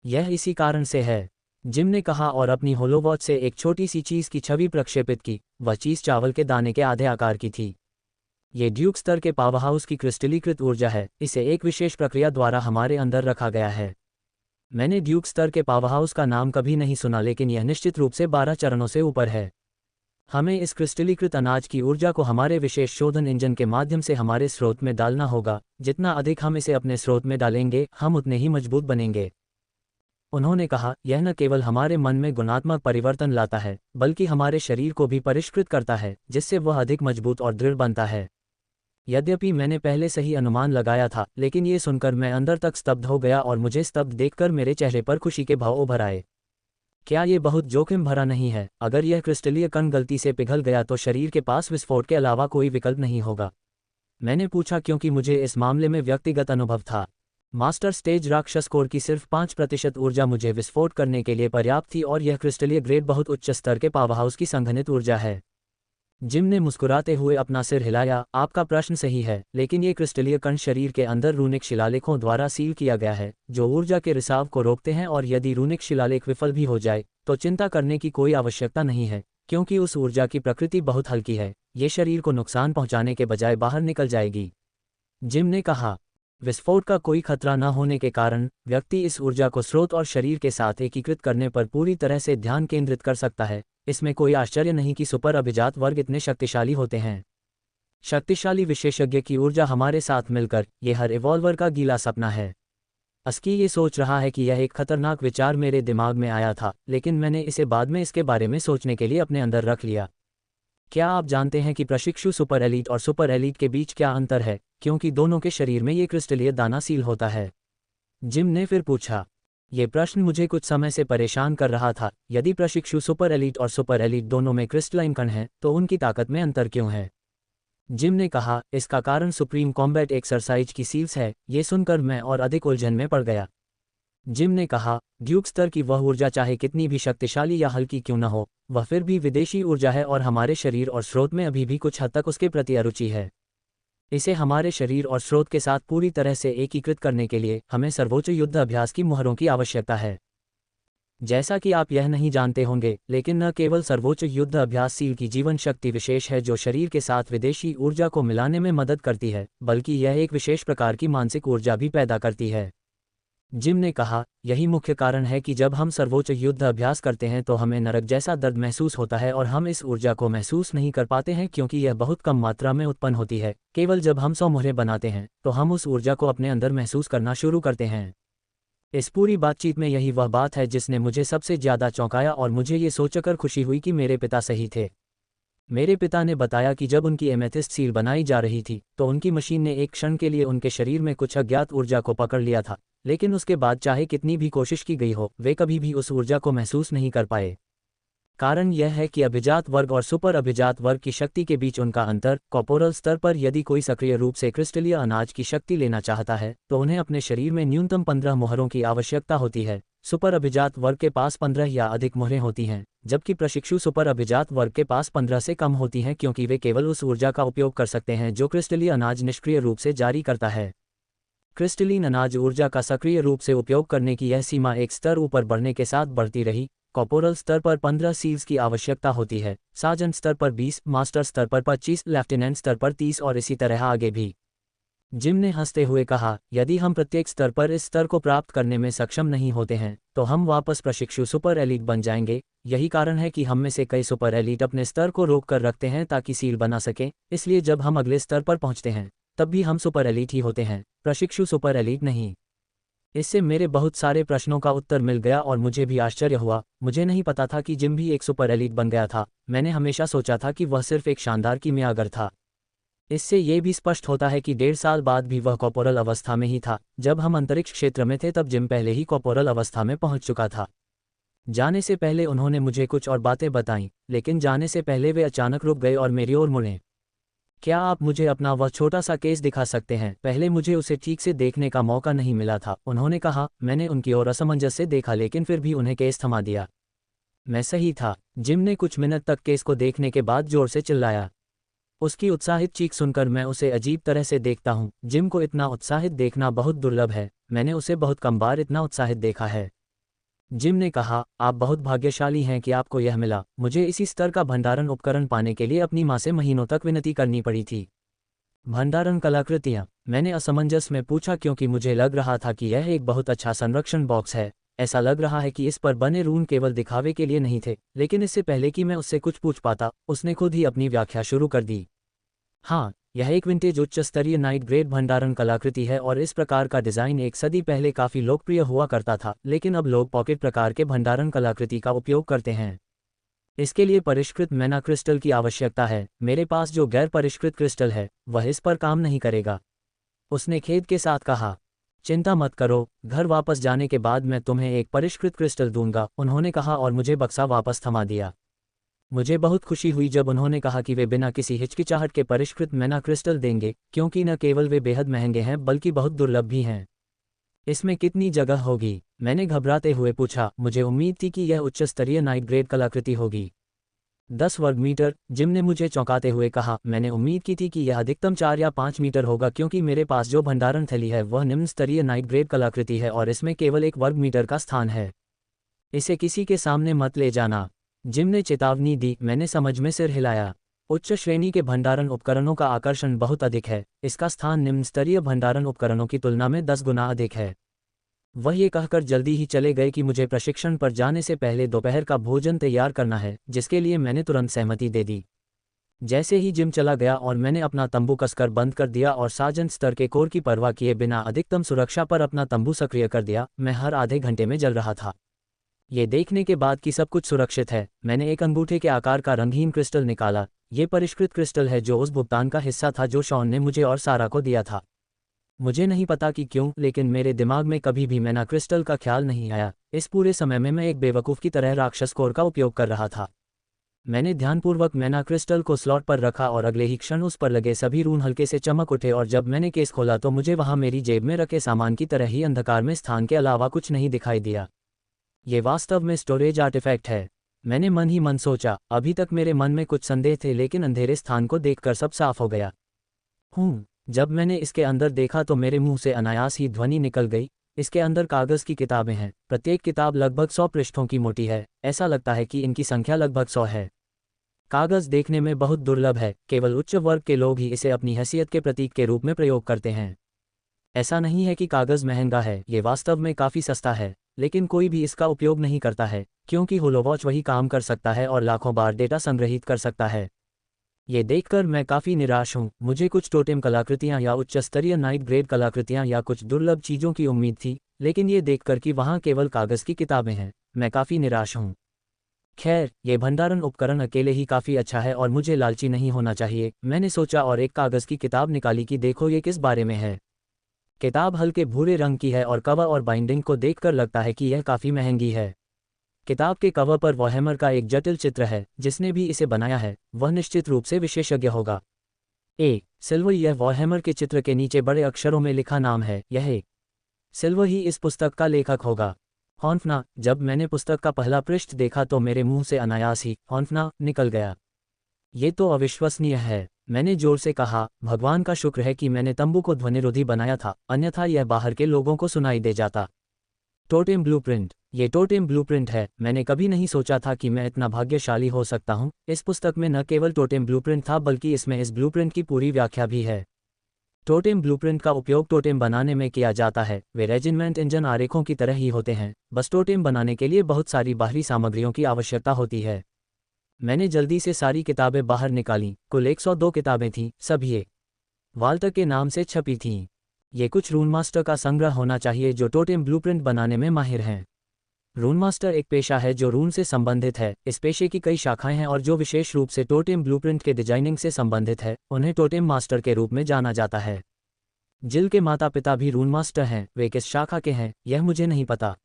यह इसी कारण से है, जिम ने कहा और अपनी होलोवॉच से एक छोटी सी चीज़ की छवि प्रक्षेपित की। वह चीज़ चावल के दाने के आधे आकार की थी। ये ड्यूक स्तर के पावरहाउस की क्रिस्टलीकृत ऊर्जा है। इसे एक विशेष प्रक्रिया द्वारा हमारे अंदर रखा गया है। मैंने ड्यूक स्तर के पावरहाउस का नाम कभी नहीं सुना, लेकिन यह निश्चित रूप से 12 चरणों से ऊपर है। हमें इस क्रिस्टलीकृत अनाज की ऊर्जा को हमारे विशेष शोधन इंजन के माध्यम से हमारे स्रोत में डालना होगा। जितना अधिक हम इसे अपने स्रोत में डालेंगे, हम उतने ही मजबूत बनेंगे। उन्होंने कहा, यह न केवल हमारे मन में गुणात्मक परिवर्तन लाता है, बल्कि हमारे शरीर को भी परिष्कृत करता है, जिससे वह अधिक मजबूत और दृढ़ बनता है। यद्यपि मैंने पहले से ही अनुमान लगाया था, लेकिन ये सुनकर मैं अंदर तक स्तब्ध हो गया और मुझे स्तब्ध देखकर मेरे चेहरे पर खुशी के भाव उभर आए। क्या ये बहुत जोखिम भरा नहीं है? अगर यह क्रिस्टलीय कण गलती से पिघल गया तो शरीर के पास विस्फोट के अलावा कोई विकल्प नहीं होगा। मैंने पूछा क्योंकि मुझे इस मामले में व्यक्तिगत अनुभव था। मास्टर स्टेज राक्षस कोर की सिर्फ 5% ऊर्जा मुझे विस्फोट करने के लिए पर्याप्त थी और यह क्रिस्टलीय ग्रेड बहुत उच्च स्तर के पावरहाउस की संघनित ऊर्जा है। जिम ने मुस्कुराते हुए अपना सिर हिलाया। आपका प्रश्न सही है, लेकिन ये क्रिस्टलीय कण शरीर के अंदर रूनिक शिलालेखों द्वारा सील किया गया है, जो ऊर्जा के रिसाव को रोकते हैं, और यदि रूनिक शिलालेख विफल भी हो जाए तो चिंता करने की कोई आवश्यकता नहीं है, क्योंकि उस ऊर्जा की प्रकृति बहुत हल्की है। ये शरीर को नुकसान पहुंचाने के बजाय बाहर निकल जाएगी। जिम ने कहा। विस्फोट का कोई खतरा न होने के कारण व्यक्ति इस ऊर्जा को स्रोत और शरीर के साथ एकीकृत करने पर पूरी तरह से ध्यान केंद्रित कर सकता है। इसमें कोई आश्चर्य नहीं कि सुपर अभिजात वर्ग इतने शक्तिशाली होते हैं। शक्तिशाली विशेषज्ञ की ऊर्जा हमारे साथ मिलकर ये हर इवॉल्वर का गीला सपना है। अस्की ये सोच रहा है कि यह एक खतरनाक विचार मेरे दिमाग में आया था, लेकिन मैंने इसे बाद में इसके बारे में सोचने के लिए अपने अंदर रख लिया। क्या आप जानते हैं कि प्रशिक्षु सुपर एलीट और सुपर एलीट के बीच क्या अंतर है, क्योंकि दोनों के शरीर में ये क्रिस्टलीय दाना सील होता है? जिम ने फिर पूछा। ये प्रश्न मुझे कुछ समय से परेशान कर रहा था। यदि प्रशिक्षु सुपर एलीट और सुपर एलीट दोनों में क्रिस्टलाइन कण हैं, तो उनकी ताकत में अंतर क्यों है? जिम ने कहा, इसका कारण सुप्रीम कॉम्बैट एक्सरसाइज की सील्स है। ये सुनकर मैं और अधिक उलझन में पड़ गया। जिम ने कहा, ड्यूक स्तर की वह ऊर्जा चाहे कितनी भी शक्तिशाली या हल्की क्यों न हो, वह फिर भी विदेशी ऊर्जा है, और हमारे शरीर और स्रोत में अभी भी कुछ हद तक उसके प्रति अरुचि है। इसे हमारे शरीर और स्रोत के साथ पूरी तरह से एकीकृत करने के लिए हमें सर्वोच्च युद्ध अभ्यास की मुहरों की आवश्यकता है। जैसा कि आप यह नहीं जानते होंगे, लेकिन न केवल सर्वोच्च युद्ध अभ्यास सील की जीवन शक्ति विशेष है जो शरीर के साथ विदेशी ऊर्जा को मिलाने में मदद करती है, बल्कि यह एक विशेष प्रकार की मानसिक ऊर्जा भी पैदा करती है। जिम ने कहा, यही मुख्य कारण है कि जब हम सर्वोच्च युद्ध अभ्यास करते हैं तो हमें नरक जैसा दर्द महसूस होता है, और हम इस ऊर्जा को महसूस नहीं कर पाते हैं क्योंकि यह बहुत कम मात्रा में उत्पन्न होती है। केवल जब हम 100 मुहरें बनाते हैं तो हम उस ऊर्जा को अपने अंदर महसूस करना शुरू करते हैं। इस पूरी बातचीत में यही वह बात है जिसने मुझे सबसे ज्यादा चौंकाया, और मुझे ये सोचकर खुशी हुई कि मेरे पिता सही थे। मेरे पिता ने बताया कि जब उनकी एमेथिस्ट सील बनाई जा रही थी तो उनकी मशीन ने एक क्षण के लिए उनके शरीर में कुछ अज्ञात ऊर्जा को पकड़ लिया था, लेकिन उसके बाद चाहे कितनी भी कोशिश की गई हो, वे कभी भी उस ऊर्जा को महसूस नहीं कर पाए। कारण यह है कि अभिजात वर्ग और सुपर अभिजात वर्ग की शक्ति के बीच उनका अंतर कॉर्पोरल स्तर पर। यदि कोई सक्रिय रूप से क्रिस्टलीय अनाज की शक्ति लेना चाहता है तो उन्हें अपने शरीर में न्यूनतम 15 मुहरों की आवश्यकता होती है। सुपर अभिजात वर्ग के पास 15 या अधिक मुहरें होती हैं, जबकि प्रशिक्षु सुपर अभिजात वर्ग के पास 15 से कम होती हैं, क्योंकि वे केवल उस ऊर्जा का उपयोग कर सकते हैं जो क्रिस्टलीय अनाज निष्क्रिय रूप से जारी करता है। क्रिस्टलीन अनाज ऊर्जा का सक्रिय रूप से उपयोग करने की यह सीमा एक स्तर ऊपर बढ़ने के साथ बढ़ती रही। कॉर्पोरल स्तर पर 15 सील्स की आवश्यकता होती है, सार्जेंट स्तर पर 20, मास्टर स्तर पर 25, लेफ्टिनेंट स्तर पर 30 और इसी तरह आगे भी। जिम ने हंसते हुए कहा, यदि हम प्रत्येक स्तर पर इस स्तर को प्राप्त करने में सक्षम नहीं होते हैं तो हम वापस प्रशिक्षु सुपर एलीट बन जाएंगे। यही कारण है कि हम में से कई सुपर एलीट अपने स्तर को रोक कर रखते हैं ताकि सील बना सकें। इसलिए जब हम अगले स्तर पर पहुंचते हैं तब भी हम सुपर एलीट ही होते हैं, प्रशिक्षु सुपर एलीट नहीं। इससे मेरे बहुत सारे प्रश्नों का उत्तर मिल गया और मुझे भी आश्चर्य हुआ। मुझे नहीं पता था कि जिम भी एक सुपर एलीट बन गया था। मैंने हमेशा सोचा था कि वह सिर्फ एक शानदार कीमियागर था। इससे ये भी स्पष्ट होता है कि 1.5 साल बाद भी वह कॉर्पोरल अवस्था में ही था। जब हम अंतरिक्ष क्षेत्र में थे तब जिम पहले ही कॉर्पोरल अवस्था में पहुंच चुका था। जाने से पहले उन्होंने मुझे कुछ और बातें बताईं, लेकिन जाने से पहले वे अचानक रुक गए और मेरी ओर मुड़े। क्या आप मुझे अपना वह छोटा सा केस दिखा सकते हैं? पहले मुझे उसे ठीक से देखने का मौका नहीं मिला था, उन्होंने कहा। मैंने उनकी ओर असमंजस से देखा, लेकिन फिर भी उन्हें केस थमा दिया। मैं सही था। जिम ने कुछ मिनट तक केस को देखने के बाद जोर से चिल्लाया। उसकी उत्साहित चीख सुनकर मैं उसे अजीब तरह से देखता हूँ। जिम को इतना उत्साहित देखना बहुत दुर्लभ है। मैंने उसे बहुत कम बार इतना उत्साहित देखा है। जिम ने कहा, आप बहुत भाग्यशाली हैं कि आपको यह मिला। मुझे इसी स्तर का भंडारण उपकरण पाने के लिए अपनी मां से महीनों तक विनती करनी पड़ी थी। भंडारण कलाकृतियाँ? मैंने असमंजस में पूछा, क्योंकि मुझे लग रहा था कि यह एक बहुत अच्छा संरक्षण बॉक्स है। ऐसा लग रहा है कि इस पर बने रून केवल दिखावे के लिए नहीं थे। लेकिन इससे पहले कि मैं उससे कुछ पूछ पाता, उसने खुद ही अपनी व्याख्या शुरू कर दी। हाँ, यह एक विंटेज उच्च स्तरीय नाइट ग्रेड भंडारण कलाकृति है, और इस प्रकार का डिज़ाइन एक सदी पहले काफ़ी लोकप्रिय हुआ करता था, लेकिन अब लोग पॉकेट प्रकार के भंडारण कलाकृति का उपयोग करते हैं। इसके लिए परिष्कृत मैना क्रिस्टल की आवश्यकता है। मेरे पास जो गैर परिष्कृत क्रिस्टल है वह इस पर काम नहीं करेगा, उसने खेद के साथ कहा। चिंता मत करो, घर वापस जाने के बाद मैं तुम्हें एक परिष्कृत क्रिस्टल दूंगा, उन्होंने कहा, और मुझे बक्सा वापस थमा दिया। मुझे बहुत खुशी हुई जब उन्होंने कहा कि वे बिना किसी हिचकिचाहट के परिष्कृत मैना क्रिस्टल देंगे, क्योंकि न केवल वे बेहद महंगे हैं बल्कि बहुत दुर्लभ भी हैं। इसमें कितनी जगह होगी? मैंने घबराते हुए पूछा। मुझे उम्मीद थी कि यह उच्च स्तरीय नाइट ग्रेड कलाकृति होगी। 10 वर्ग मीटर, जिम ने मुझे चौंकाते हुए कहा। मैंने उम्मीद की थी कि यह अधिकतम 4 या 5 मीटर होगा क्योंकि मेरे पास जो भंडारण थैली है वह निम्न स्तरीय नाइट ग्रेड कलाकृति है और इसमें केवल 1 वर्ग मीटर का स्थान है। इसे किसी के सामने मत ले जाना, जिम ने चेतावनी दी। मैंने समझ में सिर हिलाया। उच्च श्रेणी के भंडारण उपकरणों का आकर्षण बहुत अधिक है, इसका स्थान निम्न स्तरीय भंडारण उपकरणों की तुलना में 10 गुना अधिक है। वह ये कहकर जल्दी ही चले गए कि मुझे प्रशिक्षण पर जाने से पहले दोपहर का भोजन तैयार करना है, जिसके लिए मैंने तुरंत सहमति दे दी। जैसे ही जिम चला गया और मैंने अपना तंबू कसकर बंद कर दिया और सार्जेंट स्तर के कोर की परवाह किए बिना अधिकतम सुरक्षा पर अपना तंबू सक्रिय कर दिया, मैं हर आधे घंटे में जल रहा था। ये देखने के बाद कि सब कुछ सुरक्षित है, मैंने एक अंगूठे के आकार का रंगहीन क्रिस्टल निकाला। ये परिष्कृत क्रिस्टल है जो उस भुगतान का हिस्सा था जो शॉन ने मुझे और सारा को दिया था। मुझे नहीं पता कि क्यों, लेकिन मेरे दिमाग में कभी भी मैना क्रिस्टल का ख्याल नहीं आया। इस पूरे समय में मैं एक बेवकूफ़ की तरह राक्षस कोर का उपयोग कर रहा था। मैंने ध्यानपूर्वक मैना क्रिस्टल को स्लॉट पर रखा और अगले ही क्षण उस पर लगे सभी रून हल्के से चमक उठे और जब मैंने केस खोला तो मुझे वहां मेरी जेब में रखे सामान की तरह ही अंधकार में स्थान के अलावा कुछ नहीं दिखाई दिया। ये वास्तव में स्टोरेज आर्टिफैक्ट है, मैंने मन ही मन सोचा। अभी तक मेरे मन में कुछ संदेह थे, लेकिन अंधेरे स्थान को देखकर सब साफ हो गया। जब मैंने इसके अंदर देखा तो मेरे मुंह से अनायास ही ध्वनि निकल गई। इसके अंदर कागज़ की किताबें हैं, प्रत्येक किताब लगभग 100 पृष्ठों की मोटी है। ऐसा लगता है कि इनकी संख्या लगभग 100 है। कागज़ देखने में बहुत दुर्लभ है, केवल उच्च वर्ग के लोग ही इसे अपनी हैसियत के प्रतीक के रूप में प्रयोग करते हैं। ऐसा नहीं है कि कागज़ महंगा है, ये वास्तव में काफ़ी सस्ता है, लेकिन कोई भी इसका उपयोग नहीं करता है क्योंकि होलोवॉच वही काम कर सकता है और लाखों बार डेटा संग्रहित कर सकता है। ये देखकर मैं काफ़ी निराश हूँ। मुझे कुछ टोटेम कलाकृतियाँ या उच्च स्तरीय नाइट ग्रेड कलाकृतियाँ या कुछ दुर्लभ चीज़ों की उम्मीद थी, लेकिन ये देखकर कि वहाँ केवल कागज़ की किताबें हैं, मैं काफ़ी निराश हूँ। खैर, ये भंडारण उपकरण अकेले ही काफ़ी अच्छा है और मुझे लालची नहीं होना चाहिए, मैंने सोचा और एक कागज़ की किताब निकाली कि देखो ये किस बारे में है। किताब हल्के भूरे रंग की है और कवर और बाइंडिंग को देखकर लगता है कि यह काफ़ी महंगी है। किताब के कवर पर वॉरहैमर का एक जटिल चित्र है। जिसने भी इसे बनाया है वह निश्चित रूप से विशेषज्ञ होगा। सिल्वर, यह वॉरहैमर के चित्र के नीचे बड़े अक्षरों में लिखा नाम है। यह सिल्वर ही इस पुस्तक का लेखक होगा। हॉन्फना, जब मैंने पुस्तक का पहला पृष्ठ देखा तो मेरे मुंह से अनायास ही हॉन्फना निकल गया। ये तो अविश्वसनीय है, मैंने जोर से कहा। भगवान का शुक्र है कि मैंने तंबू को ध्वनिरोधी बनाया था, अन्यथा यह बाहर के लोगों को सुनाई दे जाता। टोटेम ब्लूप्रिंट, ये टोटेम ब्लूप्रिंट है। मैंने कभी नहीं सोचा था कि मैं इतना भाग्यशाली हो सकता हूँ। इस पुस्तक में न केवल टोटेम ब्लूप्रिंट था बल्कि इसमें इस ब्लूप्रिंट की पूरी व्याख्या भी है। टोटेम ब्लूप्रिंट का उपयोग टोटेम बनाने में किया जाता है। वे रेजिमेंट इंजन आरेखों की तरह ही होते हैं, बस टोटेम बनाने के लिए बहुत सारी बाहरी सामग्रियों की आवश्यकता होती है। मैंने जल्दी से सारी किताबें बाहर निकालीं। कुल 102 किताबें थीं, सभी एक वाल्टर के नाम से छपी थीं। ये कुछ रूनमास्टर का संग्रह होना चाहिए जो टोटेम ब्लूप्रिंट बनाने में माहिर हैं। रूनमास्टर एक पेशा है जो रून से संबंधित है। इस पेशे की कई शाखाएं हैं और जो विशेष रूप से टोटेम ब्लूप्रिंट के डिजाइनिंग से संबंधित है उन्हें टोटेम मास्टर के रूप में जाना जाता है। जिल के माता पिता भी रूनमास्टर हैं, वे किस शाखा के हैं यह मुझे नहीं पता।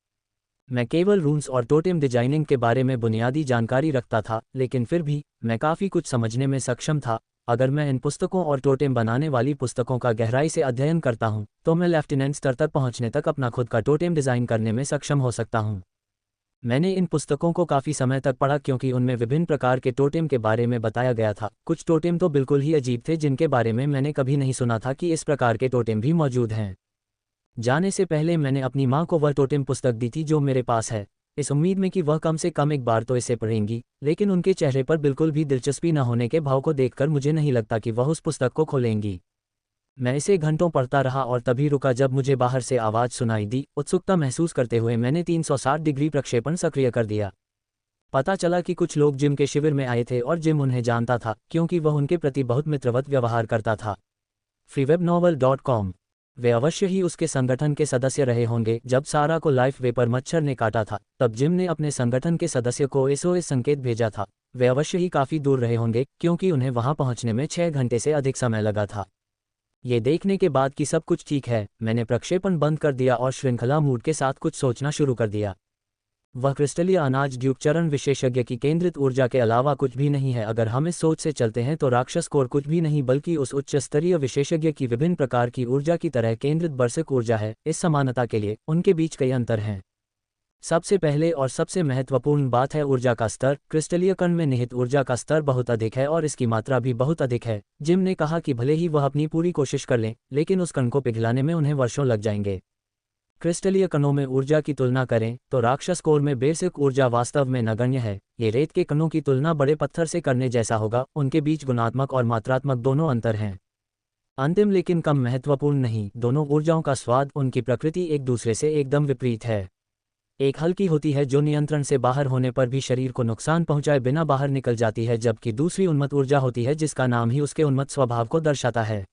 मैं केवल रून्स और टोटेम डिजाइनिंग के बारे में बुनियादी जानकारी रखता था, लेकिन फिर भी मैं काफ़ी कुछ समझने में सक्षम था। अगर मैं इन पुस्तकों और टोटेम बनाने वाली पुस्तकों का गहराई से अध्ययन करता हूं, तो मैं लेफ्टिनेंट स्तर तक पहुंचने तक अपना खुद का टोटेम डिज़ाइन करने में सक्षम हो सकता हूं। मैंने इन पुस्तकों को काफ़ी समय तक पढ़ा क्योंकि उनमें विभिन्न प्रकार के टोटेम के बारे में बताया गया था। कुछ टोटेम तो बिल्कुल ही अजीब थे जिनके बारे में मैंने कभी नहीं सुना था कि इस प्रकार के टोटेम भी मौजूद हैं। जाने से पहले मैंने अपनी माँ को वह टोटेम पुस्तक दी थी जो मेरे पास है, इस उम्मीद में कि वह कम से कम एक बार तो इसे पढ़ेंगी, लेकिन उनके चेहरे पर बिल्कुल भी दिलचस्पी न होने के भाव को देखकर मुझे नहीं लगता कि वह उस पुस्तक को खोलेंगी। मैं इसे घंटों पढ़ता रहा और तभी रुका जब मुझे बाहर से आवाज़ सुनाई दी। उत्सुकता महसूस करते हुए मैंने 360 डिग्री प्रक्षेपण सक्रिय कर दिया। पता चला कि कुछ लोग जिम के शिविर में आए थे और जिम उन्हें जानता था क्योंकि वह उनके प्रति बहुत मित्रवत व्यवहार करता था। freewebnovel.com, वे अवश्य ही उसके संगठन के सदस्य रहे होंगे। जब सारा को लाइफ वेपर मच्छर ने काटा था तब जिम ने अपने संगठन के सदस्य को SOS संकेत भेजा था। वे अवश्य ही काफ़ी दूर रहे होंगे क्योंकि उन्हें वहां पहुंचने में 6 घंटे से अधिक समय लगा था। ये देखने के बाद कि सब कुछ ठीक है, मैंने प्रक्षेपण बंद कर दिया और श्रृंखला मूड के साथ कुछ सोचना शुरू कर दिया। वह क्रिस्टलीय अनाज ड्यूक चरण विशेषज्ञ की केंद्रित ऊर्जा के अलावा कुछ भी नहीं है। अगर हम इस सोच से चलते हैं तो राक्षस कोर कुछ भी नहीं बल्कि उस उच्च स्तरीय विशेषज्ञ की विभिन्न प्रकार की ऊर्जा की तरह केंद्रित बर्सिक ऊर्जा है। इस समानता के लिए उनके बीच कई अंतर हैं। सबसे पहले और सबसे महत्वपूर्ण बात है ऊर्जा का स्तर। क्रिस्टलीय कण में निहित ऊर्जा का स्तर बहुत अधिक है और इसकी मात्रा भी बहुत अधिक है। जिम ने कहा कि भले ही वह अपनी पूरी कोशिश कर लें, लेकिन उस कण को पिघलाने में उन्हें वर्षों लग जाएंगे। क्रिस्टलीय कणों में ऊर्जा की तुलना करें तो राक्षस कोर में बेसिक ऊर्जा वास्तव में नगण्य है। ये रेत के कणों की तुलना बड़े पत्थर से करने जैसा होगा। उनके बीच गुणात्मक और मात्रात्मक दोनों अंतर हैं। अंतिम लेकिन कम महत्वपूर्ण नहीं, दोनों ऊर्जाओं का स्वाद, उनकी प्रकृति एक दूसरे से एकदम विपरीत है। एक हल्की होती है जो नियंत्रण से बाहर होने पर भी शरीर को नुकसान पहुंचाए बिना बाहर निकल जाती है, जबकि दूसरी उन्मत्त ऊर्जा होती है जिसका नाम ही उसके उन्मत्त स्वभाव को दर्शाता है।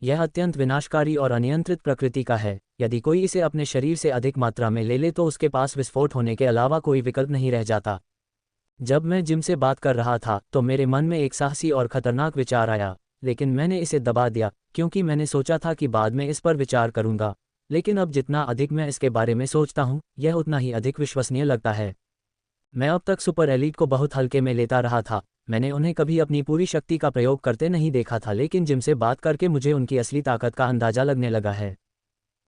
यह अत्यंत विनाशकारी और अनियंत्रित प्रकृति का है। यदि कोई इसे अपने शरीर से अधिक मात्रा में ले ले तो उसके पास विस्फोट होने के अलावा कोई विकल्प नहीं रह जाता। जब मैं जिम से बात कर रहा था तो मेरे मन में एक साहसी और खतरनाक विचार आया, लेकिन मैंने इसे दबा दिया क्योंकि मैंने सोचा था कि बाद में इस पर विचार करूंगा। लेकिन अब जितना अधिक मैं इसके बारे में सोचता हूं, यह उतना ही अधिक विश्वसनीय लगता है। मैं अब तक सुपर एलीट को बहुत हल्के में लेता रहा था। मैंने उन्हें कभी अपनी पूरी शक्ति का प्रयोग करते नहीं देखा था, लेकिन जिम से बात करके मुझे उनकी असली ताकत का अंदाजा लगने लगा है।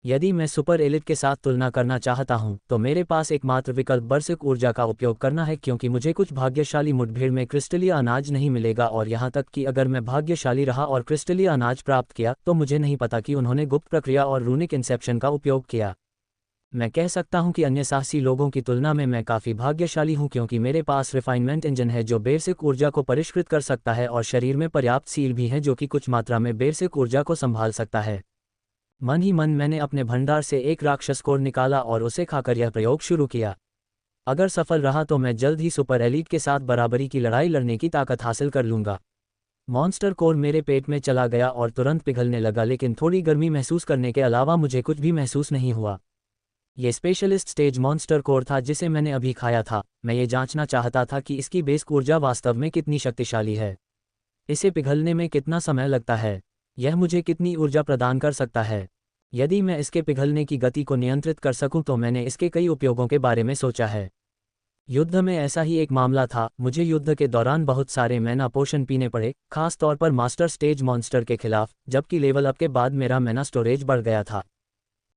यदि मैं सुपर एलिट के साथ तुलना करना चाहता हूं, तो मेरे पास एकमात्र विकल्प बर्सिक ऊर्जा का उपयोग करना है, क्योंकि मुझे कुछ भाग्यशाली मुठभेड़ में क्रिस्टलीय अनाज नहीं मिलेगा। और यहां तक कि अगर मैं भाग्यशाली रहा और क्रिस्टलीय अनाज प्राप्त किया, तो मुझे नहीं पता कि उन्होंने गुप्त प्रक्रिया और रूनिक इंसेप्शन का उपयोग किया। मैं कह सकता हूं कि अन्य साहसी लोगों की तुलना में मैं काफ़ी भाग्यशाली हूं, क्योंकि मेरे पास रिफाइनमेंट इंजन है जो बेसिक ऊर्जा को परिष्कृत कर सकता है, और शरीर में पर्याप्त सील भी है जो कि कुछ मात्रा में बेसिक ऊर्जा को संभाल सकता है। मन ही मन मैंने अपने भंडार से एक राक्षस कोर निकाला और उसे खाकर यह प्रयोग शुरू किया। अगर सफल रहा तो मैं जल्द ही सुपर एलीट के साथ बराबरी की लड़ाई लड़ने की ताकत हासिल कर लूंगा। मॉन्स्टर कोर मेरे पेट में चला गया और तुरंत पिघलने लगा, लेकिन थोड़ी गर्मी महसूस करने के अलावा मुझे कुछ भी महसूस नहीं हुआ। ये स्पेशलिस्ट स्टेज मॉन्स्टर कोर था जिसे मैंने अभी खाया था। मैं ये जांचना चाहता था कि इसकी बेस ऊर्जा वास्तव में कितनी शक्तिशाली है। इसे पिघलने में कितना समय लगता है, यह मुझे कितनी ऊर्जा प्रदान कर सकता है। यदि मैं इसके पिघलने की गति को नियंत्रित कर सकूं तो मैंने इसके कई उपयोगों के बारे में सोचा है। युद्ध में ऐसा ही एक मामला था। मुझे युद्ध के दौरान बहुत सारे मैना पोशन पीने पड़े, खास तौर पर मास्टर स्टेज मॉन्स्टर के खिलाफ, जबकि लेवल अप के बाद मेरा मैना स्टोरेज बढ़ गया था।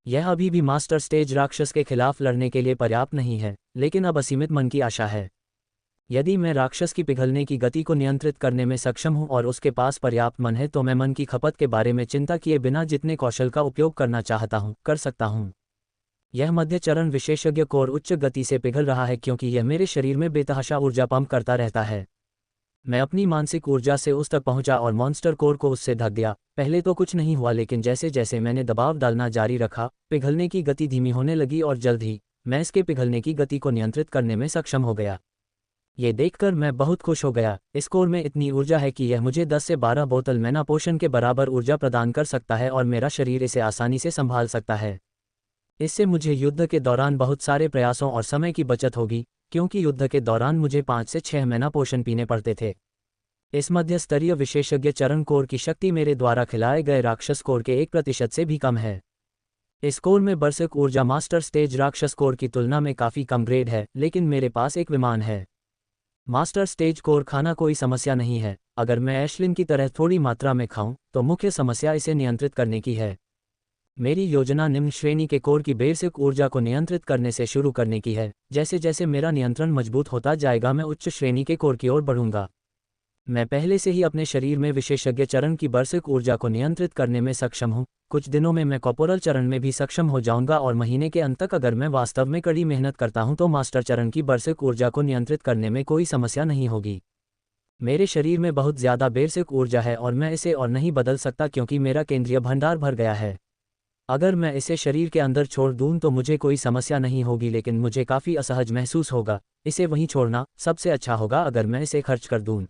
यह अभी भी मास्टर स्टेज राक्षस के खिलाफ लड़ने के लिए पर्याप्त नहीं है, लेकिन अब असीमित मन की आशा है। यदि मैं राक्षस की पिघलने की गति को नियंत्रित करने में सक्षम हूं और उसके पास पर्याप्त मन है, तो मैं मन की खपत के बारे में चिंता किए बिना जितने कौशल का उपयोग करना चाहता हूं, कर सकता हूं। यह मध्य चरण विशेषज्ञ कोर उच्च गति से पिघल रहा है क्योंकि यह मेरे शरीर में बेतहाशा ऊर्जा पंप करता रहता है। मैं अपनी मानसिक ऊर्जा से उस तक पहुंचा और मॉन्स्टर कोर को उससे ढक दिया। पहले तो कुछ नहीं हुआ, लेकिन जैसे जैसे मैंने दबाव डालना जारी रखा, पिघलने की गति धीमी होने लगी और जल्द ही मैं इसके पिघलने की गति को नियंत्रित करने में सक्षम हो गया। ये देखकर मैं बहुत खुश हो गया। इस कोर में इतनी ऊर्जा है कि यह मुझे 10 से 12 बोतल मैना पोशन के बराबर ऊर्जा प्रदान कर सकता है और मेरा शरीर इसे आसानी से संभाल सकता है। इससे मुझे युद्ध के दौरान बहुत सारे प्रयासों और समय की बचत होगी, क्योंकि युद्ध के दौरान मुझे 5 से 6 मैना पोशन पीने पड़ते थे। इस मध्य स्तरीय विशेषज्ञ चरण कोर की शक्ति मेरे द्वारा खिलाए गए राक्षस कोर के 1% से भी कम है। इस कोर में बर्सिक ऊर्जा मास्टर स्टेज राक्षस कोर की तुलना में काफ़ी कम ग्रेड है, लेकिन मेरे पास एक विमान है। मास्टर स्टेज कोर खाना कोई समस्या नहीं है। अगर मैं एशलिन की तरह थोड़ी मात्रा में खाऊं, तो मुख्य समस्या इसे नियंत्रित करने की है। मेरी योजना निम्न श्रेणी के कोर की बेसिक ऊर्जा को नियंत्रित करने से शुरू करने की है। जैसे जैसे मेरा नियंत्रण मजबूत होता जाएगा, मैं उच्च श्रेणी के कोर की ओर बढ़ूंगा। मैं पहले से ही अपने शरीर में विशेषज्ञ चरण की बर्सिक ऊर्जा को नियंत्रित करने में सक्षम हूँ। कुछ दिनों में मैं कॉर्पोरल चरण में भी सक्षम हो जाऊंगा, और महीने के अंत तक अगर मैं वास्तव में कड़ी मेहनत करता हूं तो मास्टर चरण की बर्सिक ऊर्जा को नियंत्रित करने में कोई समस्या नहीं होगी। मेरे शरीर में बहुत ज़्यादा बेसिक ऊर्जा है और मैं इसे और नहीं बदल सकता, क्योंकि मेरा केंद्रीय भंडार भर गया है। अगर मैं इसे शरीर के अंदर छोड़ दूं तो मुझे कोई समस्या नहीं होगी, लेकिन मुझे काफ़ी असहज महसूस होगा। इसे वहीं छोड़ना सबसे अच्छा होगा अगर मैं इसे खर्च कर दूं।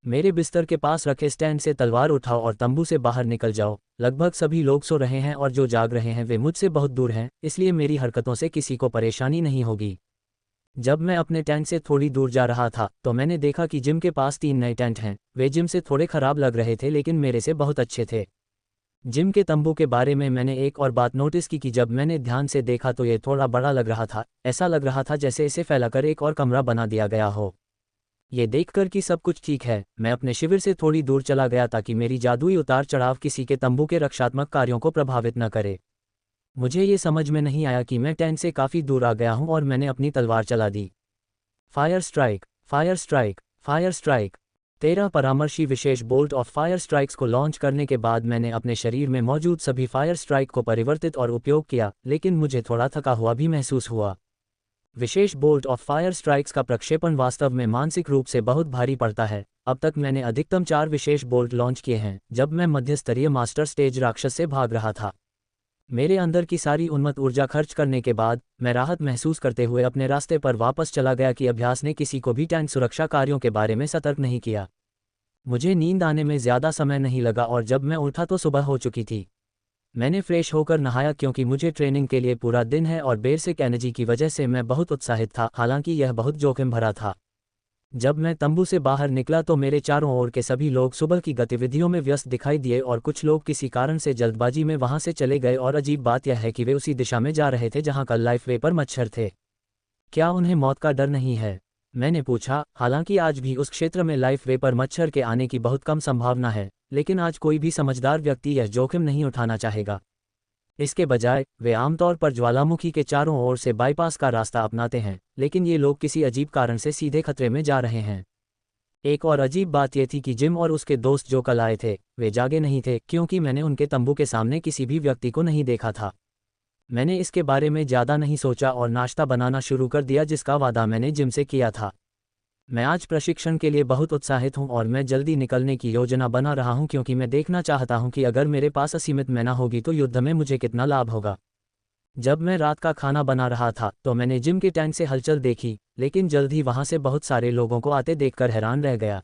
मेरे बिस्तर के पास रखे स्टैंड से तलवार उठाओ और तंबू से बाहर निकल जाओ। लगभग सभी लोग सो रहे हैं और जो जाग रहे हैं वे मुझसे बहुत दूर हैं, इसलिए मेरी हरकतों से किसी को परेशानी नहीं होगी। जब मैं अपने टेंट से थोड़ी दूर जा रहा था तो मैंने देखा कि जिम के पास 3 नए टेंट हैं। वे जिम से थोड़े खराब लग रहे थे, लेकिन मेरे से बहुत अच्छे थे। जिम के तंबू के बारे में मैंने एक और बात नोटिस की कि जब मैंने ध्यान से देखा तो ये थोड़ा बड़ा लग रहा था। ऐसा लग रहा था जैसे इसे फैलाकर एक और कमरा बना दिया गया हो। ये देखकर कि सब कुछ ठीक है, मैं अपने शिविर से थोड़ी दूर चला गया ताकि मेरी जादुई उतार चढ़ाव किसी के तंबू के रक्षात्मक कार्यों को प्रभावित न करे। मुझे ये समझ में नहीं आया कि मैं टैंक से काफ़ी दूर आ गया हूँ और मैंने अपनी तलवार चला दी। Fire strike, fire strike, fire strike. 13 परामर्शी विशेष बोल्ट ऑफ फायर स्ट्राइक्स को लॉन्च करने के बाद मैंने अपने शरीर में मौजूद सभी फायर स्ट्राइक को परिवर्तित और उपयोग किया, लेकिन मुझे थोड़ा थका हुआ भी महसूस हुआ। विशेष बोल्ट ऑफ फायर स्ट्राइक्स का प्रक्षेपण वास्तव में मानसिक रूप से बहुत भारी पड़ता है। अब तक मैंने अधिकतम 4 विशेष बोल्ट लॉन्च किए हैं जब मैं मध्य स्तरीय मास्टर स्टेज राक्षस से भाग रहा था। मेरे अंदर की सारी उन्मत्त ऊर्जा खर्च करने के बाद मैं राहत महसूस करते हुए अपने रास्ते पर वापस चला गया कि अभ्यास ने किसी को भी टैंक सुरक्षा कार्यों के बारे में सतर्क नहीं किया। मुझे नींद आने में ज़्यादा समय नहीं लगा और जब मैं उठा तो सुबह हो चुकी थी। मैंने फ्रेश होकर नहाया क्योंकि मुझे ट्रेनिंग के लिए पूरा दिन है और बेसिक एनर्जी की वजह से मैं बहुत उत्साहित था, हालांकि यह बहुत जोखिम भरा था। जब मैं तंबू से बाहर निकला तो मेरे चारों ओर के सभी लोग सुबह की गतिविधियों में व्यस्त दिखाई दिए और कुछ लोग किसी कारण से जल्दबाजी में वहां से चले गए और अजीब बात यह है कि वे उसी दिशा में जा रहे थे जहां कल लाइफ वे पर मच्छर थे। क्या उन्हें मौत का डर नहीं है? मैंने पूछा। हालांकि आज भी उस क्षेत्र में लाइफ वे पर मच्छर के आने की बहुत कम संभावना है, लेकिन आज कोई भी समझदार व्यक्ति यह जोखिम नहीं उठाना चाहेगा। इसके बजाय वे आमतौर पर ज्वालामुखी के चारों ओर से बाईपास का रास्ता अपनाते हैं, लेकिन ये लोग किसी अजीब कारण से सीधे खतरे में जा रहे हैं। एक और अजीब बात यह थी कि जिम और उसके दोस्त जो कल आए थे वे जागे नहीं थे, क्योंकि मैंने उनके तंबू के सामने किसी भी व्यक्ति को नहीं देखा था। मैंने इसके बारे में ज़्यादा नहीं सोचा और नाश्ता बनाना शुरू कर दिया जिसका वादा मैंने जिम से किया था। मैं आज प्रशिक्षण के लिए बहुत उत्साहित हूं और मैं जल्दी निकलने की योजना बना रहा हूं क्योंकि मैं देखना चाहता हूं कि अगर मेरे पास असीमित मैना होगी तो युद्ध में मुझे कितना लाभ होगा। जब मैं रात का खाना बना रहा था तो मैंने जिम के टैंक से हलचल देखी, लेकिन जल्द ही वहां से बहुत सारे लोगों को आते देखकर हैरान रह गया।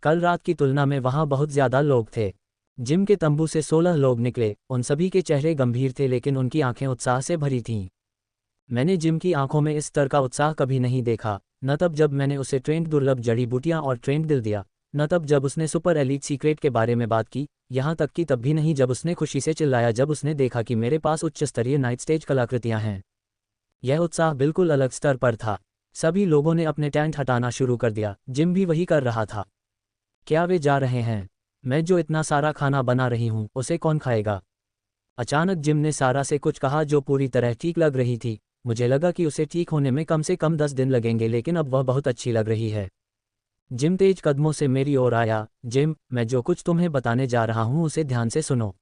कल रात की तुलना में वहां बहुत ज़्यादा लोग थे। जिम के तंबू से 16 लोग निकले। उन सभी के चेहरे गंभीर थे लेकिन उनकी आंखें उत्साह से भरी थीं। मैंने जिम की आंखों में इस स्तर का उत्साह कभी नहीं देखा, न तब जब मैंने उसे ट्रेंड दुर्लभ जड़ी बूटियां और ट्रेंड दिल दिया, न तब जब उसने सुपर एलीट सीक्रेट के बारे में बात की, यहाँ तक कि तब भी नहीं जब उसने खुशी से चिल्लाया जब उसने देखा कि मेरे पास उच्च स्तरीय नाइट स्टेज कलाकृतियां हैं। यह उत्साह बिल्कुल अलग स्तर पर था। सभी लोगों ने अपने टेंट हटाना शुरू कर दिया। जिम भी वही कर रहा था। क्या वे जा रहे हैं? मैं जो इतना सारा खाना बना रही हूँ उसे कौन खाएगा? अचानक जिम ने सारा से कुछ कहा जो पूरी तरह ठीक लग रही थी। मुझे लगा कि उसे ठीक होने में कम से कम 10 दिन लगेंगे, लेकिन अब वह बहुत अच्छी लग रही है। जिम तेज कदमों से मेरी ओर आया। जिम, मैं जो कुछ तुम्हें बताने जा रहा हूँ उसे ध्यान से सुनो,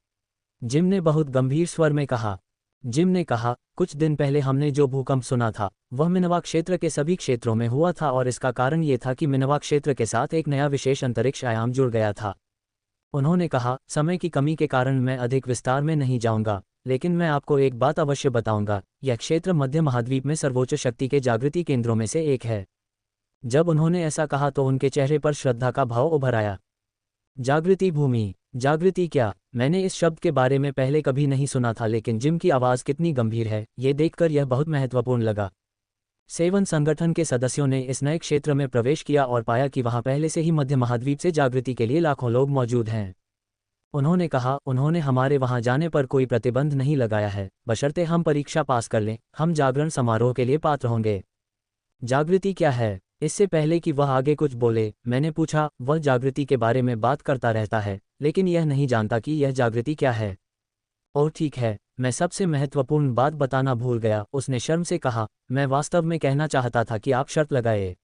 जिम ने बहुत गंभीर स्वर में कहा। जिम ने कहा, कुछ दिन पहले हमने जो भूकंप सुना था वह मिनवा क्षेत्र के सभी क्षेत्रों में हुआ था और इसका कारण ये था कि मिनवा क्षेत्र के साथ एक नया विशेष अंतरिक्ष आयाम जुड़ गया था। उन्होंने कहा, समय की कमी के कारण मैं अधिक विस्तार में नहीं जाऊंगा, लेकिन मैं आपको एक बात अवश्य बताऊंगा। यह क्षेत्र मध्य महाद्वीप में सर्वोच्च शक्ति के जागृति केंद्रों में से एक है। जब उन्होंने ऐसा कहा तो उनके चेहरे पर श्रद्धा का भाव उभर आया। जागृति भूमि, जागृति क्या? मैंने इस शब्द के बारे में पहले कभी नहीं सुना था, लेकिन जिम की आवाज़ कितनी गंभीर है ये देखकर यह बहुत महत्वपूर्ण लगा। सेवन संगठन के सदस्यों ने इस नए क्षेत्र में प्रवेश किया और पाया कि वहां पहले से ही मध्य महाद्वीप से जागृति के लिए लाखों लोग मौजूद हैं। उन्होंने कहा, उन्होंने हमारे वहां जाने पर कोई प्रतिबंध नहीं लगाया है, बशर्ते हम परीक्षा पास कर लें, हम जागरण समारोह के लिए पात्र होंगे। जागृति क्या है? इससे पहले कि वह आगे कुछ बोले, मैंने पूछा, वह जागृति के बारे में बात करता रहता है, लेकिन यह नहीं जानता कि यह जागृति क्या है। ओह ठीक है, मैं सबसे महत्वपूर्ण बात बताना भूल गया, उसने शर्म से कहा। मैं वास्तव में कहना चाहता था कि आप शर्त लगाए,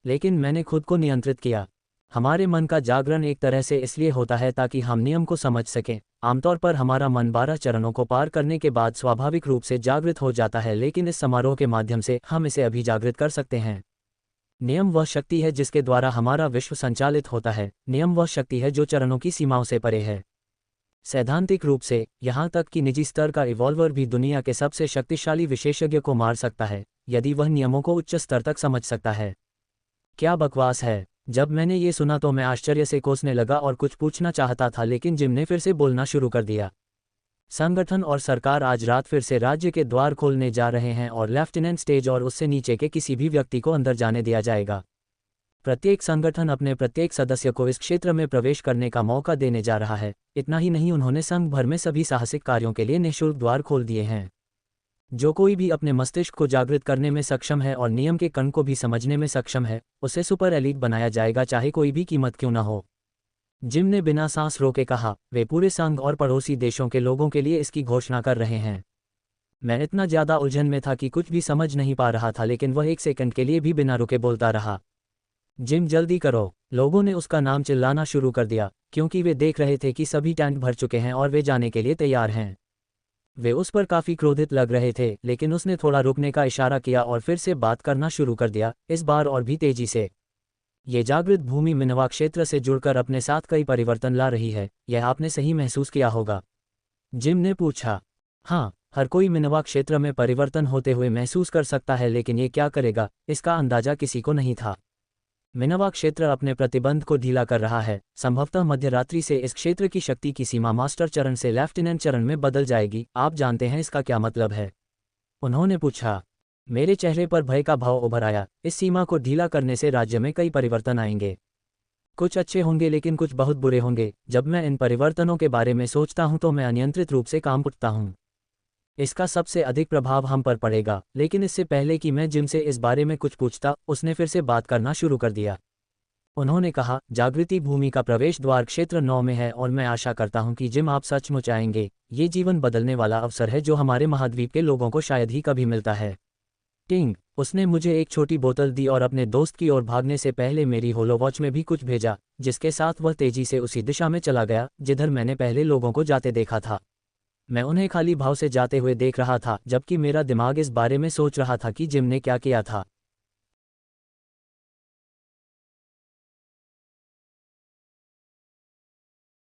लेकिन मैंने खुद को नियंत्रित किया। हमारे मन का जागरण एक तरह से इसलिए होता है ताकि हम नियम को समझ सकें। आमतौर पर हमारा मन 12 चरणों को पार करने के बाद स्वाभाविक रूप से जागृत हो जाता है, लेकिन इस समारोह के माध्यम से हम इसे अभी जागृत कर सकते हैं। नियम वह शक्ति है जिसके द्वारा हमारा विश्व संचालित होता है। नियम वह शक्ति है जो चरणों की सीमाओं से परे है। सैद्धांतिक रूप से यहाँ तक कि निजी स्तर का इवॉल्वर भी दुनिया के सबसे शक्तिशाली विशेषज्ञ को मार सकता है यदि वह नियमों को उच्च स्तर तक समझ सकता है। क्या बकवास है। जब मैंने ये सुना तो मैं आश्चर्य से कोसने लगा और कुछ पूछना चाहता था, लेकिन जिम ने फिर से बोलना शुरू कर दिया। संगठन और सरकार आज रात फिर से राज्य के द्वार खोलने जा रहे हैं और लेफ्टिनेंट स्टेज और उससे नीचे के किसी भी व्यक्ति को अंदर जाने दिया जाएगा। प्रत्येक संगठन अपने प्रत्येक सदस्य को इस क्षेत्र में प्रवेश करने का मौका देने जा रहा है। इतना ही नहीं, उन्होंने संघ भर में सभी साहसिक कार्यों के लिए निःशुल्क द्वार खोल दिए हैं। जो कोई भी अपने मस्तिष्क को जागृत करने में सक्षम है और नियम के कण को भी समझने में सक्षम है, उसे सुपर एलीट बनाया जाएगा, चाहे कोई भी कीमत क्यों न हो। जिम ने बिना सांस रोके कहा। वे पूरे संघ और पड़ोसी देशों के लोगों के लिए इसकी घोषणा कर रहे हैं। मैं इतना ज़्यादा उलझन में था कि कुछ भी समझ नहीं पा रहा था, लेकिन वह 1 सेकंड के लिए भी बिना रुके बोलता रहा, जिम जल्दी करो। लोगों ने उसका नाम चिल्लाना शुरू कर दिया, क्योंकि वे देख रहे थे कि सभी टैंक भर चुके हैं और वे जाने के लिए तैयार हैं। वे उस पर काफ़ी क्रोधित लग रहे थे, लेकिन उसने थोड़ा रुकने का इशारा किया और फिर से बात करना शुरू कर दिया, इस बार और भी तेजी से। ये जागृत भूमि मिनवा क्षेत्र से जुड़कर अपने साथ कई परिवर्तन ला रही है, यह आपने सही महसूस किया होगा। जिम ने पूछा। हाँ, हर कोई मिनवा क्षेत्र में परिवर्तन होते हुए महसूस कर सकता है, लेकिन ये क्या करेगा, इसका अंदाजा किसी को नहीं था। मिनवा क्षेत्र अपने प्रतिबंध को ढीला कर रहा है, संभवतः मध्यरात्रि से इस क्षेत्र की शक्ति की सीमा मास्टर चरण से लेफ्टिनेंट चरण में बदल जाएगी। आप जानते हैं इसका क्या मतलब है? उन्होंने पूछा। मेरे चेहरे पर भय का भाव उभर आया। इस सीमा को ढीला करने से राज्य में कई परिवर्तन आएंगे। कुछ अच्छे होंगे, लेकिन कुछ बहुत बुरे होंगे। जब मैं इन परिवर्तनों के बारे में सोचता हूं तो मैं अनियंत्रित रूप से काम उठता हूं। इसका सबसे अधिक प्रभाव हम पर पड़ेगा। लेकिन इससे पहले कि मैं जिम से इस बारे में कुछ पूछता, उसने फिर से बात करना शुरू कर दिया। उन्होंने कहा, जागृति भूमि का प्रवेश द्वार क्षेत्र 9 में है और मैं आशा करता हूं कि जिम आप सचमुच आएंगे। ये जीवन बदलने वाला अवसर है जो हमारे महाद्वीप के लोगों को शायद ही कभी मिलता है। टिंग। उसने मुझे एक छोटी बोतल दी और अपने दोस्त की ओर भागने से पहले मेरी होलोवॉच में भी कुछ भेजा, जिसके साथ वह तेजी से उसी दिशा में चला गया जिधर मैंने पहले लोगों को जाते देखा था। मैं उन्हें खाली भाव से जाते हुए देख रहा था, जबकि मेरा दिमाग इस बारे में सोच रहा था कि जिम ने क्या किया था।